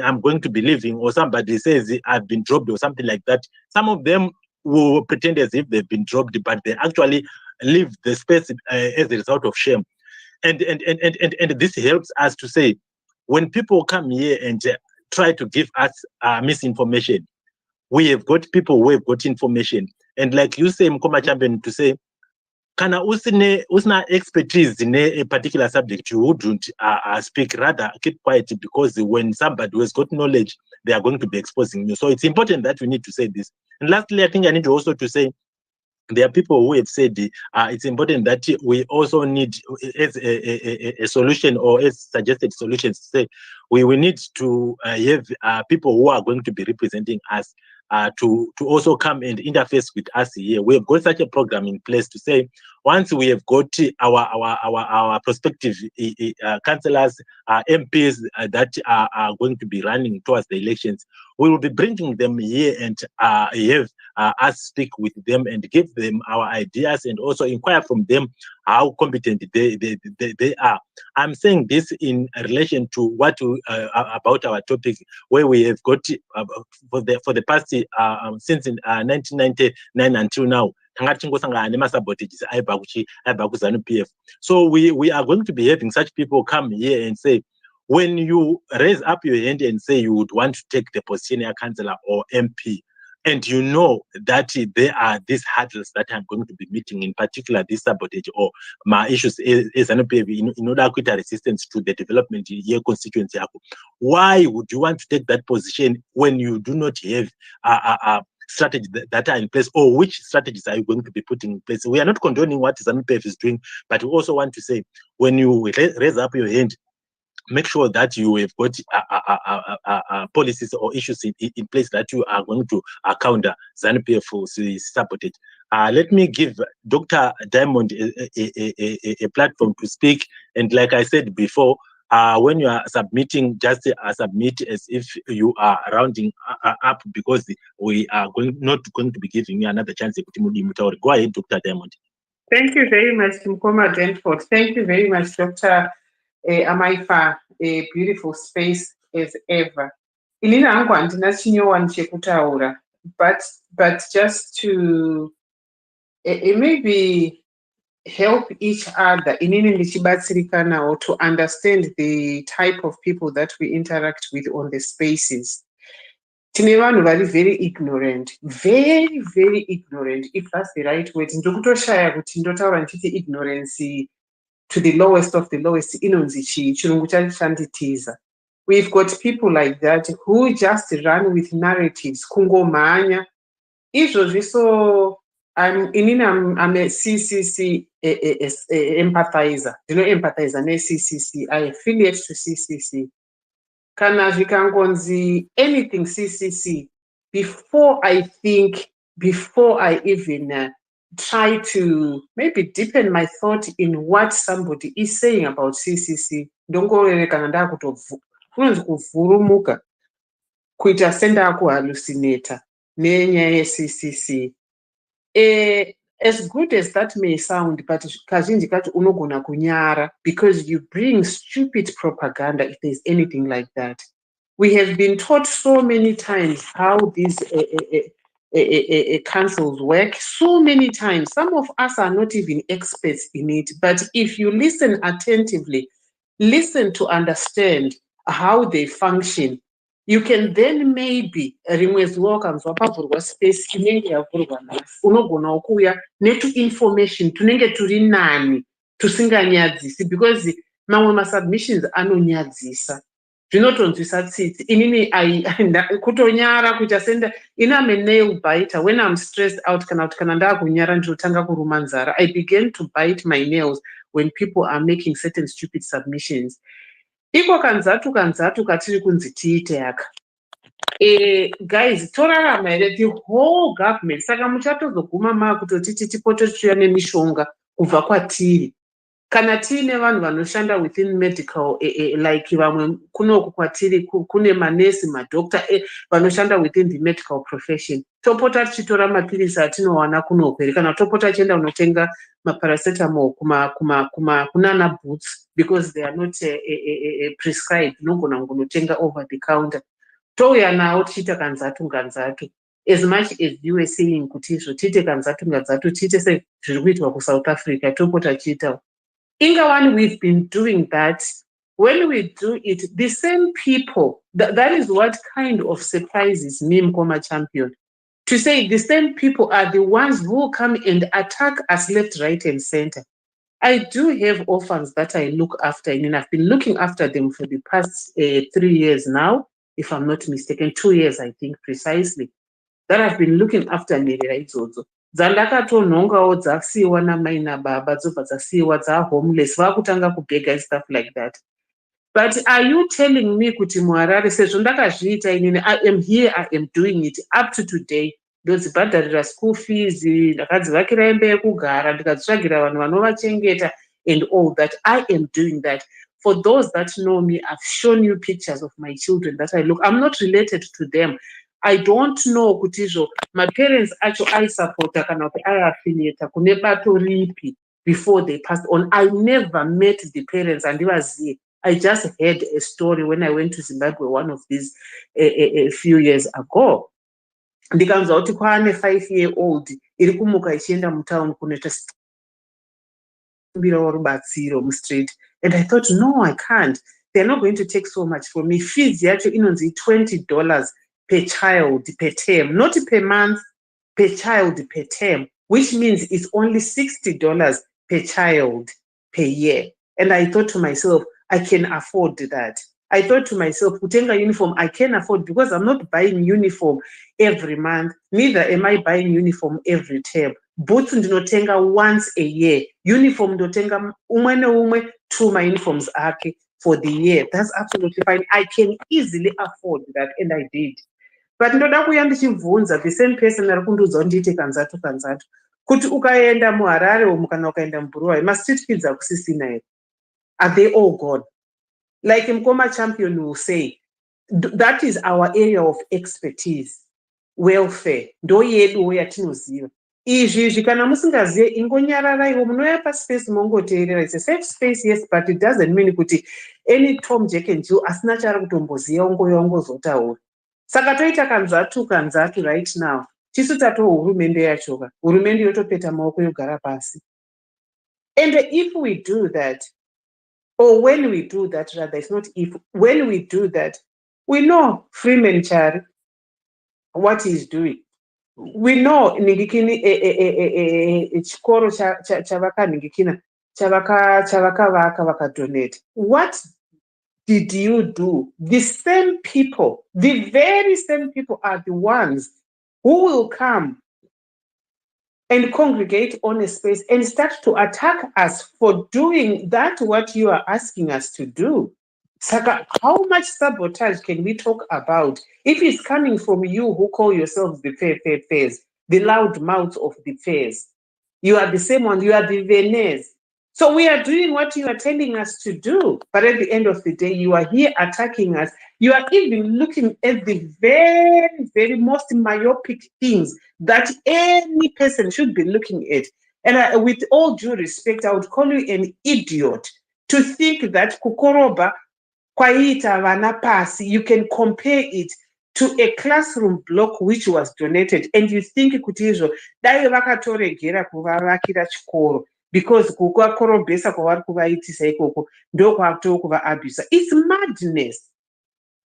I'm going to be leaving, or somebody says I've been dropped or something like that, some of them will pretend as if they've been dropped, but they actually leave the space as a result of shame. And this helps us to say, when people come here and try to give us misinformation, we have got people who have got information. And like you say, Mkoma Champion, to say, kana usina expertise in a particular subject, you wouldn't speak, rather keep quiet, because when somebody who has got knowledge, they are going to be exposing you. So it's important that we need to say this. And lastly, I think I need to also to say, there are people who have said it's important that we also need, as a solution or as suggested solutions, to say we need to have people who are going to be representing us to also come and interface with us here. We have got such a program in place to say, once we have got our prospective councillors, MPs that are going to be running towards the elections, we will be bringing them here and have us speak with them and give them our ideas and also inquire from them how competent they are. I'm saying this in relation to what about our topic, where we have got for the past since 1999 until now. So we are going to be having such people come here and say, when you raise up your hand and say you would want to take the position as councillor or MP, and you know that there are these hurdles that I'm going to be meeting, in particular this sabotage or my issues as an in order to create resistance to the development in your constituency. Why would you want to take that position when you do not have a strategy that are in place, or which strategies are you going to be putting in place? We are not condoning what ZANU-PF is doing, but we also want to say, when you raise up your hand, make sure that you have got policies or issues in place that you are going to counter ZANU-PF for sabotage. Let me give Dr. Diamond a platform to speak. And like I said before, when you are submitting, just submit as if you are rounding up, because we are not going to be giving you another chance. Go ahead, Dr. Diamond. Thank you very much, Mkoma Denford. Thank you very much, Dr. Amaifa. A beautiful space as ever. Inini hangu handina chinyowani chekutaura, but just to maybe help each other, inini ndichibatsirikanawo to understand the type of people that we interact with on the spaces. Tine vanhu vari very ignorant, very, very ignorant, if that's the right word. Ndokutoshaya kuti ndotaura ndichiti ignorance to the lowest of the lowest, inonzi chii, chirungu chachanditiza. We've got people like that who just run with narratives, kungomhanya. Izvozvi, so I'm a CCC empathizer. Empathizer ne-CCC. I affiliate to CCC. Kana zvikangonzi anything CCC, before I even try to maybe deepen my thought in what somebody is saying about CCC, ndongorereka kunonzi kuvhurumuka kuita senda kuhallucinata nenyaya yeCCC. As good as that may sound, but kazhinji kacho unogona kunyara, because you bring stupid propaganda if there's anything like that. We have been taught so many times how these councils work, so many times. Some of us are not even experts in it, but if you listen attentively, listen to understand how they function, you can then maybe rimwe zuva ukanzwa pavhurwa space inenge yavhurwa nhasi, unogonawo kuuya netuinformation tunenge turi nani tusinganyadzisi, because mamwe masubmissions anonyadzisa, zvinotonzwisa tsitsi. Inini kutonyara kuita senda, I'm a nail biter. When I'm stressed out, kana ndakunyara ndinotanga kuruma nzara, I begin to bite my nails when people are making certain stupid submissions. Iko kanzatu katiri kunzi tiite yaka. Guys, torarama here the whole government. Saka muchatozoguma makutotiti tipote tichiuya nemishonga kubva kwatiri. Kana tiine vanhu vanoshanda within medical, like vamwe kunoku kwatiri kune manesi, madoctor vanoshanda within the medical profession. Topota tichitora mapirisi atinowana kunoku, kana topota tichienda unotenga maparacetamol kunana Boots, because they are not prescribed, unogona kunotenga over the counter. Touya nawo tichiita kanzatu. As much as you were saying kuti izvo tiite kanzatu, tiite sezviri kuitwa kuSouth Africa, topota tichiitawo. Ingawani, we've been doing that. When we do it, the same people, that is what kind of surprises me, Mkoma Champion, to say the same people are the ones who come and attack us left, right, and center. I do have orphans that I look after, and I've been looking after them for the past 3 years now, if I'm not mistaken, 2 years, I think, precisely, that I've been looking after nherera idzodzo. Dzandakatonhongawo dzasiyiwa namai nababa, dzobva dzasiyiwa dzahomeless, vakutanga kubhega and stuff like that. But are you telling me kuti muHarare, sezvo ndakazviita inini, I am here, I am doing it up to today, ndodzibhadharira school fees, ndakadzivakira imba yekugara, ndikadzitsvagira vanhu vanovachengeta and all that. I am doing that. For those that know me, I've shown you pictures of my children that I look. I'm not related to them. I don't know kuti izvo my parents acho aisupporta kana kuti aiaffiliata kune bato ripi before they passed on. I never met the parents andivazive. I just heard a story when I went to Zimbabwe one of these a few years ago. Ndikanzwa kuti kwaane 5-year-old iri kumuka ichienda mutown kunoita rubatsiro mustreet, and I thought, no, I can't. They're not going to take so much from me. Fees yacho inonzi $20 per child per term, not per month, per child per term, which means it's only $60 per child per year. And I thought to myself, I can afford that. I thought to myself, kutenga uniform, I can afford, because I'm not buying uniform every month. Neither am I buying uniform every term. Boots ndinotenga once a year. Uniform ndotenga umwe neumwe 2 my uniforms ake for the year. That's absolutely fine. I can easily afford that, and I did. But ndoda kuya ndichibvunza the same person ari kundiudza kuti ndiite kanzatu kuti ukaenda muHarare umu kana ukaenda muBuruwayo, ma-street kids akusisina here. Are they all gone? Like Mkoma Champion will say, that is our area of expertise, welfare. Ndo yedu yatinoziva. Izvi kana musingazive ingonyararaiwo munouya paspace mongoteerera. It's a safe space, yes, but it doesn't mean kuti any Tom, Jack and Jill asina chaari kutomboziva ongozotaura. Saka toita kanzatu right now. Tisu tato hurumende yachoka. Hurumende yotopeta maoko yogara pasi. And if we do that, or when we do that, rather, it's not if, when we do that, we know Freeman Chari, what he's doing. We know Ningikini chikoro chavaka Ningikina, chavaka vaka donate. What did you do? The same people, the very same people are the ones who will come and congregate on a space and start to attack us for doing that what you are asking us to do. Saka, how much sabotage can we talk about if it's coming from you who call yourselves the fairs, the loud mouths of the fairs? You are the same one, you are the Venez. So we are doing what you are telling us to do, but at the end of the day, you are here attacking us. You are even looking at the very, very most myopic things that any person should be looking at. And with all due respect, I would call you an idiot to think that kukoroba kwaita vana pasi, you can compare it to a classroom block which was donated, and you think kuti izvo dai vakatoregera kuvavakira chikoro because kukakorobhesa kwavari kuvaitisa ikoko ndokwato kuvaabhisa. It's madness.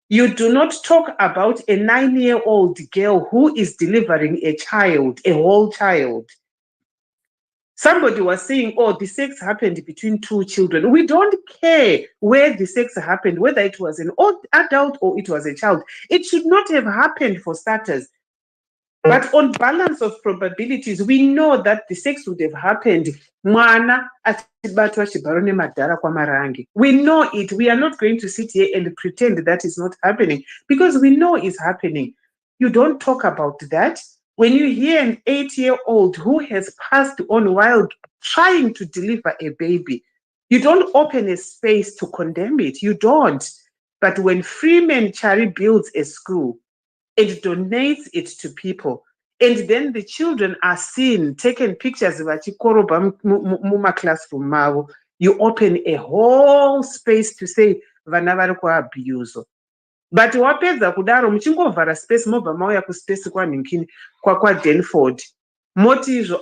You do not talk about a 9-year-old girl who is delivering a child, a whole child. Somebody was saying, oh, the sex happened between 2 children. We don't care where the sex happened, whether it was an adult or it was a child. It should not have happened for starters. But on balance of probabilities, we know that the sex would have happened. Mwana achibatwa chibarone madhara kwa marangi. We know it. We are not going to sit here and pretend that is not happening because we know it's happening. You don't talk about that. When you hear an 8-year-old who has passed on while trying to deliver a baby, you don't open a space to condemn it. You don't. But when Freeman Chari builds a school, it donates it to people, and then the children are seen, taken pictures of vachikoroba muma classroom mavo, you open a whole space to say vana vari kuabuse. But wapedza kudaro muchingovhara space mobva mauya kuspace kwaNhingikini kwaDenford moti izvo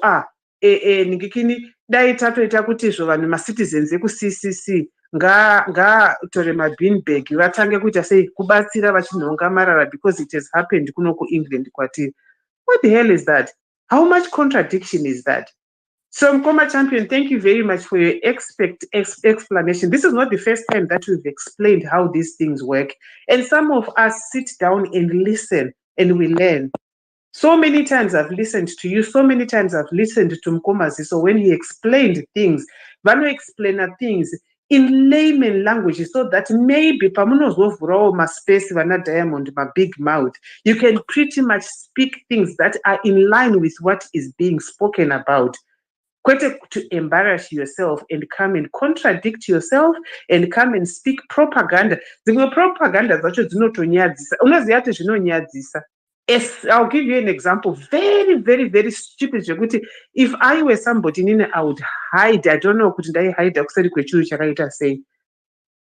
Nhingikini dai tatoita kuti izvo vanhu macitizens ekuCCC ngaatore mabinbag vatange kuita sei kubatsira vachinhonga marara because it has happened kuno kuEngland kwatiri. What the hell is that? How much contradiction is that? So Mkoma Champion, thank you very much for your explanation. This is not the first time that we've explained how these things work. And some of us sit down and listen and we learn. So many times I've listened to you, so many times I've listened to Mkomazi. So when he explained things, Vano explain things in layman language so that maybe pamunozovhurawo maspace vana Diamond, my big mouth, you can pretty much speak things that are in line with what is being spoken about. Kwete to embarrass yourself and come and contradict yourself and come and speak propaganda. Dzimwe propaganda dzacho dzinotonyadzisa. Unoziva kuti zvinonyadzisa. Yes, I'll give you an example. Very, very, very stupid. If I were somebody, I would hide. I don't know, could I hide?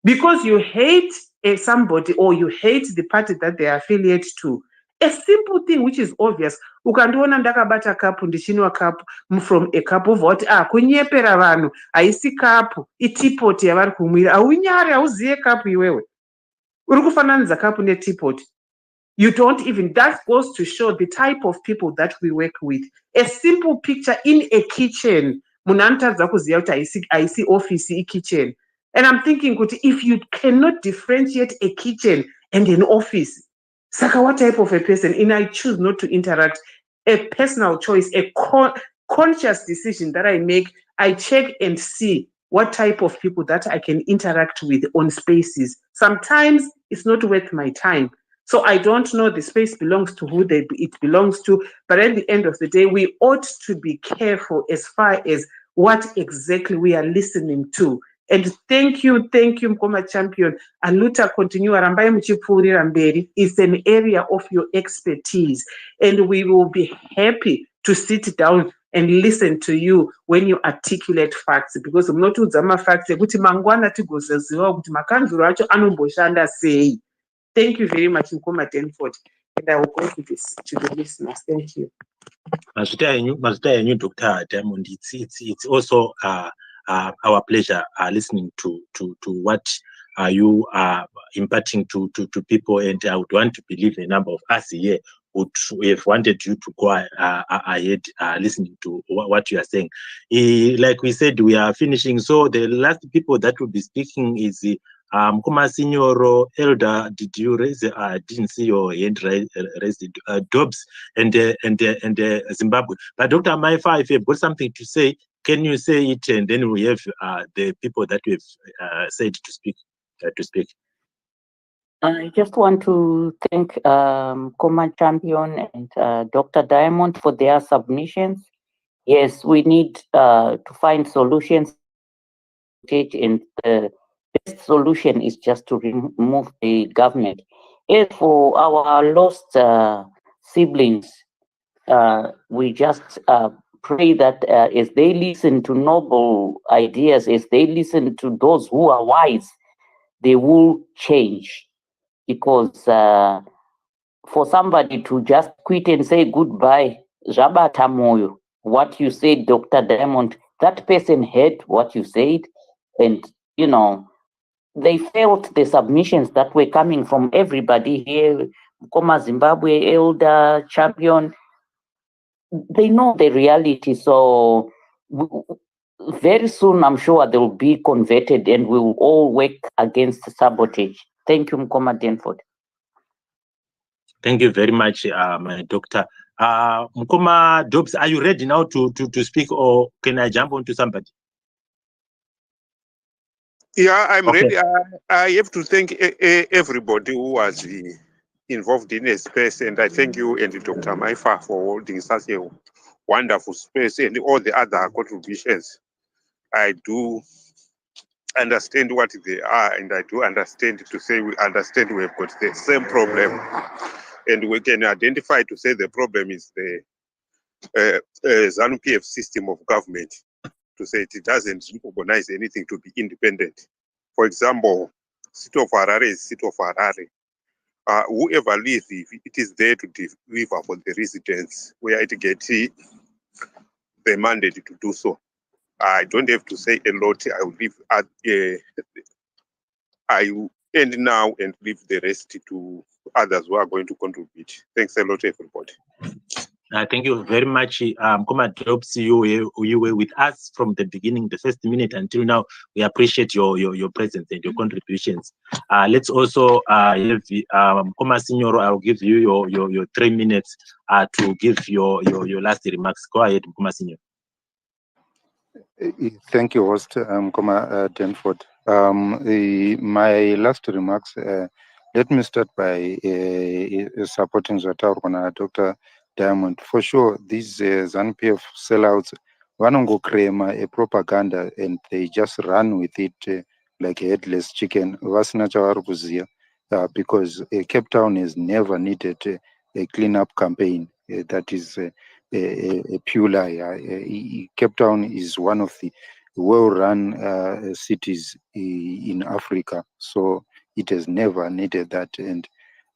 Because you hate somebody or you hate the party that they are affiliated to. A simple thing which is obvious. Ukandiona ndakabata kapu ndichinwa kapu from a cup of what? Kunyepera vanhu. Haisi kapu. Itipoti yavari kumwira. Aunyari auziye kapu iwewe. Uri kufananidza kapu netipoti. You don't even, that goes to show the type of people that we work with. A simple picture in a kitchen, munantadza kuziva kuti haisi office kitchen. And I'm thinking, if you cannot differentiate a kitchen and an office, Saka, what type of a person? And I choose not to interact. A personal choice, a conscious decision that I make. I check and see what type of people that I can interact with on spaces. Sometimes it's not worth my time. So I don't know the space belongs to who it belongs to. But at the end of the day, we ought to be careful as far as what exactly we are listening to. And thank you, Mkoma Champion. Aluta continue arambai muchipfuurira mberi. It's an area of your expertise. And we will be happy to sit down and listen to you when you articulate facts, because munotiudza mafacts ekuti mangwana tigozoziva kuti makanzuro acho anomboshanda sei. Thank you very much, Mkoma Denford. And I will go to the listeners. Thank you. Mazita yenyu, Dr. Diamond. It's also our pleasure listening to what you are imparting to people, and I would want to believe a number of us here would have wanted you to go ahead listening to what you are saying. Like we said, we are finishing, so the last people that will be speaking is Mkoma Signoro, Elder. Did you raise? Didn't see your hand raised. Dobbs and Zimbabwe. But Dr. Maifa, if you've got something to say, can you say it, and then we have the people that we've said to speak. I just want to thank Mkoma Champion and Dr. Diamond for their submissions. Yes, we need to find solutions, and the best solution is just to remove the government. As for our lost siblings, we just pray that as they listen to noble ideas, as they listen to those who are wise, they will change. Because for somebody to just quit and say goodbye, Jabata Moyo, what you said, Dr. Diamond, that person heard what you said, and they felt the submissions that were coming from everybody here, Mkoma Zimbabwe, Elder, Champion. They know the reality, so very soon I'm sure they will be converted and we will all work against sabotage. Thank you, Mkoma Denford. Thank you very much, my doctor. Mkoma Dobbs, are you ready now to speak, or can I jump onto somebody? Yeah, I'm ready. I have to thank everybody who was involved in a space, and I thank you and Dr. Maifa for holding such a wonderful space and all the other contributions. I do understand what they are, and I do understand to say we understand we have got the same problem, and we can identify to say the problem is the Zanu PF system of government, to say it doesn't recognize anything to be independent. For example, city of Harare is city of Harare. Whoever lives, it is there to deliver for the residents, where it gets the mandate to do so. I don't have to say a lot. I will leave at I will end now and leave the rest to others who are going to contribute. Thanks a lot, everybody. Thank you very much, Mkoma Dobbs. You were with us from the beginning, the first minute until now. We appreciate your presence and your contributions. Let's also have Mkoma Signoro. I'll give you your 3 minutes to give your last remarks. Go ahead, Mkoma Signoro. Thank you, host Mkoma Denford. My last remarks. Let me start by supporting Dr. Diamond. For sure, these ZANU-PF sellouts, wanongo crema a propaganda, and they just run with it like a headless chicken. Because Cape Town has never needed a cleanup campaign. That is a pure lie. Cape Town is one of the well-run cities in Africa, so it has never needed that. And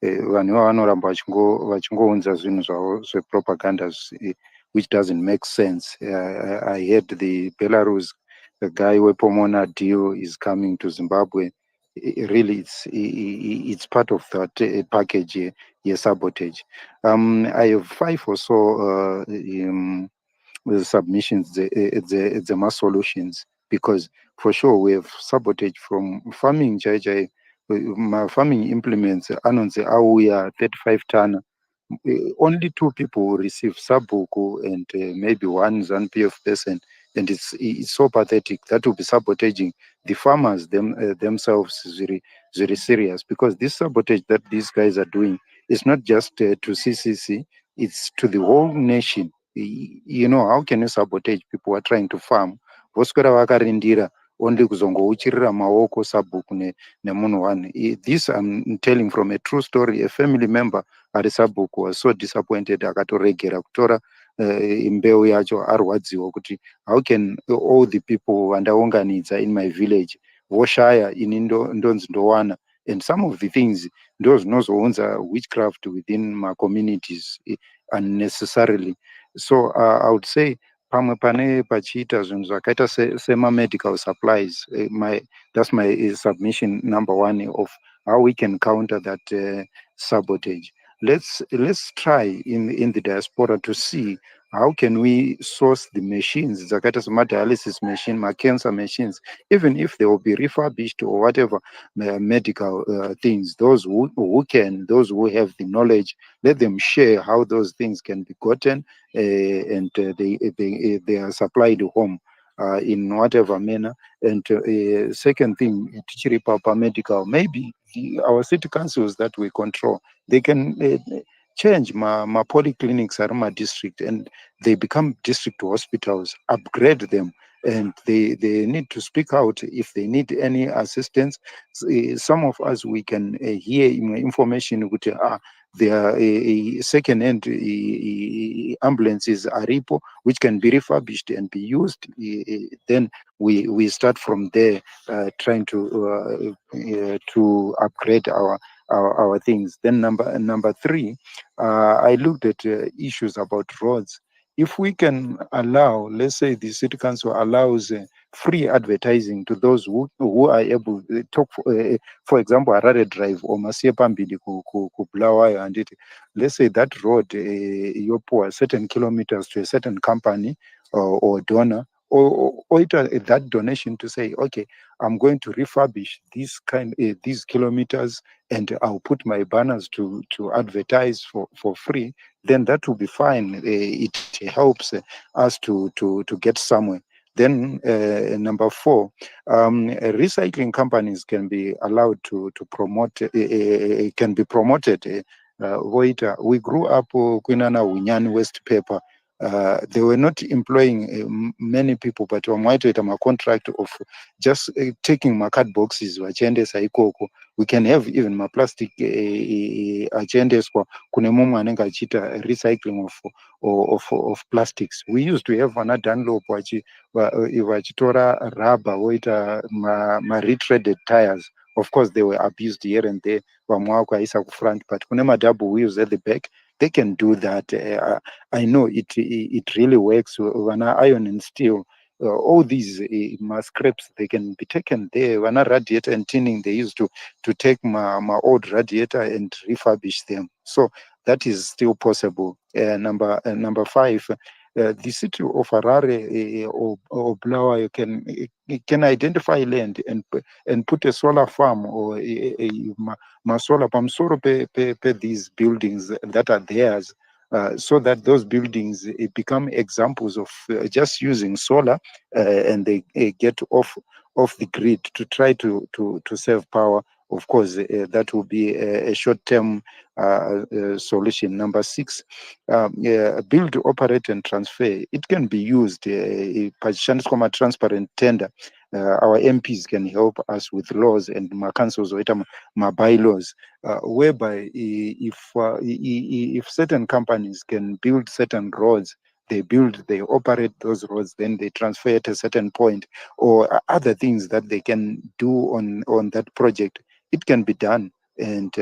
vanhu vanoramba vachingounza zvinhu zvavo zvepropagandas which doesn't make sense. I heard the Belarus, the guy Pomona deal is coming to Zimbabwe. really it's part of that package, sabotage. I have 5 or so the submissions, the mass solutions, because for sure we have sabotage from farming. My farming implements anonse auya 35 ton. Only 2 people will receive Sabuku and maybe one ZANU-PF person, and it's so pathetic. That will be sabotaging the farmers themselves. Is very serious, because this sabotage that these guys are doing is not just to CCC, it's to the whole nation. You know, how can you sabotage people who are trying to farm? Voswera vakarindira only kuzongouchirira maoko sabhuku nemunhu one. This I'm telling from a true story. A family member ari Sabhuku was so disappointed akatoregera kutora mbeu yacho arwadziwa kuti how can all the people vandaunganidza in my village voshaya ini ndonzi ndowana, and some of the things ndo zvinozounza witchcraft within my communities unnecessarily. So I would say pamwe pane pachiita zvinhu zvakaita sema-medical supplies, that's my submission number 1 of how we can counter that sabotage. Let's try in the diaspora to see how can we source the machines, Zakata dialysis machine, cancer machines, even if they will be refurbished or whatever medical things. Those who can, those who have the knowledge, let them share how those things can be gotten, and they are supplied home in whatever manner. And second thing, Tichiri Papa Medical, maybe our city councils that we control, they can change my polyclinics are my district, and they become district hospitals, upgrade them, and they need to speak out if they need any assistance. Some of us, we can hear information with their second-hand ambulances are repo, which can be refurbished and be used. Then we start from there, trying to upgrade our things. Then number 3, I looked at issues about roads. If we can allow, let's say the city council allows free advertising to those who are able to talk, for example, Harare Drive or Masie Pambili ku Bulawayo, and let's say that road, you pour certain kilometers to a certain company or donor, or that donation to say, okay, I'm going to refurbish these kilometers, and I'll put my banners to advertise for free. Then that will be fine. It helps us to get somewhere. Then number 4, recycling companies can be allowed to promote, can be promoted. We grew up Kwinana Winyan West Paper. They were not employing many people, but a contract of just taking my card boxes, we can have even my plastic agendas for kunemumu anenga achita recycling of plastics. We used to have an Dunlop vachitora rubber voita ma retreaded tires. Of course, they were abused here and there. Front, but kune madouble wheels at the back, they can do that. I know it really works. When iron and steel, all these scraps, they can be taken there. When I radiator and tinning, they used to take my old radiator and refurbish them. So that is still possible. Number 5, the city of Harare or Blawa can identify land and put a solar farm or a solar farm these buildings that are theirs. So that those buildings become examples of just using solar, and they get off the grid to try to save power. Of course, that will be a short-term solution. Number 6, build, operate, and transfer. It can be used. From a transparent tender. Our MPs can help us with laws, and my councils or my bylaws, whereby if certain companies can build certain roads, they operate those roads, then they transfer at a certain point, or other things that they can do on that project. It can be done, and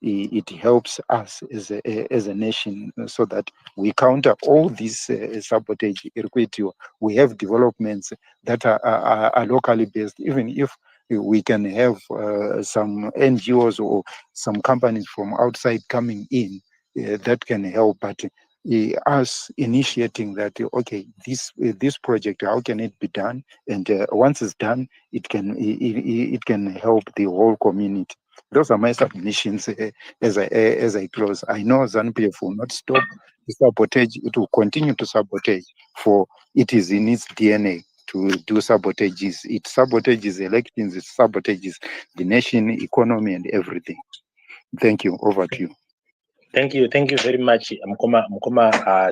it helps us as a nation, so that we counter all these sabotage. We have developments that are locally based, even if we can have some NGOs or some companies from outside coming in that can help. But us initiating that, okay, this project, how can it be done? And once it's done, it can help the whole community. Those are my submissions as I close. I know ZANU-PF will not stop the sabotage. It will continue to sabotage, for it is in its DNA to do sabotages. It sabotages elections, it sabotages the nation, economy, and everything. Thank you. Over to you. Thank you very much, Mkoma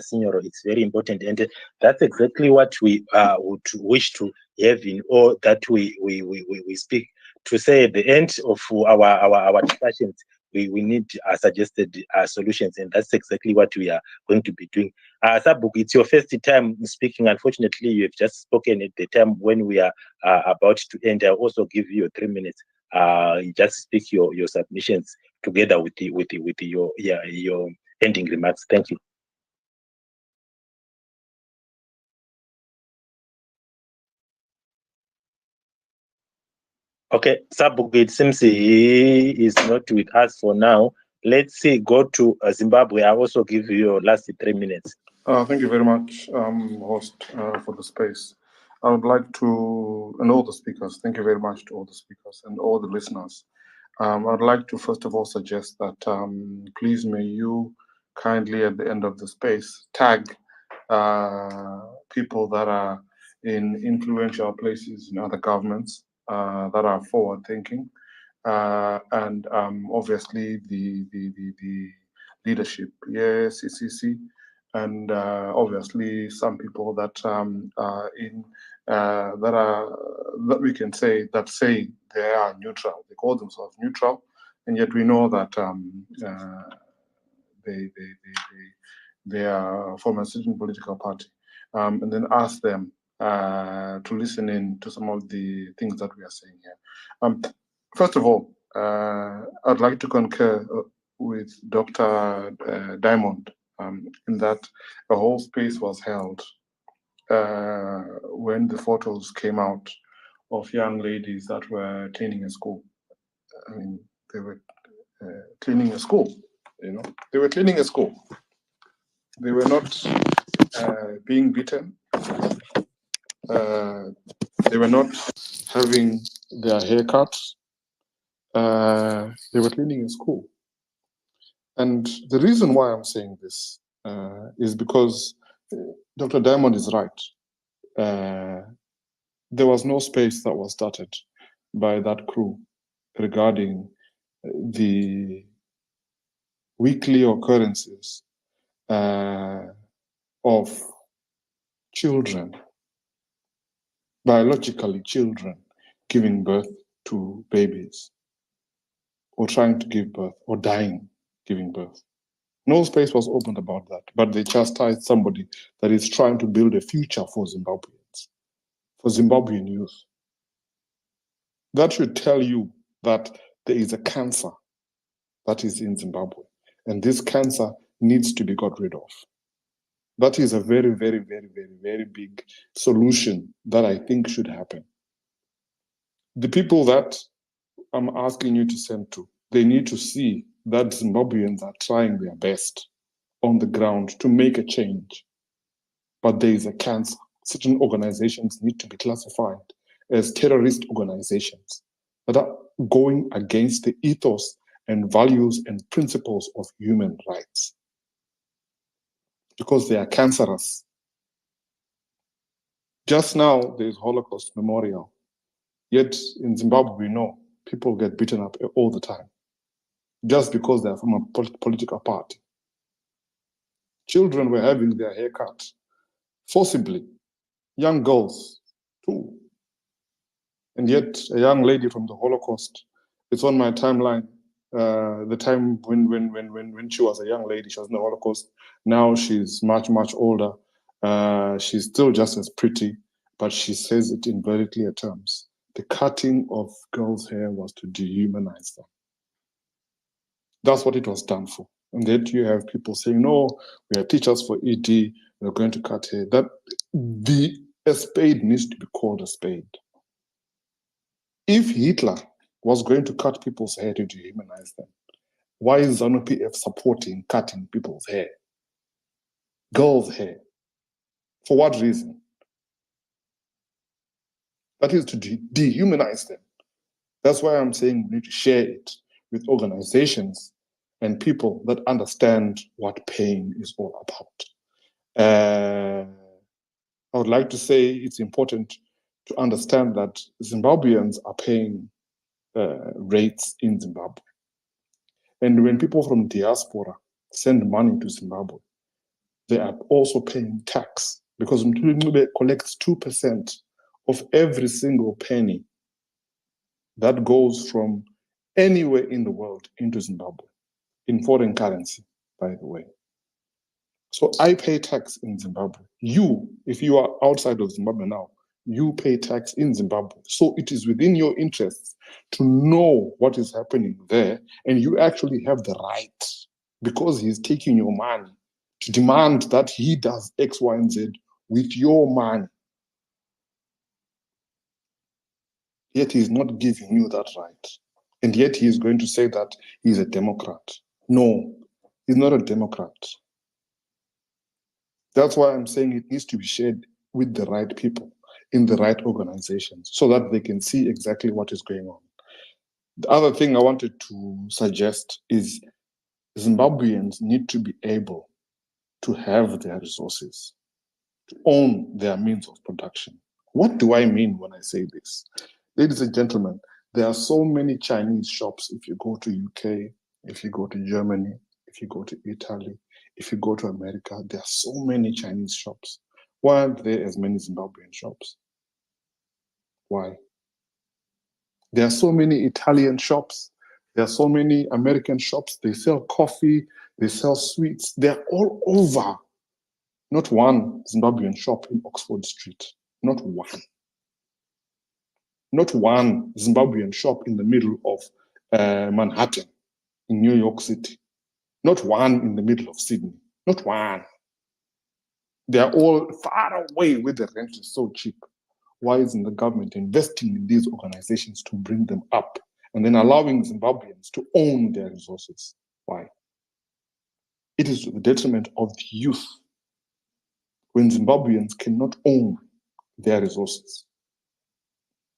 Signoro. It's very important, and that's exactly what we would wish to have in all that we speak. To say at the end of our discussions, we need suggested solutions, and that's exactly what we are going to be doing. Sabuk, it's your first time speaking. Unfortunately, you have just spoken at the time when we are about to end. I'll also give you 3 minutes. Just speak your submissions together with your ending remarks. Thank you. Okay, Sabuk, it seems he is not with us for now. Let's see, go to Zimbabwe. I also give you your last 3 minutes. Thank you very much, host, for the space. I would like to, and all the speakers, thank you very much to all the speakers and all the listeners. I'd like to first of all suggest that please may you kindly at the end of the space tag people that are in influential places in other governments that are forward thinking, and obviously the leadership, CCC, and obviously some people that are in that we can say they are neutral. They call themselves neutral, and yet we know that they are from a certain political party, and then ask them to listen in to some of the things that we are saying here. First of all, I'd like to concur with Dr. Diamond in that a whole space was held when the photos came out of young ladies that were cleaning a school. I mean, they were cleaning a school, They were cleaning a school. They were not being beaten. They were not having their haircuts. They were cleaning a school. And the reason why I'm saying this is because Dr. Diamond is right. There was no space that was started by that crew regarding the weekly occurrences of children, biologically children, giving birth to babies, or trying to give birth, or dying giving birth. No space was opened about that, but they chastised somebody that is trying to build a future for Zimbabweans, for Zimbabwean youth. That should tell you that there is a cancer that is in Zimbabwe, and this cancer needs to be got rid of. That is a very, very, very, very, very big solution that I think should happen. The people that I'm asking you to send to, they need to see that Zimbabweans are trying their best on the ground to make a change. But there is a cancer. Certain organizations need to be classified as terrorist organizations that are going against the ethos and values and principles of human rights, because they are cancerous. Just now, there is Holocaust Memorial. Yet in Zimbabwe, we know people get beaten up all the time, just because they are from a political party. Children were having their hair cut forcibly, young girls too. And yet a young lady from the Holocaust, it's on my timeline, the time when she was a young lady, she was in the Holocaust. Now she's much, much older. She's still just as pretty, but she says it in very clear terms. The cutting of girls' hair was to dehumanize them. That's what it was done for. And then you have people saying, no, we are teachers for ED, we're going to cut hair. A spade needs to be called a spade. If Hitler was going to cut people's hair to dehumanize them, why is Zanu PF supporting cutting people's hair? Girls' hair. For what reason? That is to dehumanize them. That's why I'm saying we need to share it with organizations and people that understand what pain is all about. I would like to say it's important to understand that Zimbabweans are paying rates in Zimbabwe. And when people from diaspora send money to Zimbabwe, they are also paying tax, because Mtuli collects 2% of every single penny that goes from anywhere in the world into Zimbabwe, in foreign currency, by the way. So I pay tax in Zimbabwe. You, if you are outside of Zimbabwe now, you pay tax in Zimbabwe. So it is within your interests to know what is happening there, and you actually have the right, because he's taking your money, to demand that he does X, Y, and Z with your money. Yet he's not giving you that right. And yet he is going to say that he's a Democrat. No, he's not a Democrat. That's why I'm saying it needs to be shared with the right people in the right organizations so that they can see exactly what is going on. The other thing I wanted to suggest is Zimbabweans need to be able to have their resources, to own their means of production. What do I mean when I say this? Ladies and gentlemen, there are so many Chinese shops. If you go to UK, if you go to Germany, if you go to Italy, if you go to America, there are so many Chinese shops. Why aren't there as many Zimbabwean shops? Why? There are so many Italian shops. There are so many American shops. They sell coffee. They sell sweets. They're all over. Not one Zimbabwean shop in Oxford Street. Not one. Not one Zimbabwean shop in the middle of Manhattan in New York City. Not one in the middle of Sydney. Not one. They are all far away where the rent is so cheap. Why isn't the government investing in these organizations to bring them up and then allowing Zimbabweans to own their resources? Why? It is to the detriment of the youth when Zimbabweans cannot own their resources.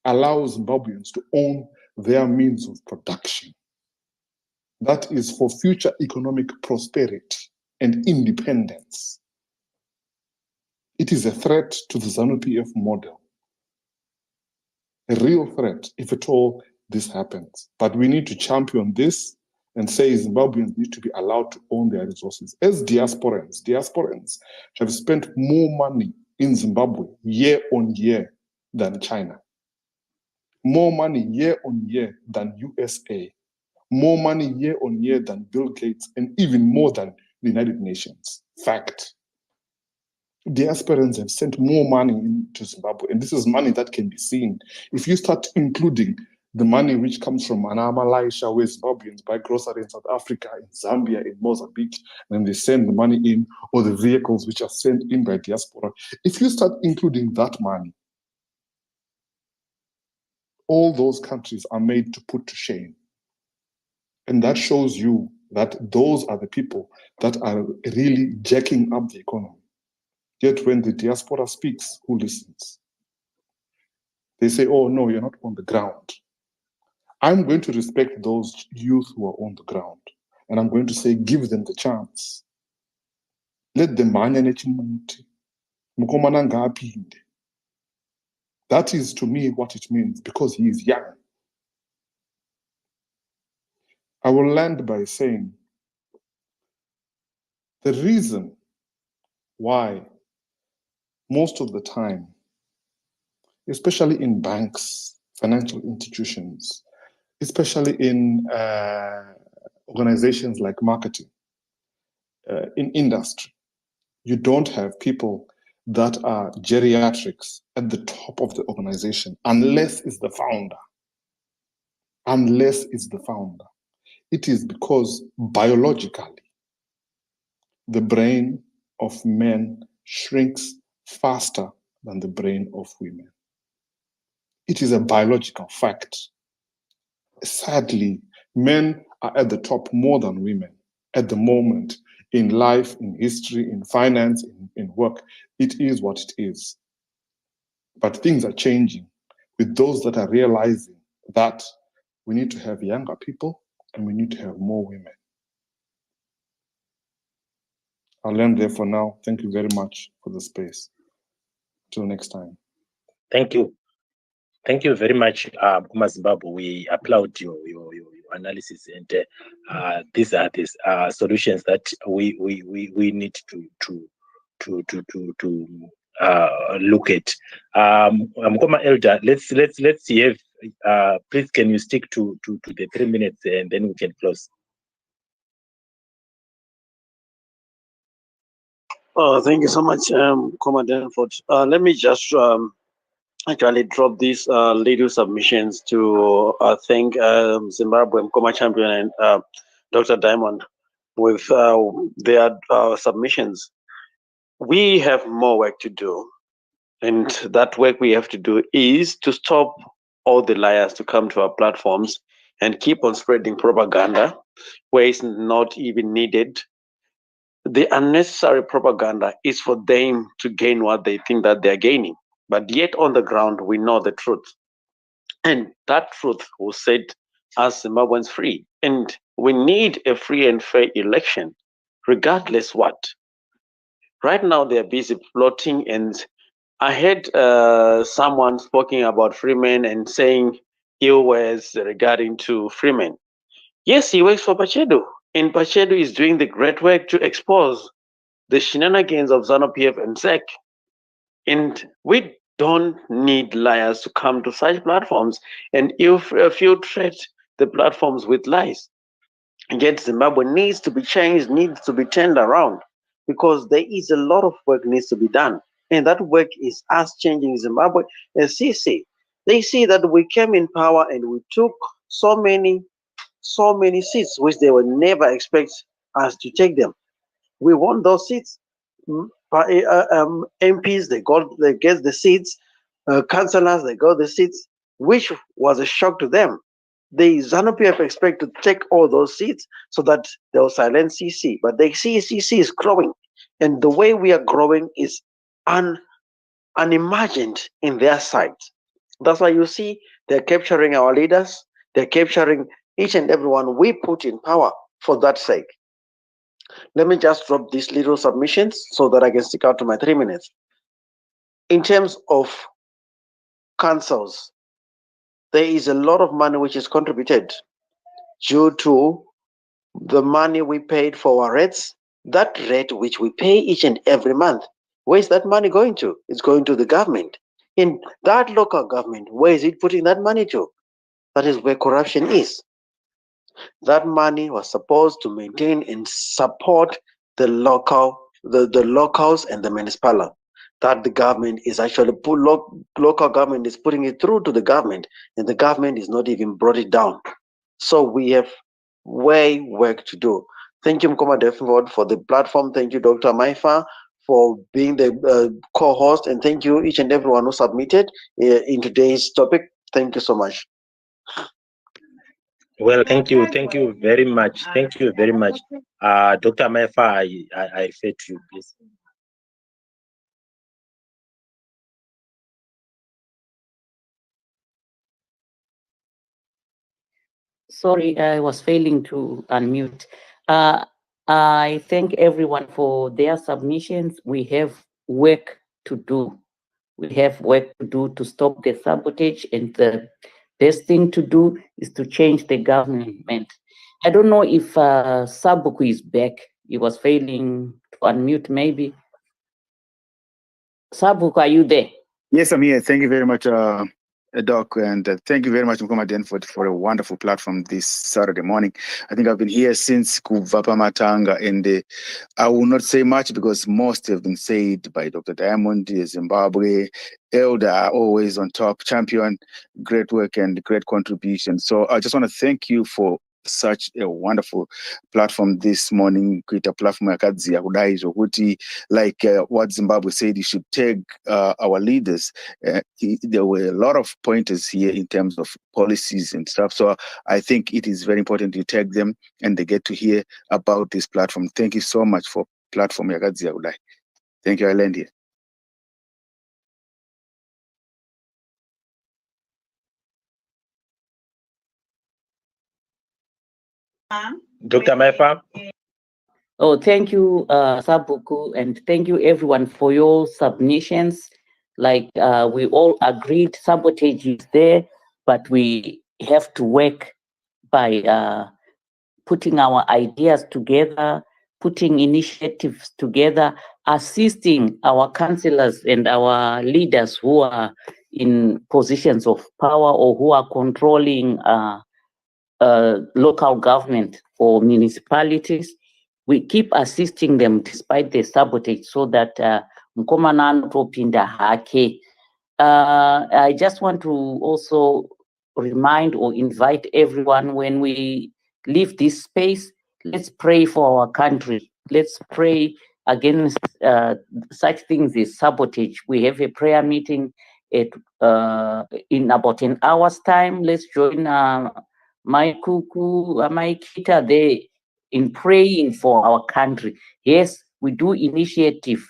Allow Zimbabweans to own their means of production. That is for future economic prosperity and independence. It is a threat to the ZANU-PF model. A real threat if at all this happens. But we need to champion this and say Zimbabweans need to be allowed to own their resources. As diasporans have spent more money in Zimbabwe year on year than China. More money year on year than USA. More money year on year than Bill Gates, and even more than the United Nations. Fact. Diasporans have sent more money into Zimbabwe, and this is money that can be seen. If you start including the money which comes from Malaysia, where Zimbabweans buy groceries in South Africa, in Zambia, in Mozambique, and they send the money in, or the vehicles which are sent in by diaspora, if you start including that money, all those countries are made to put to shame. And that shows you that those are the people that are really jacking up the economy. Yet when the diaspora speaks, who listens? They say, oh no, you're not on the ground. I'm going to respect those youth who are on the ground. And I'm going to say, give them the chance. Let them manage. That is to me what it means, because he is young. I will land by saying the reason why most of the time, especially in banks, financial institutions, especially in organizations like marketing, in industry, you don't have people that are geriatrics at the top of the organization, unless it's the founder. Unless it's the founder. It is because biologically, the brain of men shrinks faster than the brain of women. It is a biological fact. Sadly, men are at the top more than women at the moment in life, in history, in finance, in work. It is what it is. But things are changing with those that are realizing that we need to have younger people and we need to have more women. I'll end there for now. Thank you very much for the space. Till next time. Thank you. Thank you very much, Kuma Zimbabwe. We applaud your analysis, and these are the solutions that we need to look at. Mkoma Elder, let's have. Please, can you stick to the 3 minutes, and then we can close. Thank you so much, Commander Ford. Let me just actually drop these little submissions to thank Zimbabwe Mkoma Champion and Dr. Diamond with their submissions. We have more work to do, and that work we have to do is to stop all the liars to come to our platforms and keep on spreading propaganda where it's not even needed. The unnecessary propaganda is for them to gain what they think that they're gaining. But yet on the ground, we know the truth. And that truth will set us Zimbabweans free. And we need a free and fair election, regardless what. Right now, they're busy plotting. And I heard someone speaking about Freeman and saying ill words regarding to Freeman. Yes, he works for Pachedu. And Pachedu is doing the great work to expose the shenanigans of Zanu-PF and SEC. And we don't need liars to come to such platforms and infiltrate the platforms with lies. And yet Zimbabwe needs to be changed, needs to be turned around, because there is a lot of work needs to be done. And that work is us changing Zimbabwe as CC. They see that we came in power and we took so many seats which they would never expect us to take them. We won those seats. MPs, they get the seats. Councillors, they got the seats, which was a shock to them. The ZANU-PF expect to take all those seats so that they'll silence CC. But they see CC is growing. And the way we are growing is unimagined in their sight. That's why you see they're capturing our leaders. They're capturing each and everyone we put in power for that sake. Let me just drop these little submissions so that I can stick out to my 3 minutes. In terms of councils, there is a lot of money which is contributed due to the money we paid for our rates, that rate which we pay each and every month. Where is that money going to? It's going to the government. In that local government, where is it putting that money to? That is where corruption is. That money was supposed to maintain and support the locals and the municipality. That the government is actually local government is putting it through to the government, and the government is not even brought it down. So we have way work to do. Thank you, Mkoma Defenford, for the platform. Thank you, Dr. Maifa, for being the co-host, and thank you each and everyone who submitted in today's topic. Thank you so much. Well, thank you very much. Thank you very much. Dr. Maifa, I refer to you, please. Sorry, I was failing to unmute. I thank everyone for their submissions. We have work to do. We have work to do to stop the sabotage, and the best thing to do is to change the government. I don't know if Sabuku is back. He was failing to unmute, maybe. Sabuku, are you there? Yes, I'm here. Thank you very much, Doc, and thank you very much, Mkoma Denford, for a wonderful platform this Saturday morning. I think I've been here since Kuvapa Matanga, and I will not say much because most have been said by Dr. Diamond, Zimbabwe, Elder, always on top, champion, great work and great contribution. So I just want to thank you for such a wonderful platform this morning. Kuita platform yakadzia kudai zvokuti, like what Zimbabwe said, you should take our leaders. There were a lot of pointers here in terms of policies and stuff. So I think it is very important to take them and they get to hear about this platform. Thank you so much for platform yakadzia kudai. Thank you. I land here. Dr. Maifa. Oh, thank you, Sabuku, and thank you everyone for your submissions. Like we all agreed, sabotage is there, but we have to work by putting our ideas together, putting initiatives together, assisting our councillors and our leaders who are in positions of power or who are controlling local government or municipalities. We keep assisting them despite the sabotage so that Mkomana Topinda Hake. I just want to also remind or invite everyone, when we leave this space, let's pray for our country. Let's pray against such things as sabotage. We have a prayer meeting at in about an hour's time. Let's join my Kita there in praying for our country. Yes, we do initiatives,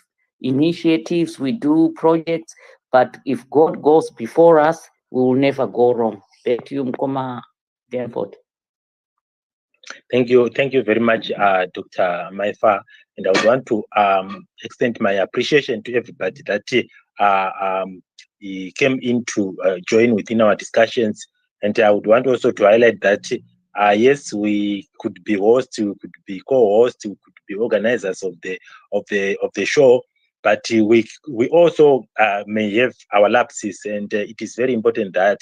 we do projects, but if God goes before us, we will never go wrong. Back to you, Mkoma Danford. Thank you very much, Dr. Maifa. And I would want to extend my appreciation to everybody that he came in to join within our discussions. And I would want also to highlight that yes, we could be hosts, we could be co-hosts, we could be organizers of the show, but we also may have our lapses, and it is very important that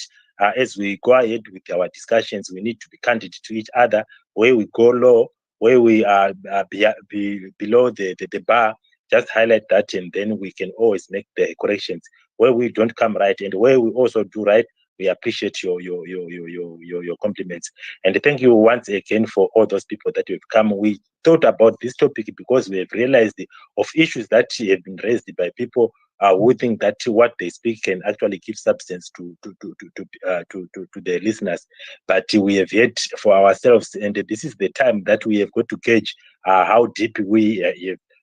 as we go ahead with our discussions, we need to be candid to each other. Where we go low, where we are below the bar, just highlight that, and then we can always make the corrections. Where we don't come right, and where we also do right, we appreciate your compliments. And thank you once again for all those people that have come. We thought about this topic because we have realized of issues that have been raised by people who think that what they speak can actually give substance to the listeners. But we have yet for ourselves, and this is the time that we have got to gauge how deep we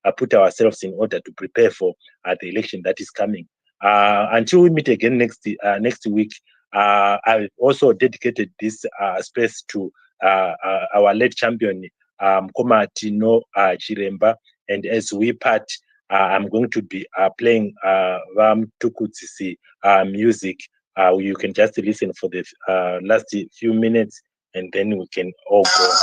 have put ourselves in order to prepare for the election that is coming. Until we meet again next week, I've also dedicated this space to our late champion, Mkoma Tino Chiremba, and as we part, I'm going to be playing Tukutsisi music. You can just listen for the last few minutes, and then we can all go.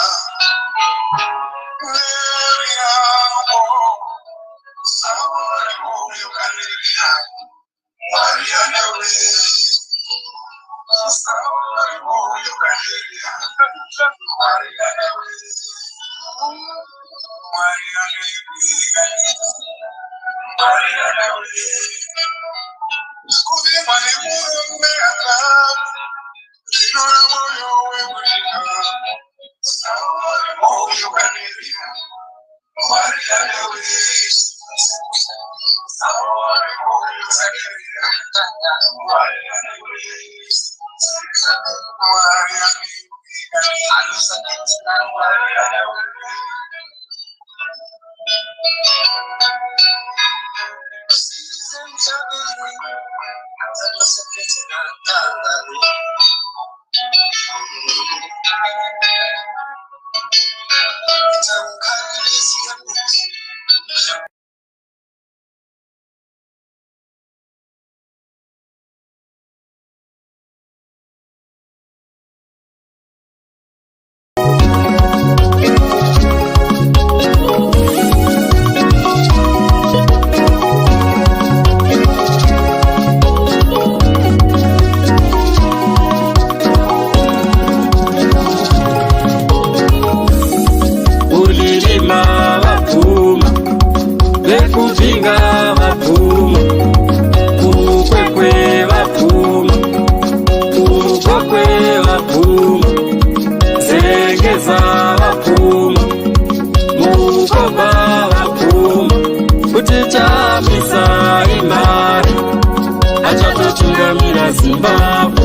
ya Zimbabwe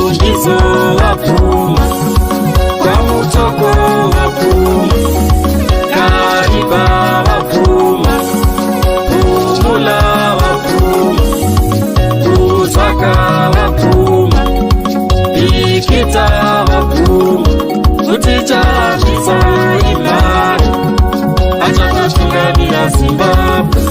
Undizo wapuma Kwa mutoko wapuma Kariba wapuma Umula wapuma Uzaka wapuma Ikita wapuma Uticha visa imani Acha katunga ya Zimbabwe